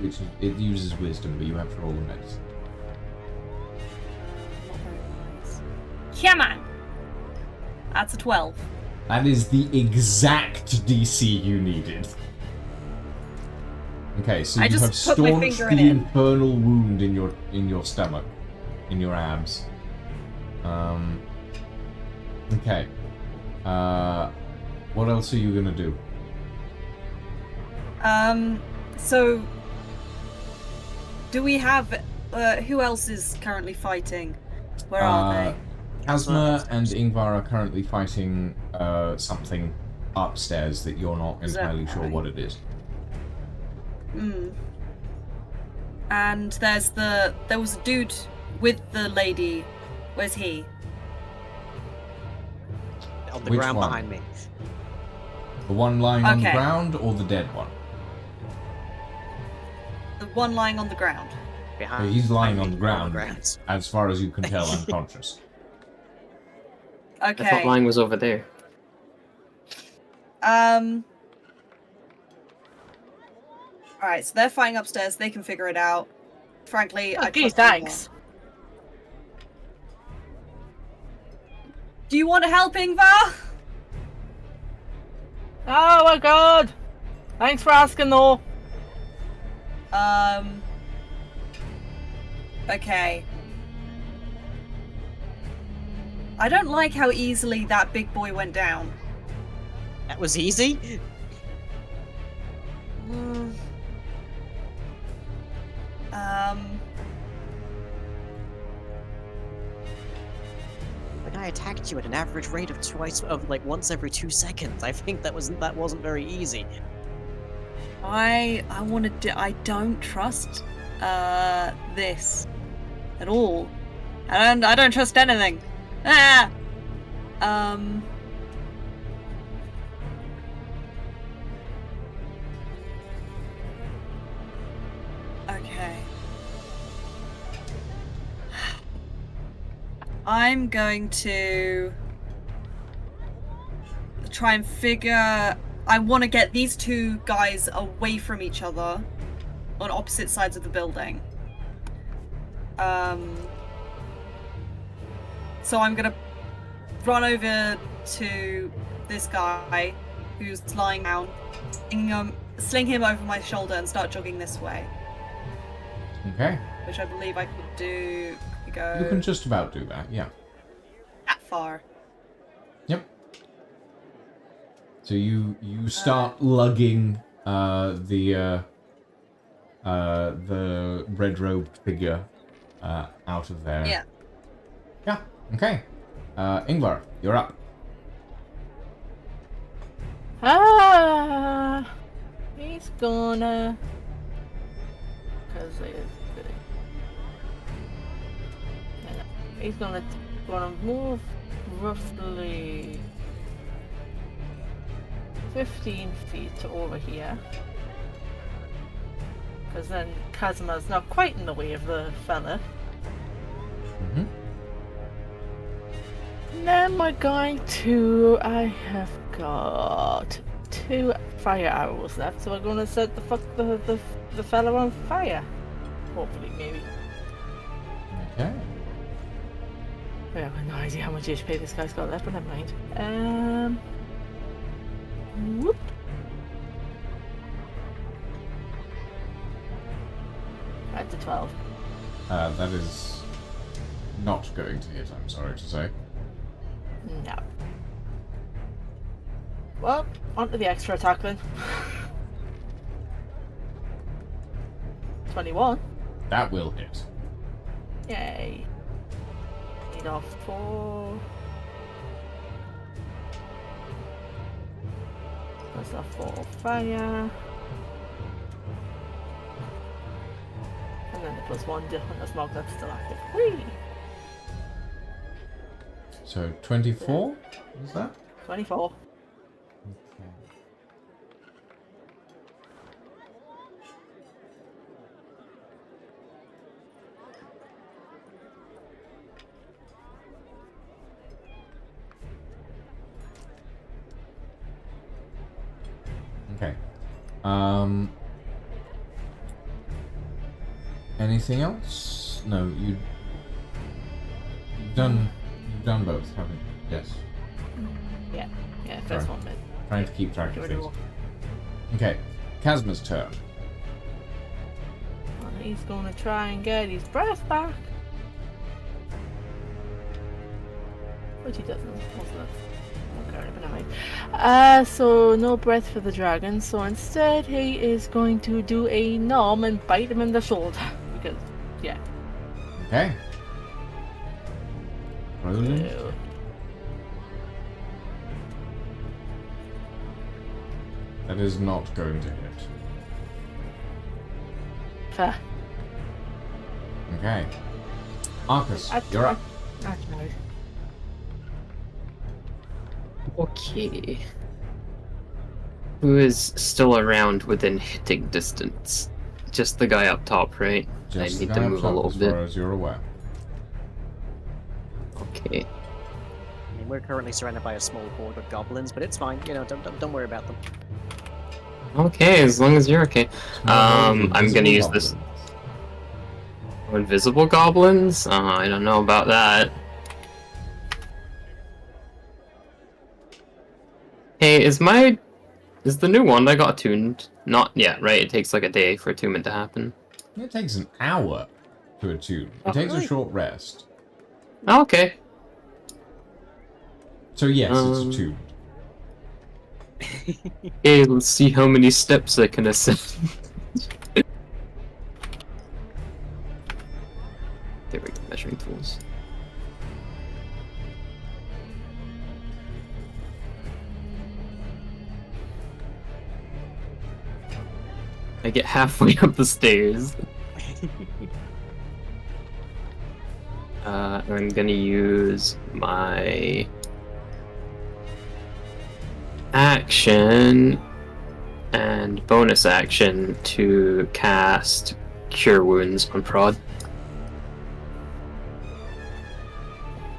which is, it uses wisdom, but you have to roll a medicine. Not very wise. Come on! That's a 12. That is the exact DC you needed. Okay, so I you just have put my staunched finger the in it. infernal wound in your stomach, in your abs. Okay. What else are you gonna do? So... Do we have... who else is currently fighting? Where are they? Kazma and Ingvar are currently fighting something upstairs that you're not entirely sure what it is. And there was a dude with the lady. Where's he? On the Which ground one? behind me. The one lying on the Okay. ground or the dead one? The one lying on the ground. Behind. He's lying behind on the me, ground, as far as you can tell, unconscious. I thought Okay. mine was over there. Alright, so they're fighting upstairs, they can figure it out. Frankly, I Okay, trust them thanks. more. Do you want to help, Ingvar? Oh my god! Thanks for asking though. Okay. I don't like how easily that big boy went down. That was easy. The guy attacked you at an average rate of once every 2 seconds. I think that wasn't very easy. I don't trust this at all. And I don't trust anything. Ah! Okay. I'm going to try and figure... I want to get these two guys away from each other on opposite sides of the building. So I'm gonna run over to this guy who's lying down, sling him over my shoulder and start jogging this way, Okay. which I believe I could do. Go You can just about do that, yeah. that far. Yep. So you start lugging the red-robed figure out of there. Yeah. Yeah. Okay. Ingvar, you're up. He's gonna... He's gonna move roughly 15 feet over here. Because then Kazuma's not quite in the way of the fella. Mm-hmm. And then we're going to... I have got 2 fire arrows left, so we're gonna set the fella on fire. Hopefully, maybe. Okay. I have no idea how much HP this guy's got left, but never mind. Whoop. At the 12. That is not going to hit, I'm sorry to say. No. Well, on to the extra attack then. 21. That will hit. Yay. Need off 4. Plus off 4 fire. And then the +1 different as smoke that's still active. Whee! So 24, is that? 24. Okay. Anything else? No, you've done both, haven't you? Yes. Yeah, first Sorry. one bit. Trying to keep track of Give it a things. roll. Okay. Kazma's turn. And he's gonna try and get his breath back. Which he doesn't. Also, that's okay, but never mind. So no breath for the dragon, so instead he is going to do a nom and bite him in the shoulder. Because, yeah. Okay. Rolling. So, That is not going to hit. fair. Okay. Arcus, I- you're up. I know. Okay. Who is still around within hitting distance? Just the guy up top, right? Just I need the to guy up move a top, little as bit. far as you're aware. Okay. I mean, we're currently surrounded by a small horde of goblins, but it's fine. You know, don't worry about them. Okay, as long as you're okay. I'm gonna Invisible use this. goblins. Invisible goblins? I don't know about that. Hey, is the new one that got tuned? Not yet, right? It takes like a day for attunement to happen. It takes an hour to attune. It takes a really? short rest. Oh, okay. So yes, it's attuned. Okay, let's see how many steps I can ascend. There we go, measuring tools. I get halfway up the stairs. I'm gonna use my action and bonus action to cast Cure Wounds on Prod.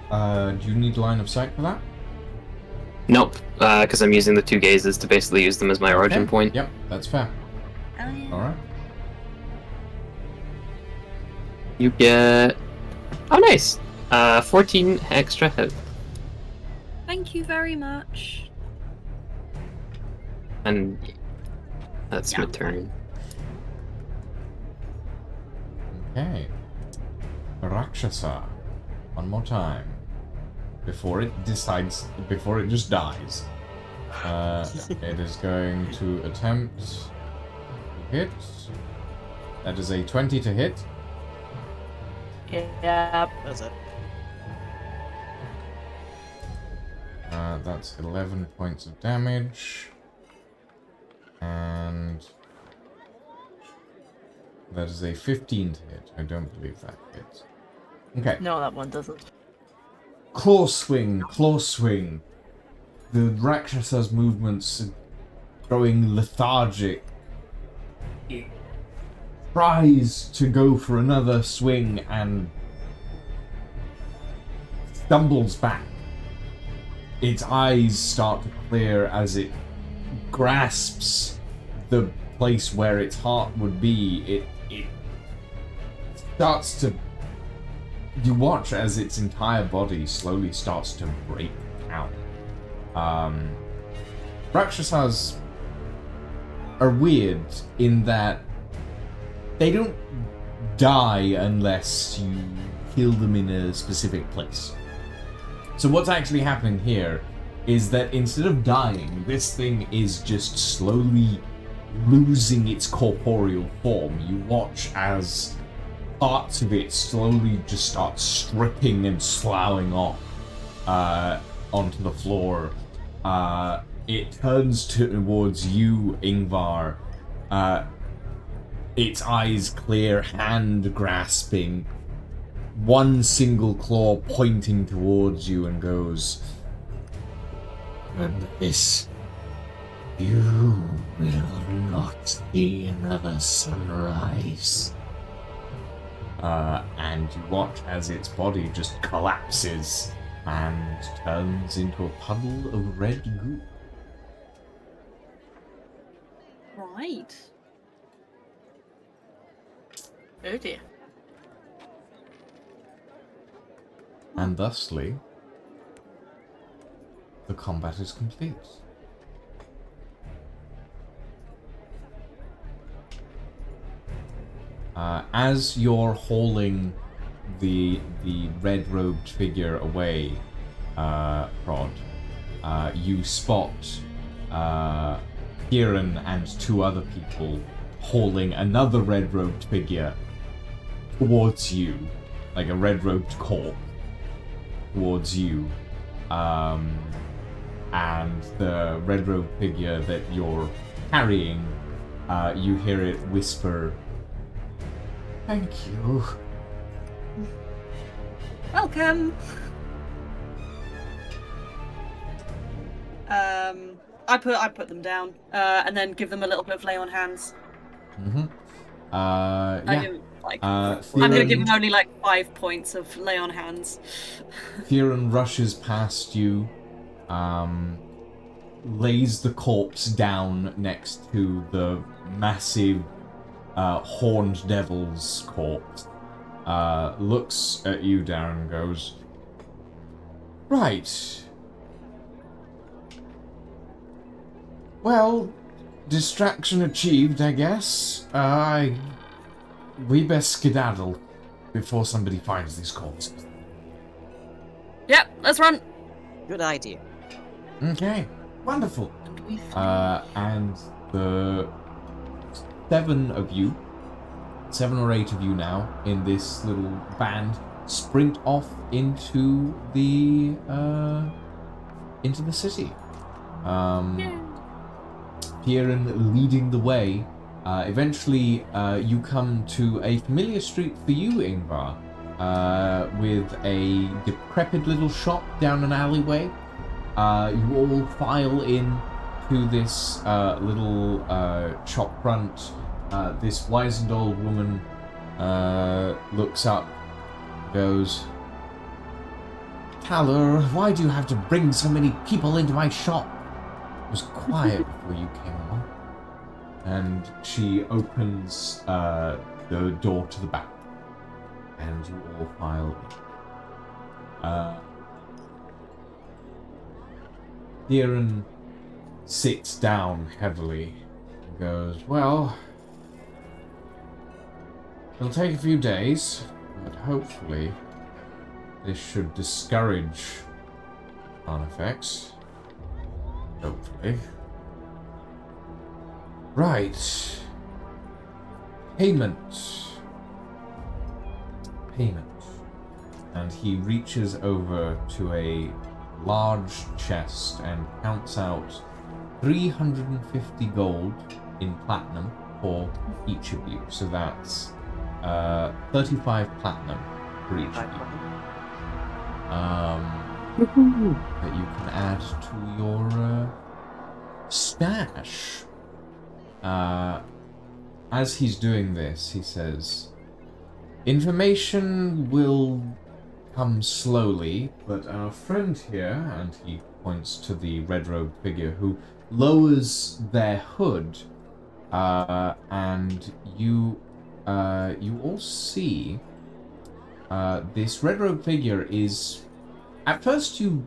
Do you need line of sight for that? Nope, because I'm using the 2 gazes to basically use them as my origin Okay. point. Yep, that's fair. Oh, yeah. Alright. You get... Oh, nice! 14 extra health. Thank you very much. And that's my Yeah. turn. Okay. Rakshasa. One more time. Before it just dies. It is going to attempt to hit. That is a 20 to hit. Yeah. That's it. That's 11 points of damage. And that is a 15 to hit. I don't believe that hits. Okay. No, that one doesn't. Claw swing, claw swing. The Rakshasa's movements are growing lethargic. It tries to go for another swing and stumbles back. Its eyes start to clear as it grasps the place where its heart would be, it starts to... You watch as its entire body slowly starts to break down. Rakshasas are weird in that they don't die unless you kill them in a specific place. So what's actually happening here is that instead of dying, this thing is just slowly losing its corporeal form. You watch as parts of it slowly just start stripping and sloughing off onto the floor. It turns towards you, Ingvar. Its eyes clear, hand grasping, one single claw pointing towards you, and goes, "And this, you will not see another sunrise." And you watch as its body just collapses and turns into a puddle of red goo. Right. Oh dear. And thusly, the combat is complete. As you're hauling the red-robed figure away, Prod, you spot Kieran and two other people hauling another red-robed figure towards you, like a red-robed corpse towards you, and the red-robed figure that you're carrying, you hear it whisper, "Thank you." Welcome. I put them down, and then give them a little bit of lay on hands. Mm-hmm. I Yeah. didn't, like, Theron, I'm gonna give them only like 5 points of lay on hands. Theron rushes past you, lays the corpse down next to the massive horned devil's corpse, looks at you, Darren, and goes, "Right. Well, distraction achieved, I guess. We best skedaddle before somebody finds these corpses." Yep, let's run. Good idea. Okay, wonderful. And we And the 7 or 8 of you now in this little band sprint off into the city. Kieran leading the way. Eventually, you come to a familiar street for you, Ingvar, with a decrepit little shop down an alleyway. You all file in to this little shop front. This wizened old woman looks up, goes, "Talor, why do you have to bring so many people into my shop? It was quiet before you came along." And she opens the door to the back, and you all file in. Kieran sits down heavily and goes, "Well, it'll take a few days, but hopefully this should discourage on effects. Hopefully. Right. Payment. And he reaches over to a large chest and counts out 350 gold in platinum for each of you. So that's 35 platinum for each of you. That you can add to your stash. As he's doing this, he says, "Information will come slowly, but our friend here," and he points to the red-robed figure, "who lowers their hood, and you all see this red robe figure is. At first, you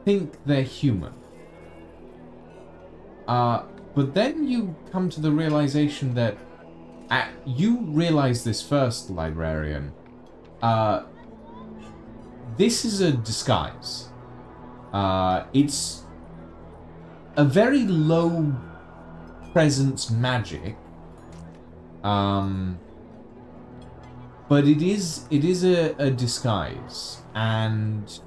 think they're human, but then you come to the realization that you realize this first, librarian. This is a disguise. It's a very low presence magic, but it is a disguise, and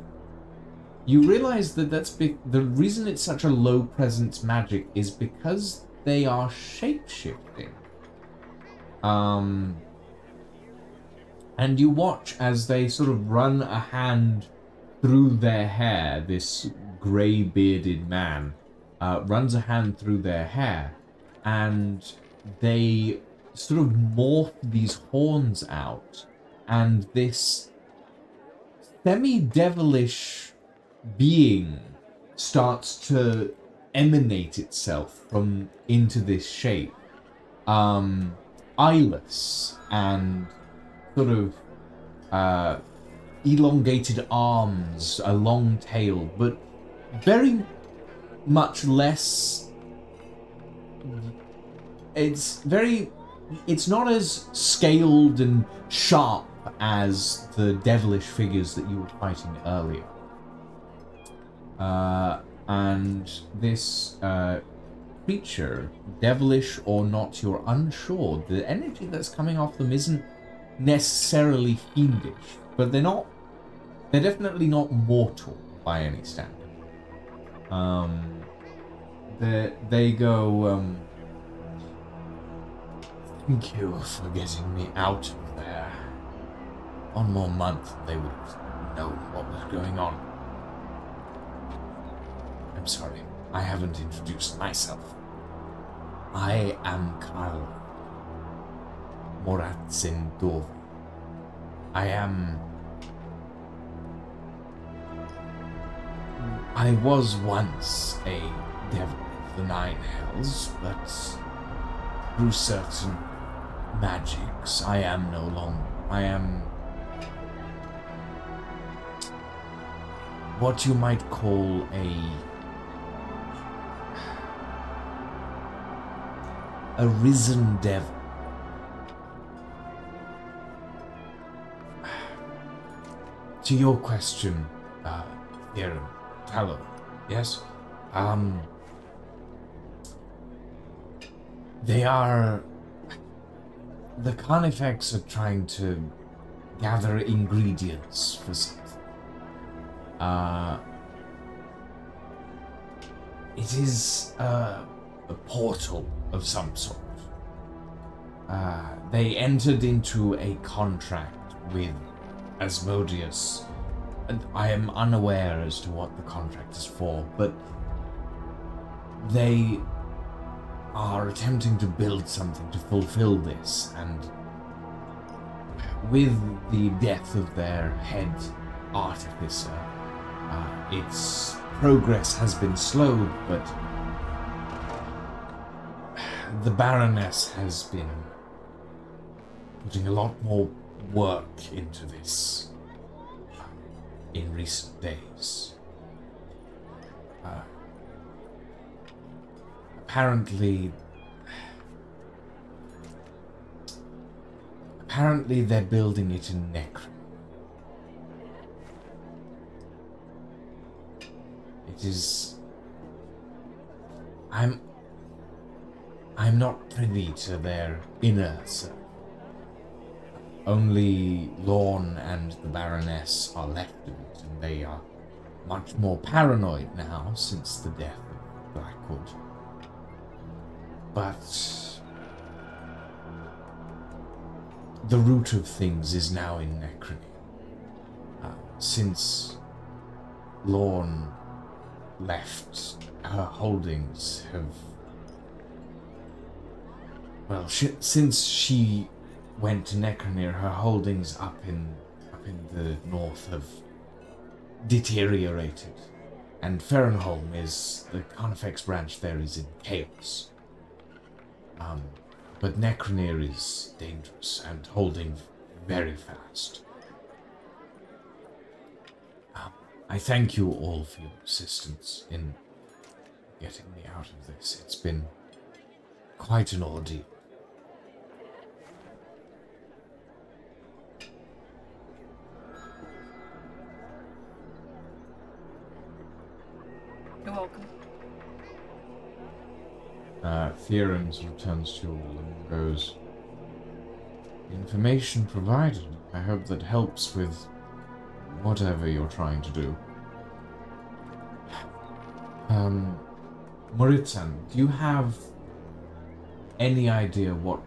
you realize that the reason it's such a low presence magic is because they are shape-shifting. And you watch as they sort of run a hand through their hair. This grey-bearded man runs a hand through their hair, and they sort of morph these horns out, and this semi-devilish being starts to emanate itself from into this shape. Eyeless and sort of elongated arms, a long tail, but very much less. It's not as scaled and sharp as the devilish figures that you were fighting earlier. And this creature, devilish or not, you're unsure. The energy that's coming off them isn't necessarily fiendish, but they're definitely not mortal by any standard. They go, thank you for getting me out of there. One more month, they would have known what was going on. I'm sorry, I haven't introduced myself. I am Karl Moratzendov. I was once a devil of the Nine Hells, but through certain magics, I am no longer. I am what you might call a risen devil. To your question, Theron, Tallow, yes? They are... The Carnifex are trying to gather ingredients for something. It is a portal of some sort. They entered into a contract with Asmodeus, and I am unaware as to what the contract is for, but they are attempting to build something to fulfill this, and with the death of their head artificer, its progress has been slowed, but the Baroness has been putting a lot more work into this in recent days. Apparently they're building it in Necron. It is... I'm not privy to their inner circle. Only Lorne and the Baroness are left of it, and they are much more paranoid now since the death of Blackwood. But the root of things is now in Necrony. Since Lorne left, her holdings have... Well, since she went to Necronir, her holdings up in the north have deteriorated And Fernholm is, the Carnifex branch there is in chaos. But Necronir is dangerous and holding very fast. I thank you all for your assistance in getting me out of this. It's been quite an ordeal. You're welcome. Theron sort of turns to you all and goes, "The information provided, I hope that helps with whatever you're trying to do. Moritzan, do you have any idea what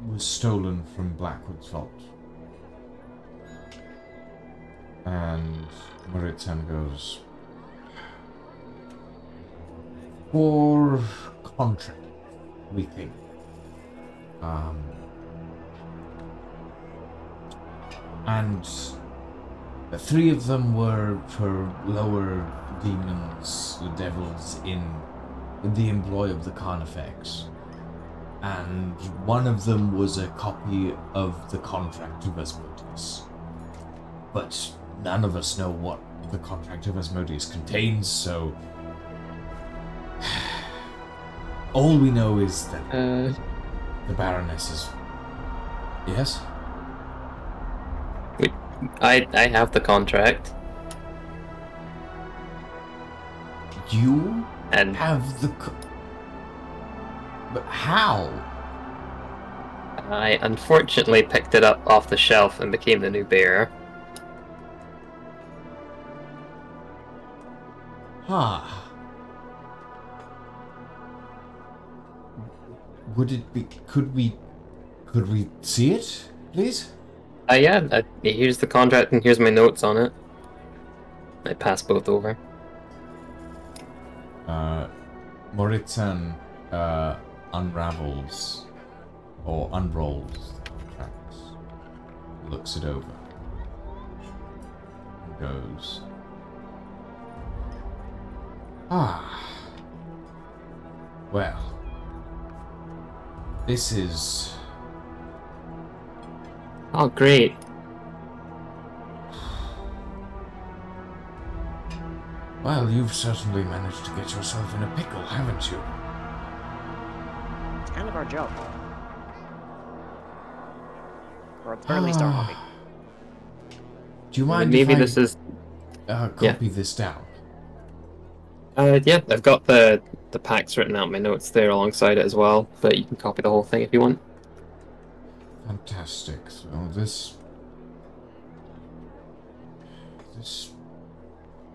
was stolen from Blackwood's vault?" And Moritzan goes, "For contract, we think. And the three of them were for lower demons, the devils, in the employ of the Carnifex. And one of them was a copy of the contract of Asmodeus. But none of us know what the contract of Asmodeus contains, so all we know is that the Baroness is... Yes? I have the contract. You And have the... But how? I unfortunately picked it up off the shelf and became the new bearer. Ah. Would it be... Could we see it, please? Yeah, here's the contract and here's my notes on it. I pass both over. Moritzan unravels or unrolls the contracts, looks it over, and goes, "Ah. Well, this is... Oh, great. Well, you've certainly managed to get yourself in a pickle, haven't you?" It's kind of our job. Or at the very least our hobby. Do you mind Maybe if I this is... copy this down? Yeah, I've got the packs written out in my notes there alongside it as well, but you can copy the whole thing if you want. Fantastic. So this...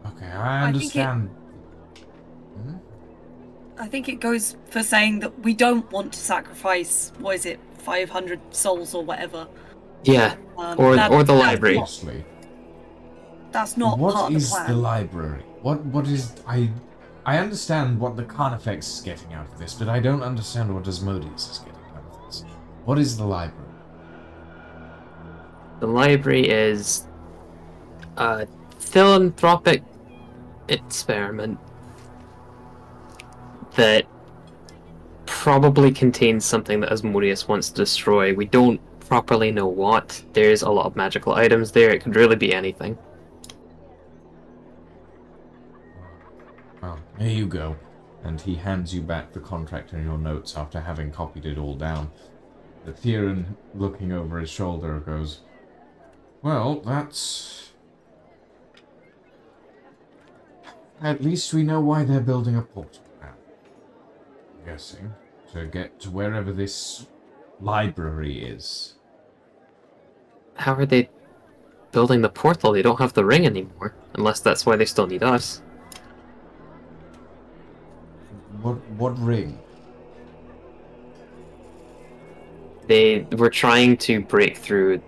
Okay, I understand. I think it goes for saying that we don't want to sacrifice, 500 souls or whatever. Yeah, or the library. That's not What part of the is plan. the library? What is... I understand what the Carnifex is getting out of this, but I don't understand what Asmodeus is getting out of this. What is the library? The library is a philanthropic experiment that probably contains something that Asmodeus wants to destroy. We don't properly know what. There's a lot of magical items there. It could really be anything. Well, here you go. And he hands you back the contract and your notes after having copied it all down. The Theron, looking over his shoulder, goes, "Well, that's... At least we know why they're building a portal now. I'm guessing. To get to wherever this library is." How are they building the portal? They don't have the ring anymore. Unless that's why they still need us. What ring? They were trying to break through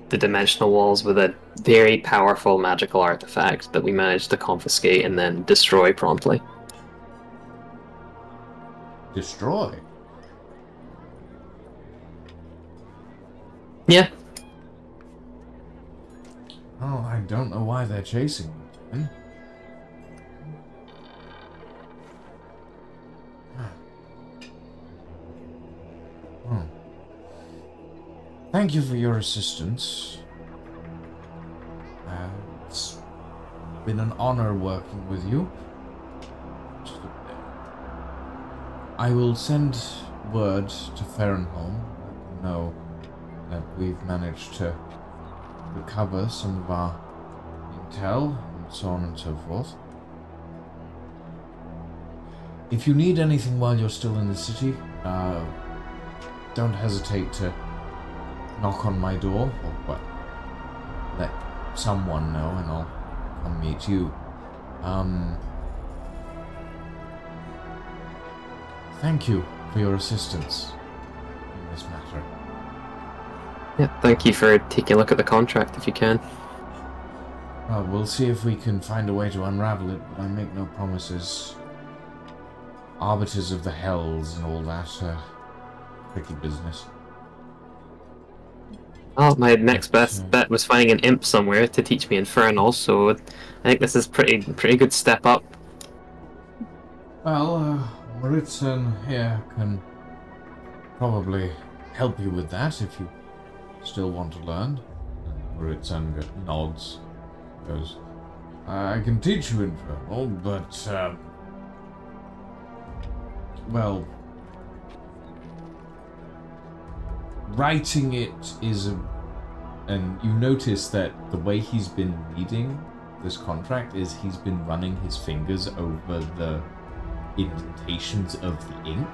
the dimensional walls with a very powerful magical artifact that we managed to confiscate and then destroy promptly. Destroy? Yeah. Oh, I don't know why they're chasing me then. thank you for your assistance. It's been an honor working with you. I will send word to Farrenholm, let them know that we've managed to recover some of our intel and so on and so forth. If you need anything while you're still in the city, don't hesitate to knock on my door, or let someone know and I'll come meet you. Thank you for your assistance in this matter. Yeah, thank you for taking a look at the contract if you can. Well, we'll see if we can find a way to unravel it, but I make no promises. Arbiters of the Hells and all that, tricky business. Oh, my next best bet was finding an imp somewhere to teach me Infernal, so I think this is pretty good step up. Well, Maritzen here can probably help you with that if you still want to learn. Maritzen nods, goes, I can teach you Infernal, but, well, writing it is and you notice that the way he's been reading this contract is he's been running his fingers over the indentations of the ink.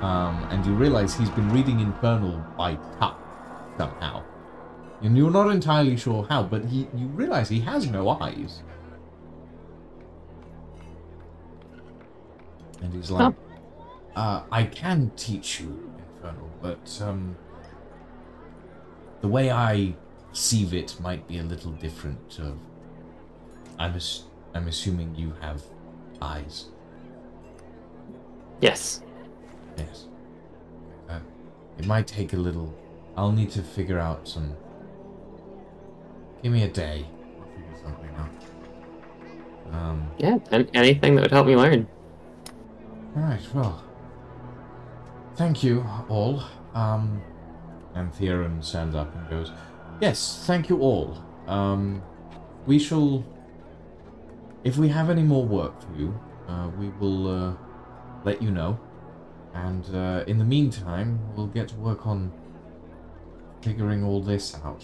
And you realize he's been reading Infernal by cut somehow. And you're not entirely sure how, but you realize he has no eyes. And he's like, I can teach you Infernal, but the way I perceive it might be a little different. I'm assuming you have eyes. Yes. Yes. It might take a little. I'll need to figure out some. Give me a day. I'll figure something out. Yeah, anything that would help me learn. Alright, well. Thank you all. And Theron stands up and goes, yes, thank you all. We shall. If we have any more work for you, we will let you know. And in the meantime, we'll get to work on figuring all this out.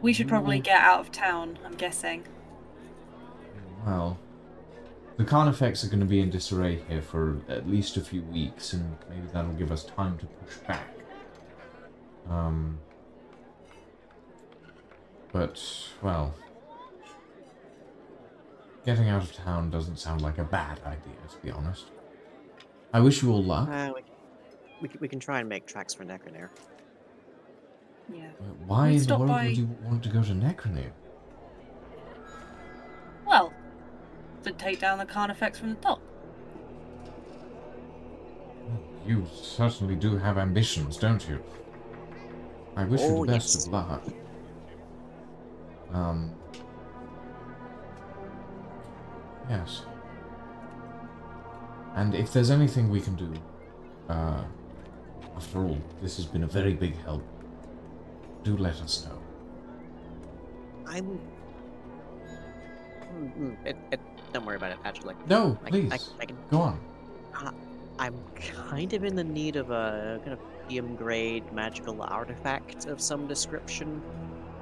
We should probably get out of town, I'm guessing. Well, the Carnifex are going to be in disarray here for at least a few weeks, and maybe that'll give us time to push back. But, well, getting out of town doesn't sound like a bad idea, to be honest. I wish you all luck. We can try and make tracks for Necronair. Yeah. Why We in the stop world by- would you want to go to Necronair? Well, to take down the Carnifex from the top. You certainly do have ambitions, don't you? I wish you Oh, the best yes. of luck. Yes. And if there's anything we can do, after all, this has been a very big help. Do let us know. I'm. Don't worry about it, actually. No, I- please. I can. Go on. I'm kind of in the need of a kind of medium grade magical artifact of some description.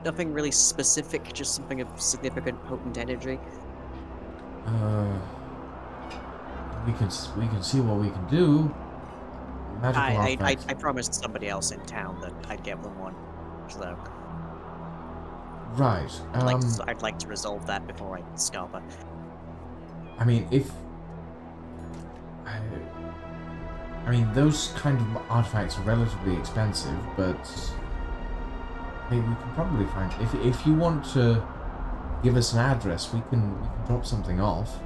Nothing really specific, just something of significant potent energy. We can see what we can do. Magical I artifacts. promised somebody else in town that I'd get them one. So Right. I'd like to resolve that before I scalp it. I mean, if I mean, those kind of artifacts are relatively expensive, but I mean, we can probably find if you want to give us an address, we can drop something off.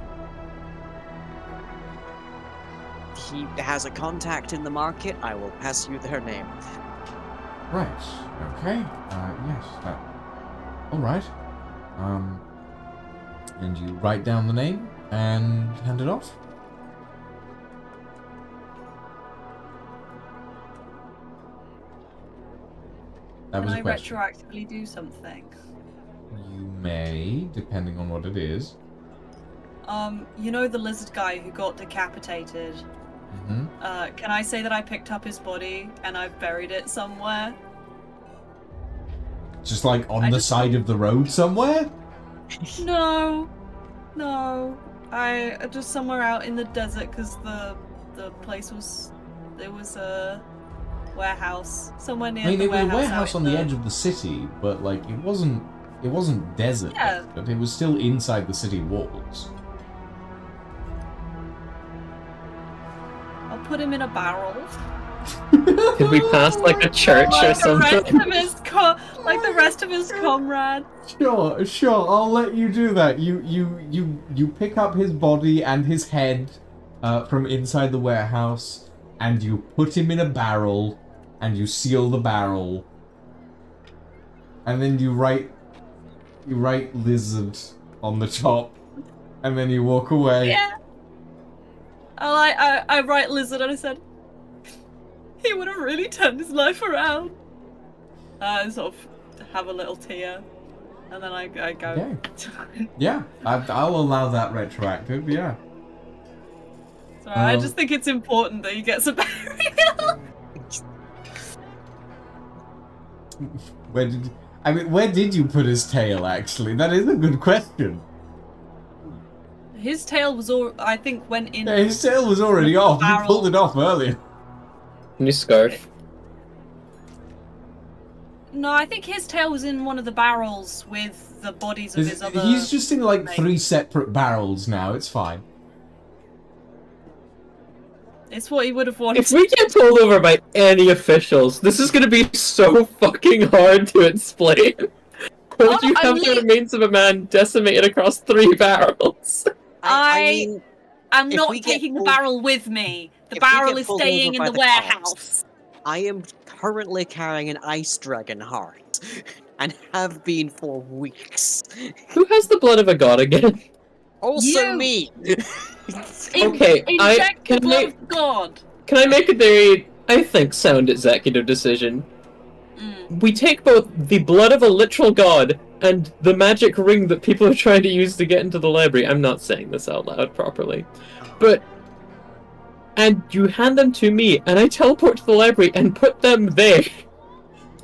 He has a contact in the market. I will pass you their name. Right. Okay. Yes. All right. And you write down the name and hand it off. That was Can a I question. retroactively do something? You may, depending on what it is. You know the lizard guy who got decapitated? Mm-hmm. Can I say that I picked up his body and I've buried it somewhere? Just like on I the just- side of the road somewhere? No. I just somewhere out in the desert because the place was there was a warehouse somewhere near I mean, the it was a warehouse. warehouse on the edge of the city, but like it wasn't desert, Yeah. but it was still inside the city walls. I'll put him in a barrel. Could we pass like a church or Like the rest something? of his like the rest of his comrades. Sure, I'll let you do that. You pick up his body and his head from inside the warehouse, and you put him in a barrel, and you seal the barrel, and then you write lizard on the top, and then you walk away. Yeah. I write lizard and I said he would have really turned his life around. Sort of have a little tear, and then I go. Okay. Yeah, I'll allow that retroactive. Yeah. So I just think it's important that he gets a burial. Where did you put his tail? Actually, that is a good question. His tail was all I think went in. Yeah, his tail was already off. You barrel. pulled it off earlier. New scarf. No, I think his tail was in one of the barrels with the bodies of his other. He's just in like thing. 3 separate barrels now. It's fine. It's what he would have wanted. If we get pulled over by any officials, this is gonna be so fucking hard to explain. Why would you have the remains of a man decimated across 3 barrels? I mean, I'm if not we get taking the pulled- barrel with me. The if we barrel get is pulled staying over in by the the warehouse. cops, I am currently carrying an ice dragon heart, and have been for weeks. Who has the blood of a god again? Also You! me. Okay, Inject the can blood I- of God. Can I make a very, I think, sound executive decision? We take both the blood of a literal god and the magic ring that people are trying to use to get into the library. I'm not saying this out loud properly. But... And you hand them to me, and I teleport to the library and put them there.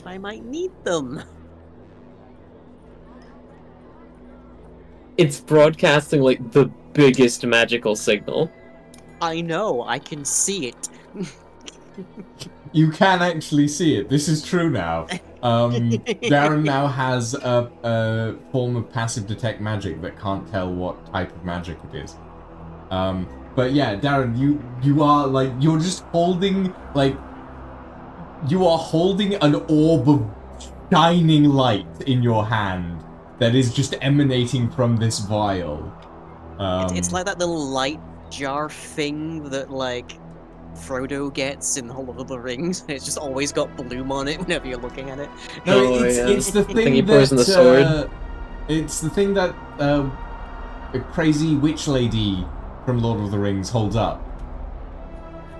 I might need them. It's broadcasting, like, the biggest magical signal. I know, I can see it. You can actually see it. This is true now. Darren now has a form of passive detect magic that can't tell what type of magic it is. But yeah, Darren, you are like you're just holding you are holding an orb of shining light in your hand that is just emanating from this vial. It's like that little light jar thing that like Frodo gets in the Lord of the Rings. It's just always got bloom on it whenever you're looking at it. No, Oh, yeah. it's the Thing thing he pours in the that sword. it's the thing that a crazy witch lady from Lord of the Rings holds up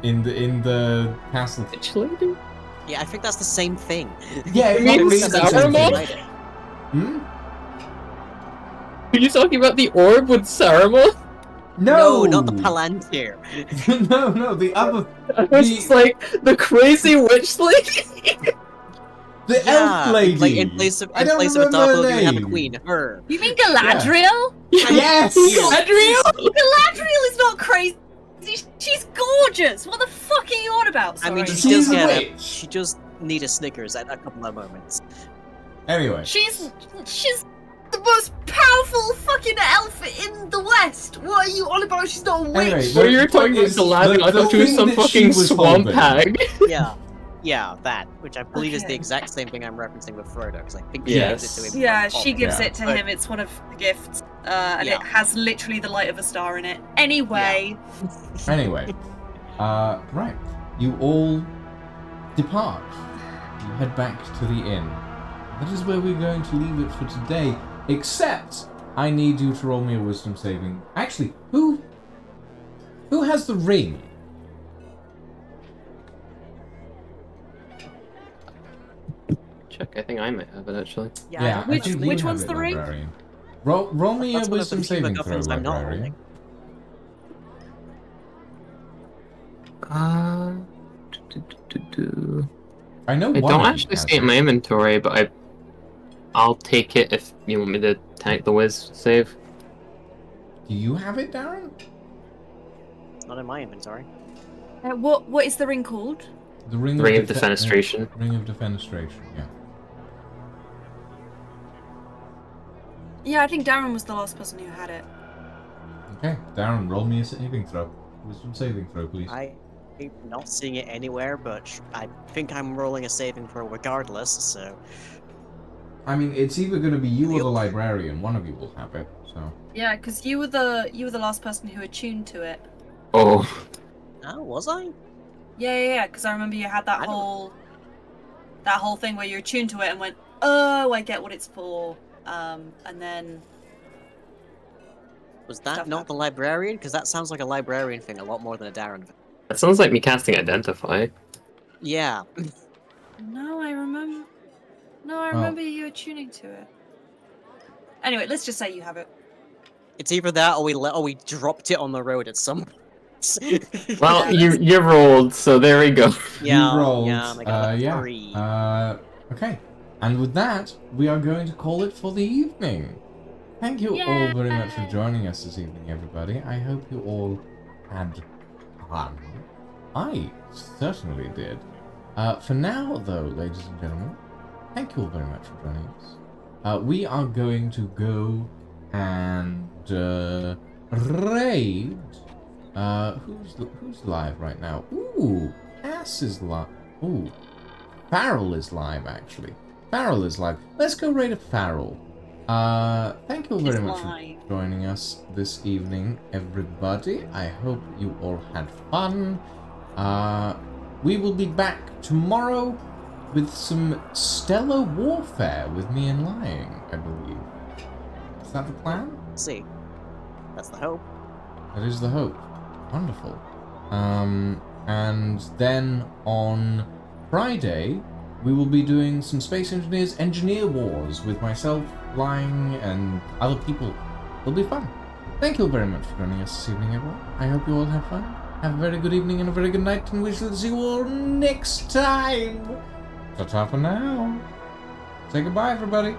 in the castle. Witch lady? Yeah, I think that's the same thing. Yeah, it mean is the same thing. Saruman? Hmm? Are you talking about the orb with Saruman? No, not the Palantir. no, the other, I was just like, the crazy witch lady? the elf lady. Like in place of I don't a remember double, her you have a name. queen. Her. You mean Galadriel? Yes. Adriel? Galadriel is not crazy. She's gorgeous. What the fuck are you on about? I mean, Sorry. she She's does a get witch. she just need a Snickers at a couple of moments. Anyway, She's the most powerful fucking elf in the West. What are you on about? She's not a witch. Anyway, Where you were talking about is, Galadriel, I the thought she was thing some that she fucking was swamp holding- hag. Yeah, that, which I believe is the Okay. exact same thing I'm referencing with Frodo, because I think Yes. she gives it to him. Yeah, from she Hobbit. gives Yeah. it to But- him. It's one of the gifts, and Yeah. it has literally the light of a star in it. Anyway, Anyway, right. You all depart. You head back to the inn. That is where we're going to leave it for today. Except, I need you to roll me a wisdom saving. Actually, who has the ring? check. I think I might have it actually. Yeah, I Which- think you which have one's it, the ring? librarian. Roll me a That's one of the wisdom few saving throw, MacGuffins I'm not librarian. I know I one don't of you actually has see it in it. my inventory, but I'll take it if you want me to tank the whiz save. Do you have it, Darren? It's not in my inventory. What is the ring called? The ring, Ring of Defenestration. Ring of Defenestration, yeah. Yeah, I think Darren was the last person who had it. Okay, Darren, roll me a saving throw. Wisdom saving throw, please. I'm not seeing it anywhere, but I think I'm rolling a saving throw regardless, so... I mean, it's either going to be you or Yep. the librarian. One of you will have it, so... Yeah, because you were the last person who attuned to it. Oh, Oh, was I? Yeah. Because I remember you had that I don't- whole thing where you attuned to it and went, "Oh, I get what it's for." And then Was that Stuff not happened. the librarian? Because that sounds like a librarian thing a lot more than a Darren thing. that sounds like me casting Identify. Yeah. no, I remember. No, I Well- remember you attuning to it. Anyway, let's just say you have it. It's either that or we dropped it on the road at some point. Well, you rolled, so there we go. Yeah, You rolled. yeah, I got a yeah. 3. Okay. And with that, we are going to call it for the evening. Thank you all very much for joining us this evening, everybody. I hope you all had fun. I certainly did. For now, though, ladies and gentlemen, thank you all very much for joining us. We are going to go and raid. Who's live right now? Ooh, Ass is live. Ooh, Farrell is live actually. Farrell is live. Let's go raid a Farrell. Thank you all very He's much live. for joining us this evening, everybody. I hope you all had fun. We will be back tomorrow with some stellar warfare with me and Lying, I believe. Is that the plan? See. That's the hope. That is the hope. Wonderful. And then on Friday, we will be doing some Space Engineers Engineer Wars with myself, Lying, and other people. It'll be fun. Thank you all very much for joining us this evening, everyone. I hope you all have fun. Have a very good evening and a very good night, and we shall see you all next time. Ta-ta for now. Say goodbye, everybody.